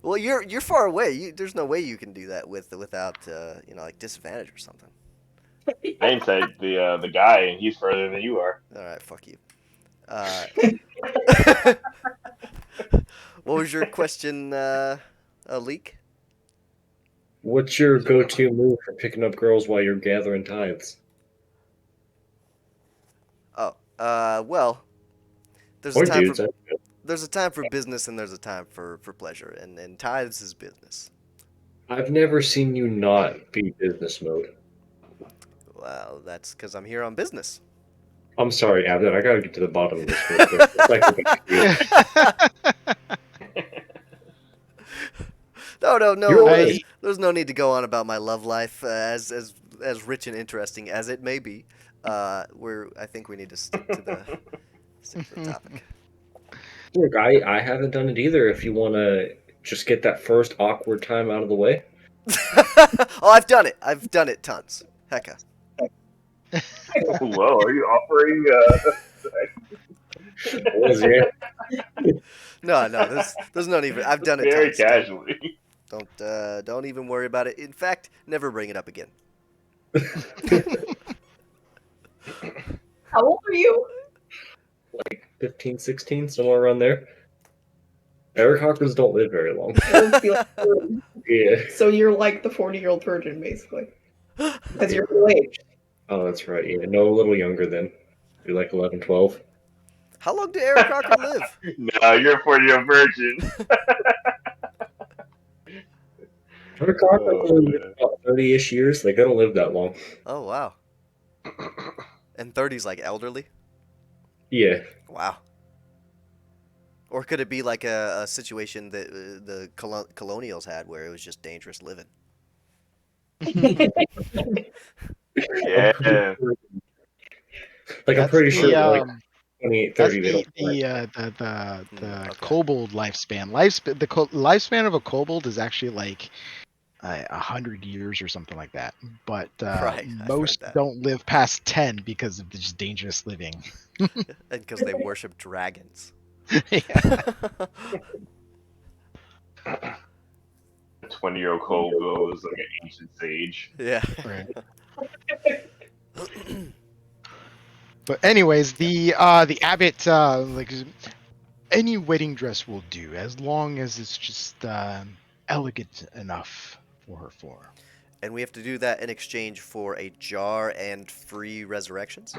[SPEAKER 2] Well, you're far away. There's no way you can do that without like disadvantage or something.
[SPEAKER 3] I inside the guy, and he's further than you are.
[SPEAKER 2] All right, fuck you. What was your question, Leak?
[SPEAKER 4] What's your go-to move for picking up girls while you're gathering tithes?
[SPEAKER 2] Oh, well, there's
[SPEAKER 4] Or
[SPEAKER 2] a time
[SPEAKER 4] dudes,
[SPEAKER 2] for There's a time for business and there's a time for pleasure, and tithes is business.
[SPEAKER 4] I've never seen you not be business mode.
[SPEAKER 2] Well, that's because I'm here on business.
[SPEAKER 4] I'm sorry, Abbott. I gotta get to the bottom of this real quick. It's like
[SPEAKER 2] No.
[SPEAKER 4] You're right.
[SPEAKER 2] There's no need to go on about my love life, as rich and interesting as it may be. I think we need to stick to the topic.
[SPEAKER 4] Look, I haven't done it either. If you want to just get that first awkward time out of the way.
[SPEAKER 2] Oh, I've done it. I've done it tons. Hecka.
[SPEAKER 3] Whoa, are you offering?
[SPEAKER 4] What was your
[SPEAKER 2] No. There's no need. I've done it
[SPEAKER 3] Very
[SPEAKER 2] tons.
[SPEAKER 3] casually.
[SPEAKER 2] Don't even worry about it. In fact, never bring it up again.
[SPEAKER 5] How old are you?
[SPEAKER 4] like 15, 16, somewhere around there? Eric Hawkers don't live very long. Yeah.
[SPEAKER 5] So you're like the 40-year-old virgin, basically. Because you're full age.
[SPEAKER 4] Oh, that's right. Yeah, no, a little younger then. You're like 11, 12.
[SPEAKER 2] How long did Eric Crocker live?
[SPEAKER 3] No, you're a 40-year virgin.
[SPEAKER 4] Eric Hawkers lived about 30-ish years. They gotta live that long.
[SPEAKER 2] Oh, wow. And 30's like elderly?
[SPEAKER 4] Yeah.
[SPEAKER 2] Wow. Or could it be like a situation that the colonials had where it was just dangerous living?
[SPEAKER 3] Yeah.
[SPEAKER 4] Like, I'm pretty sure like 28, 30 they don't
[SPEAKER 1] the
[SPEAKER 2] Okay.
[SPEAKER 1] kobold lifespan. Lifespan of a kobold is actually like 100 years or something like that. But
[SPEAKER 2] Right, I've
[SPEAKER 1] most
[SPEAKER 2] heard that.
[SPEAKER 1] don't live past 10 because of just dangerous living.
[SPEAKER 2] And because they worship dragons.
[SPEAKER 1] Yeah.
[SPEAKER 3] A 20-year-old kobold is like an ancient sage.
[SPEAKER 2] Yeah.
[SPEAKER 1] Right. But anyways, the Abbott like any wedding dress will do as long as it's just elegant enough for her form.
[SPEAKER 2] And we have to do that in exchange for a jar and free resurrections?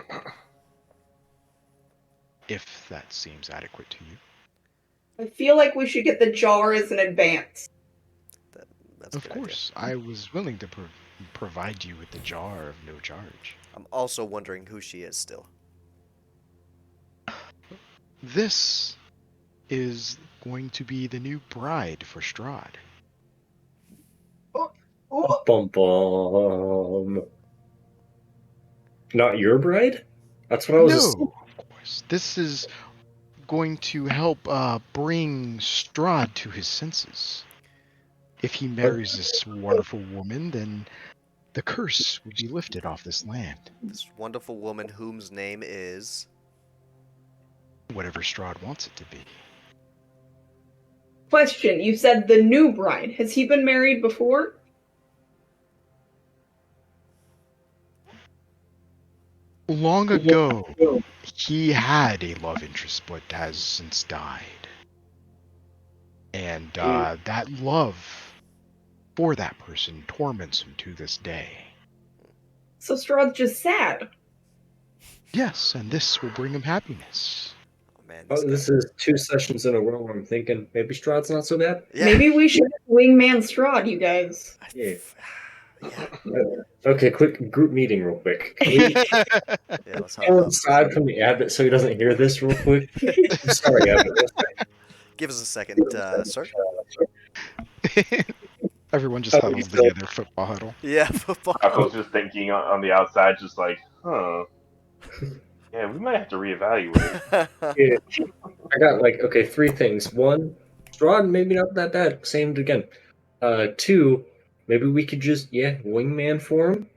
[SPEAKER 1] If that seems adequate to you.
[SPEAKER 5] I feel like we should get the jar as an advance.
[SPEAKER 2] That's a
[SPEAKER 1] Of
[SPEAKER 2] good idea.
[SPEAKER 1] course, I was willing to provide you with the jar of no charge.
[SPEAKER 2] I'm also wondering who she is still.
[SPEAKER 1] This is going to be the new bride for Strahd.
[SPEAKER 5] Oh,
[SPEAKER 4] Bum bum. Not your bride? That's what I was assuming.
[SPEAKER 1] Of course. This is going to help bring Strahd to his senses. If he marries this wonderful woman, then the curse will be lifted off this land.
[SPEAKER 2] This wonderful woman whose name is...
[SPEAKER 1] Whatever Strahd wants it to be.
[SPEAKER 5] question. You said the new bride. Has he been married before?
[SPEAKER 1] Long ago, he had a love interest, but has since died. And that love for that person torments him to this day.
[SPEAKER 5] So Strahd's just sad.
[SPEAKER 1] Yes, and this will bring him happiness.
[SPEAKER 2] Oh, man.
[SPEAKER 4] Oh, this is 2 sessions in a row where I'm thinking maybe Strahd's not so bad.
[SPEAKER 2] Yeah.
[SPEAKER 5] Maybe we should wingman Strahd, you guys.
[SPEAKER 4] Yeah.
[SPEAKER 2] Yeah.
[SPEAKER 4] Okay, quick group meeting real quick. Can we
[SPEAKER 2] Yeah, let's hop
[SPEAKER 4] go
[SPEAKER 2] up.
[SPEAKER 4] inside from the Abbott so he doesn't hear this real quick? I'm sorry, Abbott.
[SPEAKER 2] Give us a second, sir.
[SPEAKER 1] Everyone just huddles together, football huddle.
[SPEAKER 2] Yeah, football.
[SPEAKER 3] I was just thinking on the outside, just like, huh. Yeah, we might have to reevaluate.
[SPEAKER 4] Yeah. I got like, okay, 3 things. 1, Strahd maybe not that bad. Same again. 2, maybe we could just, wingman for him.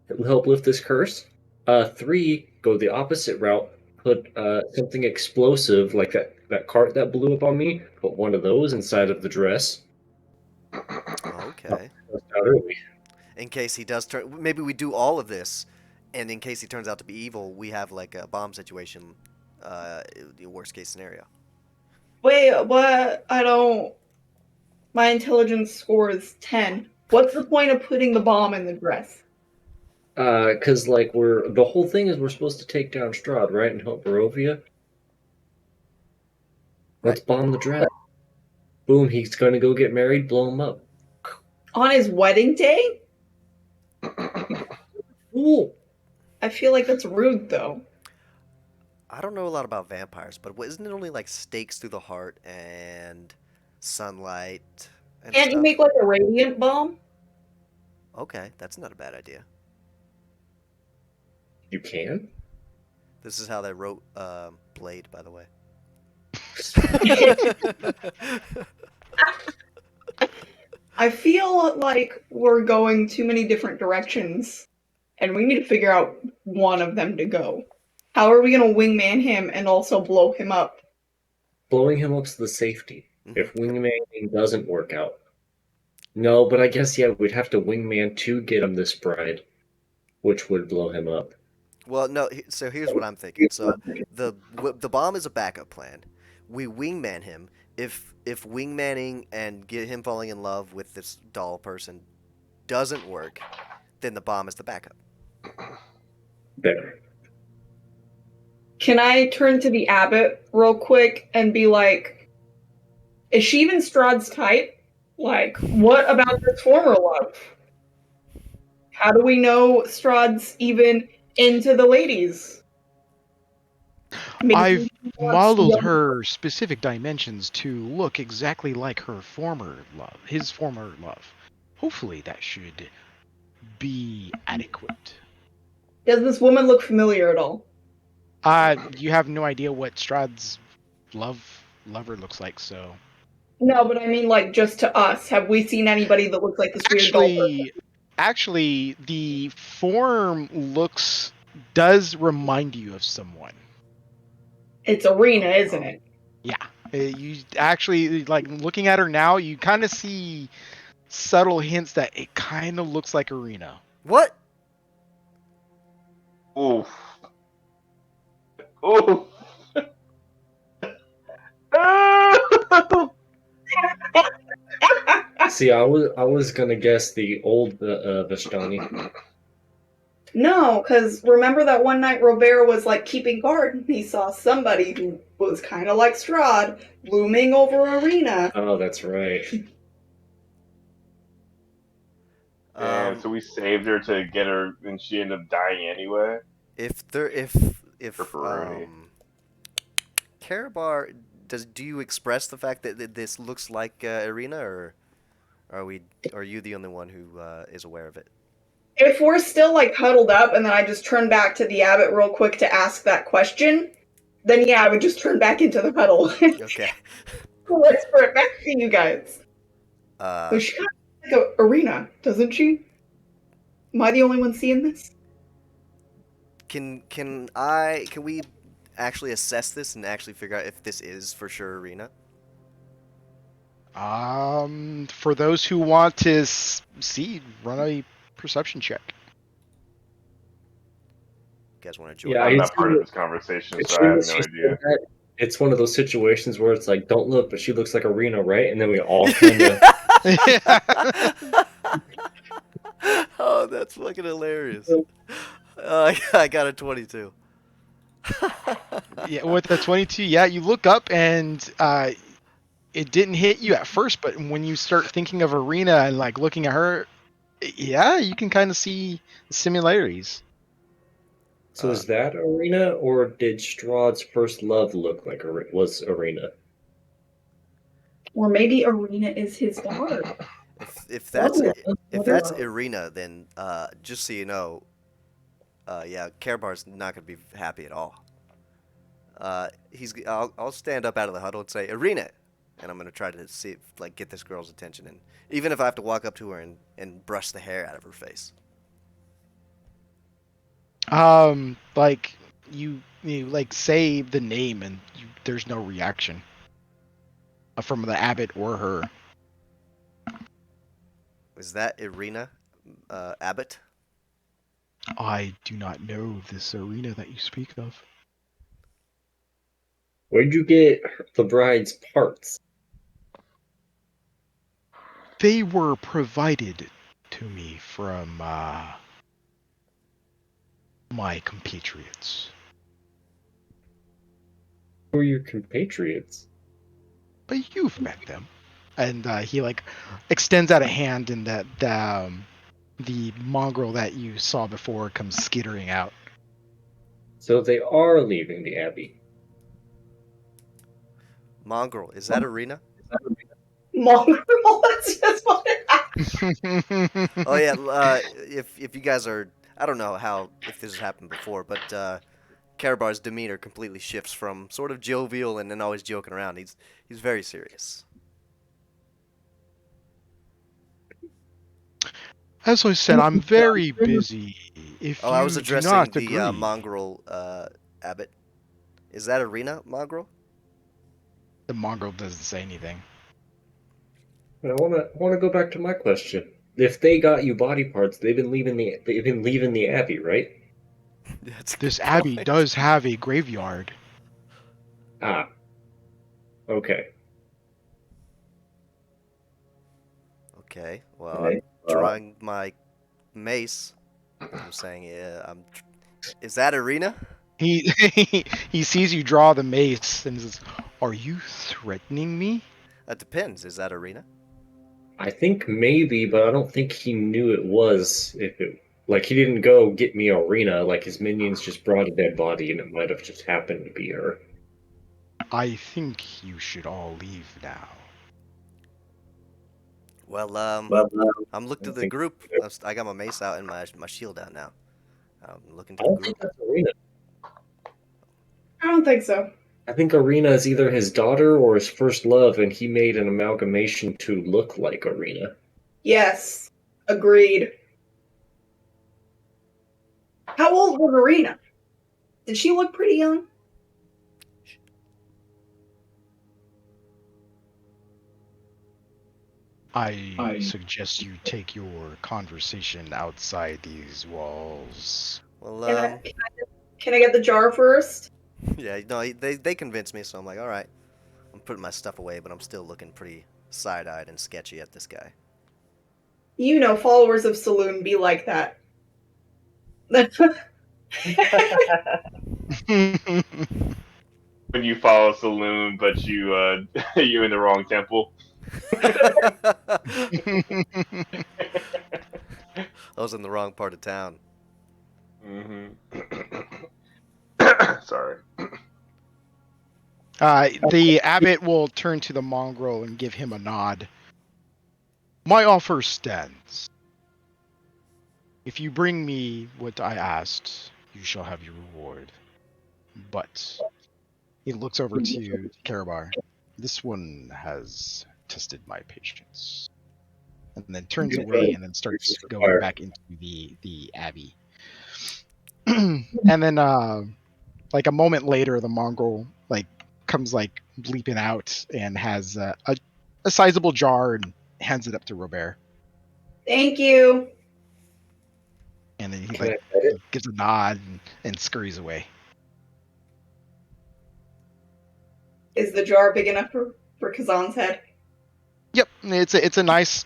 [SPEAKER 4] It'll help lift this curse. 3, go the opposite route. Put something explosive, like that cart that blew up on me. Put one of those inside of the dress.
[SPEAKER 2] Okay.
[SPEAKER 4] Out early.
[SPEAKER 2] In case he does turn... Maybe we do all of this, and in case he turns out to be evil, we have like a bomb situation, the worst case scenario.
[SPEAKER 5] Wait, what? I don't... My intelligence score is 10. What's the point of putting the bomb in the dress?
[SPEAKER 4] Because like the whole thing is we're supposed to take down Strahd, right, and help Barovia. Let's bomb the dragon. Boom, he's gonna go get married, blow him up.
[SPEAKER 5] On his wedding day?
[SPEAKER 4] Ooh.
[SPEAKER 5] I feel like that's rude, though.
[SPEAKER 2] I don't know a lot about vampires, but isn't it only like stakes through the heart and sunlight and
[SPEAKER 5] Can't you
[SPEAKER 2] stuff?
[SPEAKER 5] make like a radiant bomb?
[SPEAKER 2] Okay, that's not a bad idea.
[SPEAKER 4] You can?
[SPEAKER 2] This is how they wrote Blade, by the way.
[SPEAKER 5] I feel like we're going too many different directions, and we need to figure out one of them to go. How are we going to wingman him and also blow him up?
[SPEAKER 4] Blowing him up's the safety. If wingman doesn't work out. No, but I guess, yeah, we'd have to wingman to get him this bride, which would blow him up.
[SPEAKER 2] Well, no. So here's what I'm thinking. So the bomb is a backup plan. We wingman him. If wingmanning and get him falling in love with this doll person doesn't work, then the bomb is the backup.
[SPEAKER 4] Better.
[SPEAKER 5] Can I turn to the Abbott real quick and be like, is she even Strahd's type? Like, what about this former love? How do we know Strahd's even into the ladies? Maybe
[SPEAKER 1] I've
[SPEAKER 5] he wants
[SPEAKER 1] modeled
[SPEAKER 5] young-
[SPEAKER 1] her specific dimensions to look exactly like her former love, his former love. Hopefully that should be adequate.
[SPEAKER 5] Does this woman look familiar at all?
[SPEAKER 1] You have no idea what Strahd's lover looks like, so
[SPEAKER 5] No, but I mean, like, just to us. Have we seen anybody that looks like this weird doll person?
[SPEAKER 1] actually, the form does remind you of someone.
[SPEAKER 5] It's Arena, isn't it?
[SPEAKER 1] Yeah, you actually like looking at her now. You kind of see subtle hints that it kind of looks like Arena.
[SPEAKER 2] What?
[SPEAKER 3] Oof. Oof.
[SPEAKER 4] See, I was gonna guess the old Vistani.
[SPEAKER 5] No, because remember that one night Robert was like keeping guard and he saw somebody who was kind of like Strahd looming over Arena.
[SPEAKER 4] Oh, that's right.
[SPEAKER 3] And so we saved her to get her, and she ended up dying anyway.
[SPEAKER 2] If
[SPEAKER 3] Pepperoni.
[SPEAKER 2] Karabar, do you express the fact that this looks like Irina, or are you the only one who is aware of it?
[SPEAKER 5] If we're still like huddled up and then I just turn back to the Abbott real quick to ask that question, then yeah, I would just turn back into the huddle.
[SPEAKER 2] Okay.
[SPEAKER 5] Let's put it back to you guys.
[SPEAKER 2] Uh,
[SPEAKER 5] So she kind of like a Arena, doesn't she? Am I the only one seeing this?
[SPEAKER 2] can we actually assess this and actually figure out if this is for sure Irina?
[SPEAKER 1] For those who want to see, run a perception check.
[SPEAKER 2] You guys want to join?
[SPEAKER 4] Yeah,
[SPEAKER 3] I'm
[SPEAKER 4] it's-
[SPEAKER 3] not part of this conversation,
[SPEAKER 4] As
[SPEAKER 3] so I
[SPEAKER 4] soon
[SPEAKER 3] have
[SPEAKER 4] as
[SPEAKER 3] no
[SPEAKER 4] she
[SPEAKER 3] idea.
[SPEAKER 4] said that, it's one of those situations where it's like, don't look, but she looks like Arena, right? And then we all kind of.
[SPEAKER 2] Oh, that's fucking hilarious. I got a 22.
[SPEAKER 1] Yeah, with the 22, yeah, you look up and it didn't hit you at first, but when you start thinking of Arena and like looking at her, yeah, you can kind of see the similarities.
[SPEAKER 4] So is that Arena, or did Strahd's first love look like was Arena?
[SPEAKER 5] Or maybe Arena is his daughter.
[SPEAKER 2] If that's
[SPEAKER 5] Whatever.
[SPEAKER 2] Irina, then just so you know, yeah, Karabar's not gonna be happy at all. I'll stand up out of the huddle and say Irina, and I'm gonna try to see get this girl's attention, and even if I have to walk up to her and brush the hair out of her face.
[SPEAKER 1] Like you like say the name and there's no reaction from the Abbott or her.
[SPEAKER 2] Is that Irina, Abbott?
[SPEAKER 1] I do not know this Arena that you speak of.
[SPEAKER 4] Where'd you get the bride's parts?
[SPEAKER 1] They were provided to me from my compatriots.
[SPEAKER 4] Who are your compatriots?
[SPEAKER 1] but you've met them. And he like extends out a hand, and the mongrel that you saw before comes skittering out.
[SPEAKER 4] So they are leaving the Abbey.
[SPEAKER 2] Mongrel, is that Arena?
[SPEAKER 5] Mongrel, that's just what it
[SPEAKER 2] Oh yeah, if you guys are, I don't know if this has happened before, but Karabar's demeanor completely shifts from sort of jovial and then always joking around. He's very serious.
[SPEAKER 1] As I said, I'm very busy. If
[SPEAKER 2] Oh, I was
[SPEAKER 1] you do
[SPEAKER 2] addressing
[SPEAKER 1] not
[SPEAKER 2] the
[SPEAKER 1] agree,
[SPEAKER 2] mongrel, Abbott. Is that Arena mongrel?
[SPEAKER 1] the mongrel doesn't say anything.
[SPEAKER 4] But I wanna go back to my question. If they got you body parts, they've been leaving the Abbey, right?
[SPEAKER 2] That's a
[SPEAKER 1] This
[SPEAKER 2] good
[SPEAKER 1] abbey
[SPEAKER 2] point.
[SPEAKER 1] does have a graveyard.
[SPEAKER 4] Ah. Okay.
[SPEAKER 2] Okay, well, I'm drawing my mace. I'm saying, is that Arena?
[SPEAKER 1] He he sees you draw the mace and says, "Are you threatening me?"
[SPEAKER 2] That depends. Is that Arena?
[SPEAKER 4] I think maybe, but I don't think he knew it was. Like he didn't go get me Arena. Like his minions just brought a dead body, and it might have just happened to be her.
[SPEAKER 1] I think you should all leave now.
[SPEAKER 2] Well, I'm looking to the
[SPEAKER 4] think-
[SPEAKER 2] group. I got my mace out and my shield out now. I'm looking
[SPEAKER 4] I
[SPEAKER 2] to the
[SPEAKER 4] don't think
[SPEAKER 2] group.
[SPEAKER 4] that's Arena.
[SPEAKER 5] I don't think so.
[SPEAKER 4] I think Arena is either his daughter or his first love, and he made an amalgamation to look like Arena.
[SPEAKER 5] Yes. Agreed. How old was Arena? Did she look pretty young?
[SPEAKER 1] I suggest you take your conversation outside these walls.
[SPEAKER 2] Well,
[SPEAKER 5] Can I get the jar first?
[SPEAKER 2] yeah, no, they convinced me, so I'm like, all right. I'm putting my stuff away, but I'm still looking pretty side-eyed and sketchy at this guy.
[SPEAKER 5] You know, followers of Saloon be like that.
[SPEAKER 3] When you follow Saloon, but you you're in the wrong temple.
[SPEAKER 2] I was in the wrong part of town.
[SPEAKER 3] Sorry.
[SPEAKER 1] The abbot will turn to the mongrel and give him a nod. My offer stands. If you bring me what I asked, you shall have your reward. But he looks over to Karabar. This one has tested my patience. And then turns away and then starts going back into the abbey. And then like a moment later, the mongrel like comes like bleeping out and has a sizable jar and hands it up to Robert.
[SPEAKER 5] Thank you.
[SPEAKER 1] And then he
[SPEAKER 4] Can
[SPEAKER 1] like
[SPEAKER 4] I pet it?
[SPEAKER 1] gives a nod and scurries away.
[SPEAKER 5] Is the jar big enough for Kazan's head?
[SPEAKER 1] Yep, it's a nice,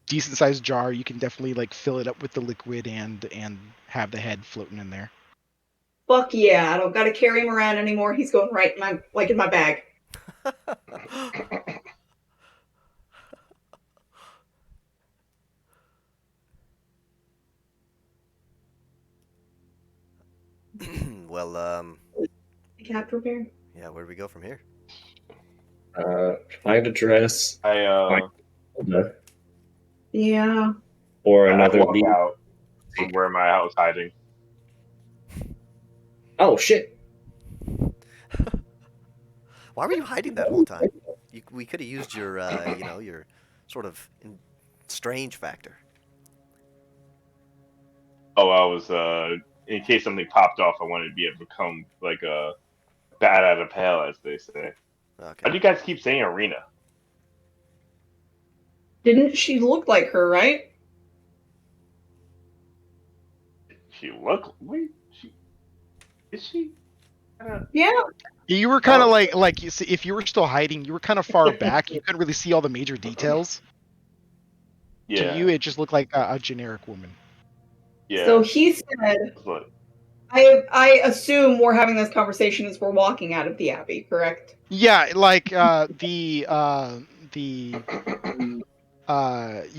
[SPEAKER 1] decent sized jar. You can definitely like fill it up with the liquid and have the head floating in there.
[SPEAKER 5] Fuck yeah! I don't gotta carry him around anymore. He's going right in my bag.
[SPEAKER 2] Well,
[SPEAKER 5] Cat prepare.
[SPEAKER 2] yeah, where do we go from here?
[SPEAKER 4] Find a dress.
[SPEAKER 5] Yeah.
[SPEAKER 4] Or
[SPEAKER 3] I
[SPEAKER 4] another
[SPEAKER 3] walk
[SPEAKER 4] lead.
[SPEAKER 3] out from where my house hiding.
[SPEAKER 4] Oh shit!
[SPEAKER 2] Why were you hiding that whole time? We could have used your, your sort of strange factor.
[SPEAKER 3] Oh, I was in case something popped off. I wanted to be able to become like a bat out of hell, as they say. How do
[SPEAKER 2] Okay.
[SPEAKER 3] you guys keep saying arena?
[SPEAKER 5] Didn't she look like her, right?
[SPEAKER 3] She look. Wait, is she?
[SPEAKER 5] Yeah.
[SPEAKER 1] You were kind of like you see, if you were still hiding, you were kind of far back. You couldn't really see all the major details.
[SPEAKER 3] Yeah.
[SPEAKER 1] To you, it just looked like a generic woman.
[SPEAKER 3] Yeah.
[SPEAKER 5] So he said,
[SPEAKER 3] But
[SPEAKER 5] I assume we're having this conversation as we're walking out of the Abbey, correct?
[SPEAKER 1] Yeah, like you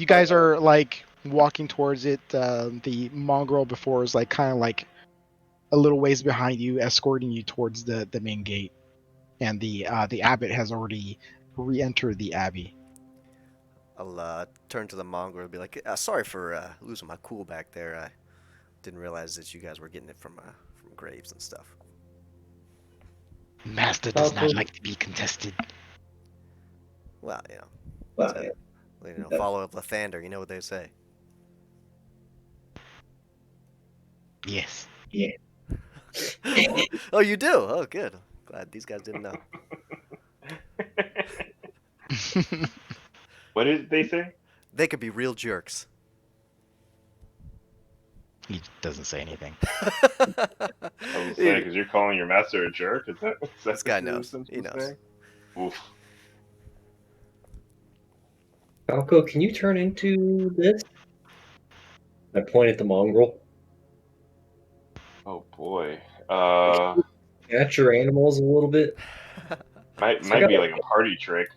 [SPEAKER 1] guys are like walking towards it. The mongrel before is like kind of like a little ways behind you, escorting you towards the main gate, and the abbot has already re-entered the abbey.
[SPEAKER 2] I'll turn to the mongrel and be like, "Sorry for losing my cool back there. I didn't realize that you guys were getting it from graves and stuff."
[SPEAKER 1] Master does not like to be contested.
[SPEAKER 2] Well,
[SPEAKER 5] Well,
[SPEAKER 2] follow up Lathander. You know what they say.
[SPEAKER 1] Yes.
[SPEAKER 5] Yeah.
[SPEAKER 2] Oh, you do? Oh, good. Glad these guys didn't know.
[SPEAKER 3] What did they say?
[SPEAKER 2] They could be real jerks.
[SPEAKER 1] He doesn't say anything.
[SPEAKER 3] I was saying, because you're calling your master a jerk? Is that
[SPEAKER 2] This guy
[SPEAKER 3] what you're
[SPEAKER 2] knows. He
[SPEAKER 3] essentially
[SPEAKER 2] knows.
[SPEAKER 3] saying? Oof.
[SPEAKER 4] Falco, can you turn into this? I point at the mongrel.
[SPEAKER 3] Oh boy.
[SPEAKER 4] Catch your animals a little bit.
[SPEAKER 3] Might be like a party trick.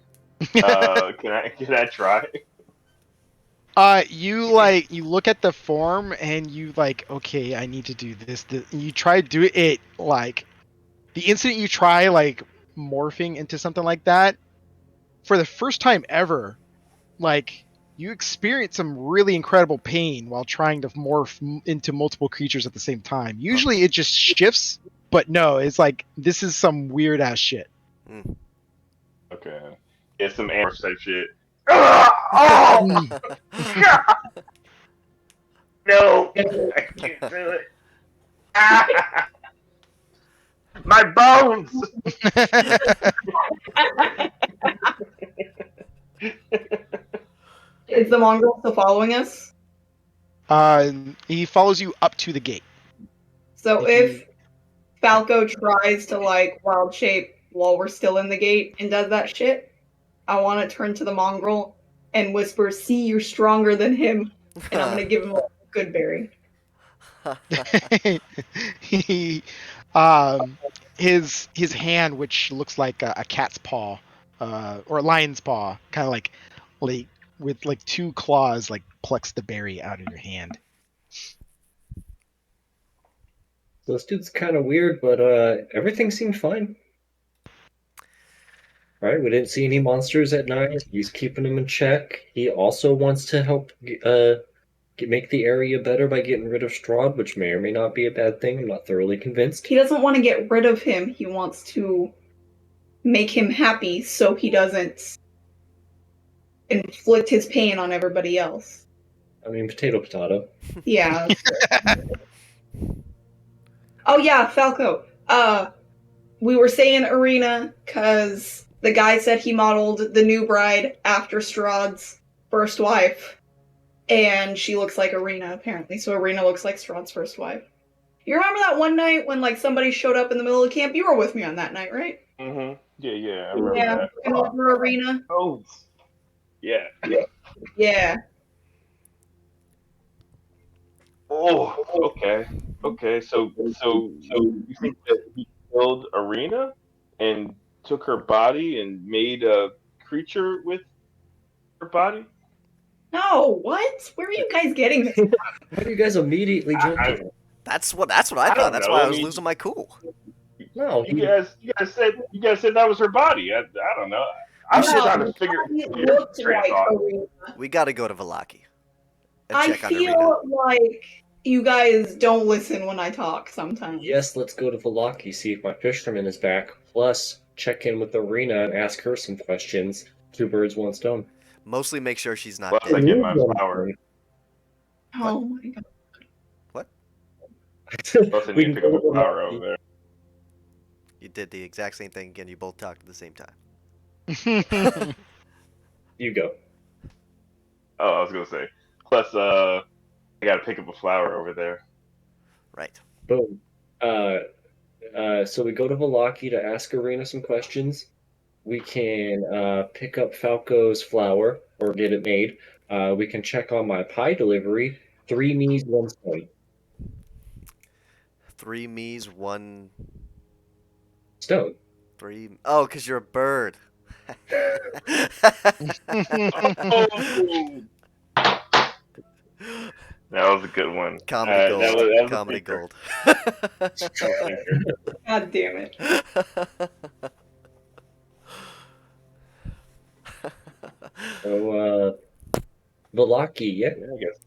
[SPEAKER 3] Can I try?
[SPEAKER 1] You look at the form and you like, okay, I need to do this. You try to do it like the instant you try like morphing into something like that, for the first time ever, like you experience some really incredible pain while trying to morph into multiple creatures at the same time. Usually it just shifts, but no, it's like this is some weird ass shit.
[SPEAKER 3] Okay. It's some ambush type shit. Oh! God! No! I can't do it. Ah! My bones!
[SPEAKER 5] Is the mongrel still following us?
[SPEAKER 1] He follows you up to the gate.
[SPEAKER 5] So if Falco tries to like wild shape while we're still in the gate and does that shit, I want to turn to the mongrel and whisper, "See, you're stronger than him," and I'm gonna give him a good berry.
[SPEAKER 1] He, his hand, which looks like a cat's paw, or a lion's paw, kind of like with like two claws, like plucks the berry out of your hand.
[SPEAKER 4] So this dude's kind of weird, but everything seemed fine. Right? We didn't see any monsters at night. He's keeping them in check. He also wants to help make the area better by getting rid of Strahd, which may or may not be a bad thing. I'm not thoroughly convinced.
[SPEAKER 5] He doesn't want to get rid of him. He wants to make him happy so he doesn't inflict his pain on everybody else.
[SPEAKER 4] I mean, potato.
[SPEAKER 5] Yeah. Oh yeah, Falco. We were saying Arena because the guy said he modeled the new bride after Strahd's first wife, and she looks like Arena apparently. So Arena looks like Strahd's first wife. You remember that one night when like somebody showed up in the middle of the camp? You were with me on that night, right?
[SPEAKER 3] Mm-hmm. Yeah, I remember that.
[SPEAKER 5] And over Arena.
[SPEAKER 3] Oh, yeah. Oh, okay. So you think that he killed Arena and took her body and made a creature with her body?
[SPEAKER 5] No, what? Where are you guys getting this from?
[SPEAKER 4] Why do you guys immediately jump in?
[SPEAKER 2] That's what I thought. That's why I was losing my cool.
[SPEAKER 4] No,
[SPEAKER 3] you guys said that was her body. I don't know. I'm just trying to figure
[SPEAKER 5] looked
[SPEAKER 3] train
[SPEAKER 5] like
[SPEAKER 3] of thought.
[SPEAKER 5] Arena.
[SPEAKER 2] We got to go to Vallaki and
[SPEAKER 5] I
[SPEAKER 2] check on Arena.
[SPEAKER 5] feel like you guys don't listen when I talk sometimes.
[SPEAKER 4] Yes, let's go to Vallaki, see if my fisherman is back. Plus, check in with Arena and ask her some questions. 2 birds, 1 stone.
[SPEAKER 2] Mostly make sure she's not
[SPEAKER 3] Plus, I
[SPEAKER 2] dead.
[SPEAKER 3] get my flower.
[SPEAKER 5] Oh my god.
[SPEAKER 3] Plus, I need to pick up a flower over there.
[SPEAKER 2] You did the exact same thing again. You both talked at the same time.
[SPEAKER 4] You go.
[SPEAKER 3] Oh, I was gonna say. Plus, I gotta pick up a flower over there.
[SPEAKER 2] Right.
[SPEAKER 4] Boom. So we go to Vallaki to ask Arena some questions. We can pick up Falco's flower or get it made. We can check on my pie delivery. 3 me's, 1 stone.
[SPEAKER 2] 3 me's, 1
[SPEAKER 4] Stone.
[SPEAKER 2] 3. Oh, because you're a bird.
[SPEAKER 3] Oh, that was a good one.
[SPEAKER 2] Comedy gold.
[SPEAKER 3] That was a
[SPEAKER 2] Comedy
[SPEAKER 3] thinker.
[SPEAKER 2] gold.
[SPEAKER 3] That was a thinker.
[SPEAKER 5] God damn it.
[SPEAKER 4] So, Velaki, yeah.
[SPEAKER 3] Yeah, I guess.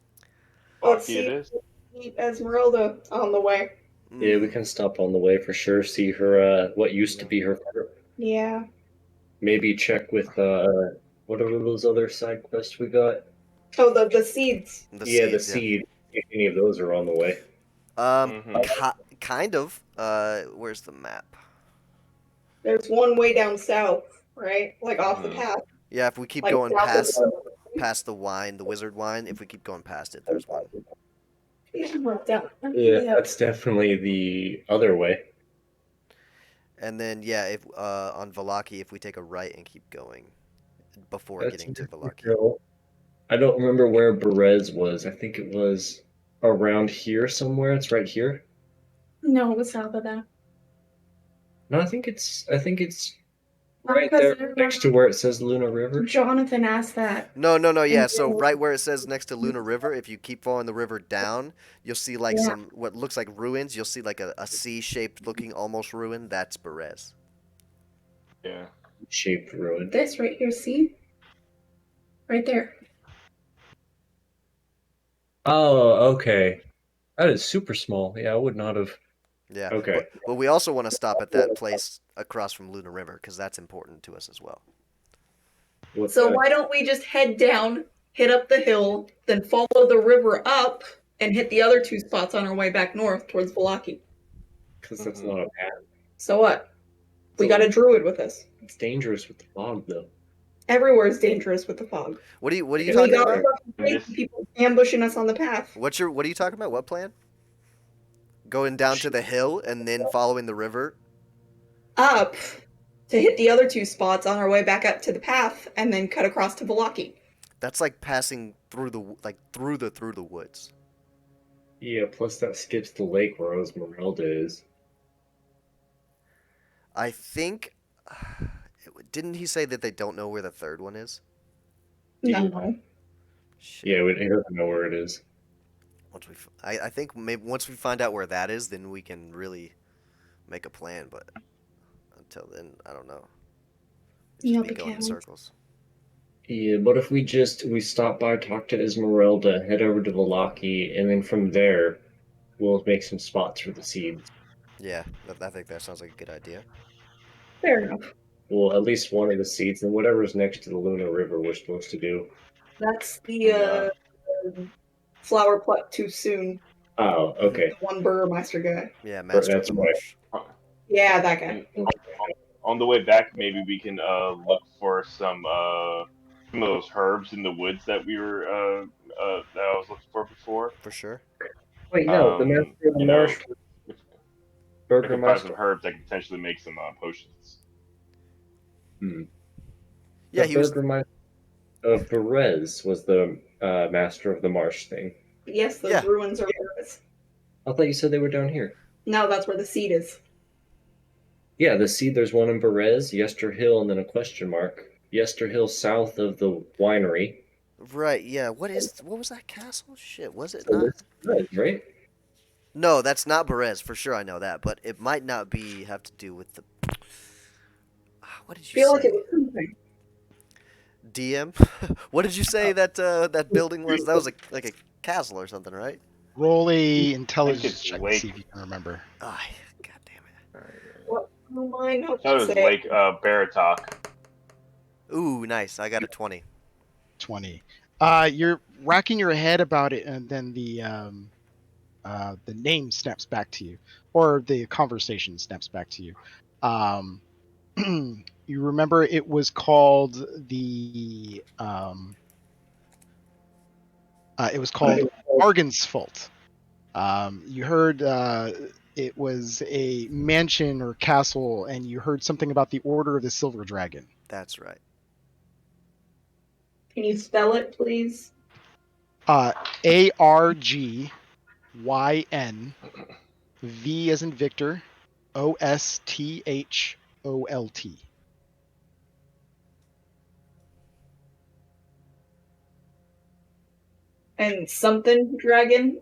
[SPEAKER 5] Let's
[SPEAKER 3] Hockey it
[SPEAKER 5] see.
[SPEAKER 3] is.
[SPEAKER 5] Meet Esmeralda on the way.
[SPEAKER 4] Yeah, we can stop on the way for sure. See her, what used to be her fort.
[SPEAKER 5] Yeah.
[SPEAKER 4] Maybe check with, what are those other side quests we got?
[SPEAKER 5] Oh, the seeds.
[SPEAKER 4] The
[SPEAKER 2] seeds,
[SPEAKER 4] seed. If any of those are on the way.
[SPEAKER 2] Kind of. Where's the map?
[SPEAKER 5] There's one way down south, right? Like off the path.
[SPEAKER 2] Yeah, if we keep
[SPEAKER 5] Like
[SPEAKER 2] going
[SPEAKER 5] south of
[SPEAKER 2] past the wizard wine, if we keep going past it, there's one.
[SPEAKER 4] Yeah, that's definitely the other way.
[SPEAKER 2] And then yeah, if on Velaki, if we take a right and keep going before getting to Velaki.
[SPEAKER 4] I don't remember where Berez was. I think it was around here somewhere. It's right here.
[SPEAKER 5] No, it was south of that.
[SPEAKER 4] No, I think it's right there next to where it says Luna River.
[SPEAKER 5] Jonathan asked that.
[SPEAKER 2] No, yeah. So right where it says next to Luna River, if you keep following the river down, you'll see like some what looks like ruins. You'll see like a C-shaped looking almost ruin. That's Berez.
[SPEAKER 3] Yeah.
[SPEAKER 4] Shaped ruin.
[SPEAKER 5] This right here, see? Right there.
[SPEAKER 4] Oh, okay. That is super small. Yeah, I would not have.
[SPEAKER 2] Yeah.
[SPEAKER 4] Okay.
[SPEAKER 2] But we also want to stop at that place across from Luna River because that's important to us as well.
[SPEAKER 5] So why don't we just head down, hit up the hill, then follow the river up, and hit the other 2 spots on our way back north towards Velaki?
[SPEAKER 4] Because that's not a path.
[SPEAKER 5] So what? We got a druid with us.
[SPEAKER 4] It's dangerous with the fog, though.
[SPEAKER 5] Everywhere is dangerous with the fog.
[SPEAKER 2] What are you talking about?
[SPEAKER 5] People ambushing us on the path.
[SPEAKER 2] What are you talking about? What plan? Going down to the hill and then following the river?
[SPEAKER 5] Up to hit the other 2 spots on our way back up to the path and then cut across to Velaki.
[SPEAKER 2] That's like passing through the woods.
[SPEAKER 4] Yeah, plus that skips the lake where Esmeralda is.
[SPEAKER 2] I think didn't he say that they don't know where the third one is?
[SPEAKER 5] No.
[SPEAKER 4] Shit. Yeah, he doesn't know where it is.
[SPEAKER 2] I think maybe once we find out where that is, then we can really make a plan. But until then, I don't know. Just be going in circles.
[SPEAKER 4] Yeah, but if we stop by, talk to Esmeralda, head over to Velaki, and then from there, we'll make some spots for the seeds.
[SPEAKER 2] Yeah, I think that sounds like a good idea.
[SPEAKER 5] Fair enough.
[SPEAKER 4] Well, at least one of the seeds, and whatever's next to the Luna River we're supposed to do.
[SPEAKER 5] That's the flower pluck too soon.
[SPEAKER 4] Oh, okay.
[SPEAKER 5] The one Burmeister guy.
[SPEAKER 2] Yeah, Master of the Marsh.
[SPEAKER 5] Yeah, that guy.
[SPEAKER 3] On the way back, maybe we can look for some of those herbs in the woods that we were that I was looking for before.
[SPEAKER 2] For sure.
[SPEAKER 4] Wait, no, the Master of the Marsh.
[SPEAKER 3] If I can find some herbs, I can potentially make some potions.
[SPEAKER 2] Yeah,
[SPEAKER 4] he was. Perez was the Master of the Marsh thing.
[SPEAKER 5] Yes, those ruins are Perez.
[SPEAKER 4] I thought you said they were down here.
[SPEAKER 5] No, that's where the seed is.
[SPEAKER 4] Yeah, the seed, there's one in Berez, Yester Hill, and then a question mark. Yester Hill south of the winery.
[SPEAKER 2] Right, yeah. What was that castle? Shit, was it not?
[SPEAKER 4] Berez, right?
[SPEAKER 2] No, that's not Berez, for sure I know that, but it might not have to do with the... What did you say?
[SPEAKER 5] Like it was something.
[SPEAKER 2] DM? What did you say that building was? That was like a castle or something, right?
[SPEAKER 1] Roll a intelligence check to see if you can remember.
[SPEAKER 2] Oh, God damn it.
[SPEAKER 5] What? Oh, mine.
[SPEAKER 3] That was Lake Baratok.
[SPEAKER 2] Ooh, nice. I got a 20.
[SPEAKER 1] 20. You're racking your head about it, and then the name snaps back to you, or the conversation snaps back to you. You remember it was called the Morgan's Fault. You heard it was a mansion or castle, and you heard something about the Order of the Silver Dragon.
[SPEAKER 2] That's right.
[SPEAKER 5] Can you spell it, please?
[SPEAKER 1] Argyn V as in Victor, Ostholt.
[SPEAKER 5] And something dragon.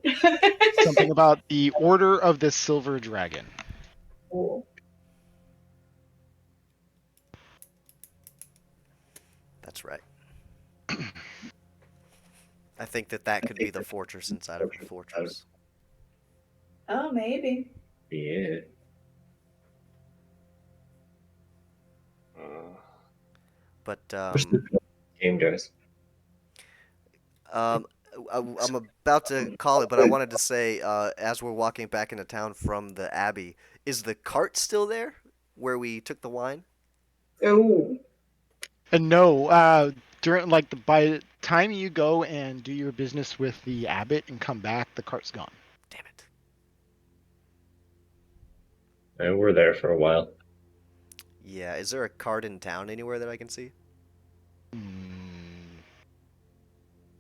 [SPEAKER 1] Something about the Order of the Silver Dragon.
[SPEAKER 5] Cool.
[SPEAKER 2] That's right. I think that could be the fortress inside of the fortress.
[SPEAKER 5] Oh, maybe.
[SPEAKER 4] Yeah.
[SPEAKER 2] But
[SPEAKER 4] Game guys.
[SPEAKER 2] I'm about to call it, but I wanted to say, as we're walking back into town from the Abbey, is the cart still there where we took the wine?
[SPEAKER 5] Oh.
[SPEAKER 1] And no, during by the time you go and do your business with the Abbott and come back, the cart's gone.
[SPEAKER 2] Damn it.
[SPEAKER 4] And we're there for a while.
[SPEAKER 2] Yeah, is there a cart in town anywhere that I can see?
[SPEAKER 1] You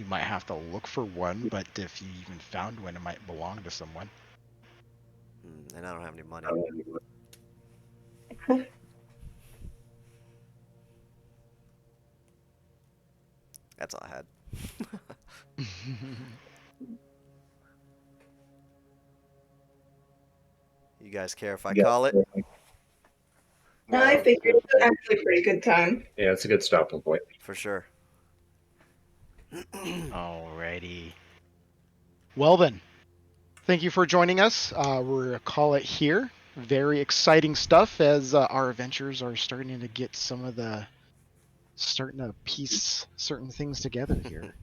[SPEAKER 1] might have to look for one, but if you even found one, it might belong to someone.
[SPEAKER 2] And I don't have any money. That's all I had. You guys care if I call it?
[SPEAKER 5] No, I figured it's actually a pretty good time.
[SPEAKER 4] Yeah, it's a good stopping point.
[SPEAKER 2] For sure.
[SPEAKER 1] Alrighty. Well then, thank you for joining us. We'll call it here. Very exciting stuff as our adventures are starting to get starting to piece certain things together here.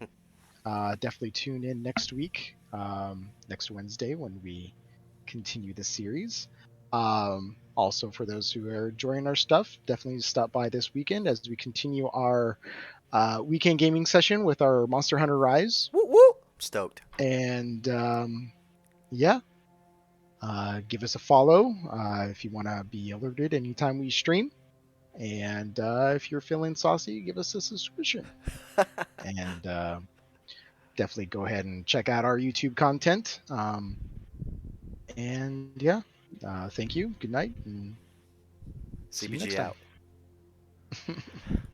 [SPEAKER 1] Definitely tune in next week, next Wednesday when we continue the series. Also, for those who are enjoying our stuff, definitely stop by this weekend as we continue our weekend gaming session with our Monster Hunter Rise.
[SPEAKER 2] Woo woo! Stoked.
[SPEAKER 1] And yeah, give us a follow if you want to be alerted anytime we stream. And if you're feeling saucy, give us a subscription. And definitely go ahead and check out our YouTube content. And yeah, thank you. Good night. And see you next
[SPEAKER 2] CBG
[SPEAKER 1] time.
[SPEAKER 2] out.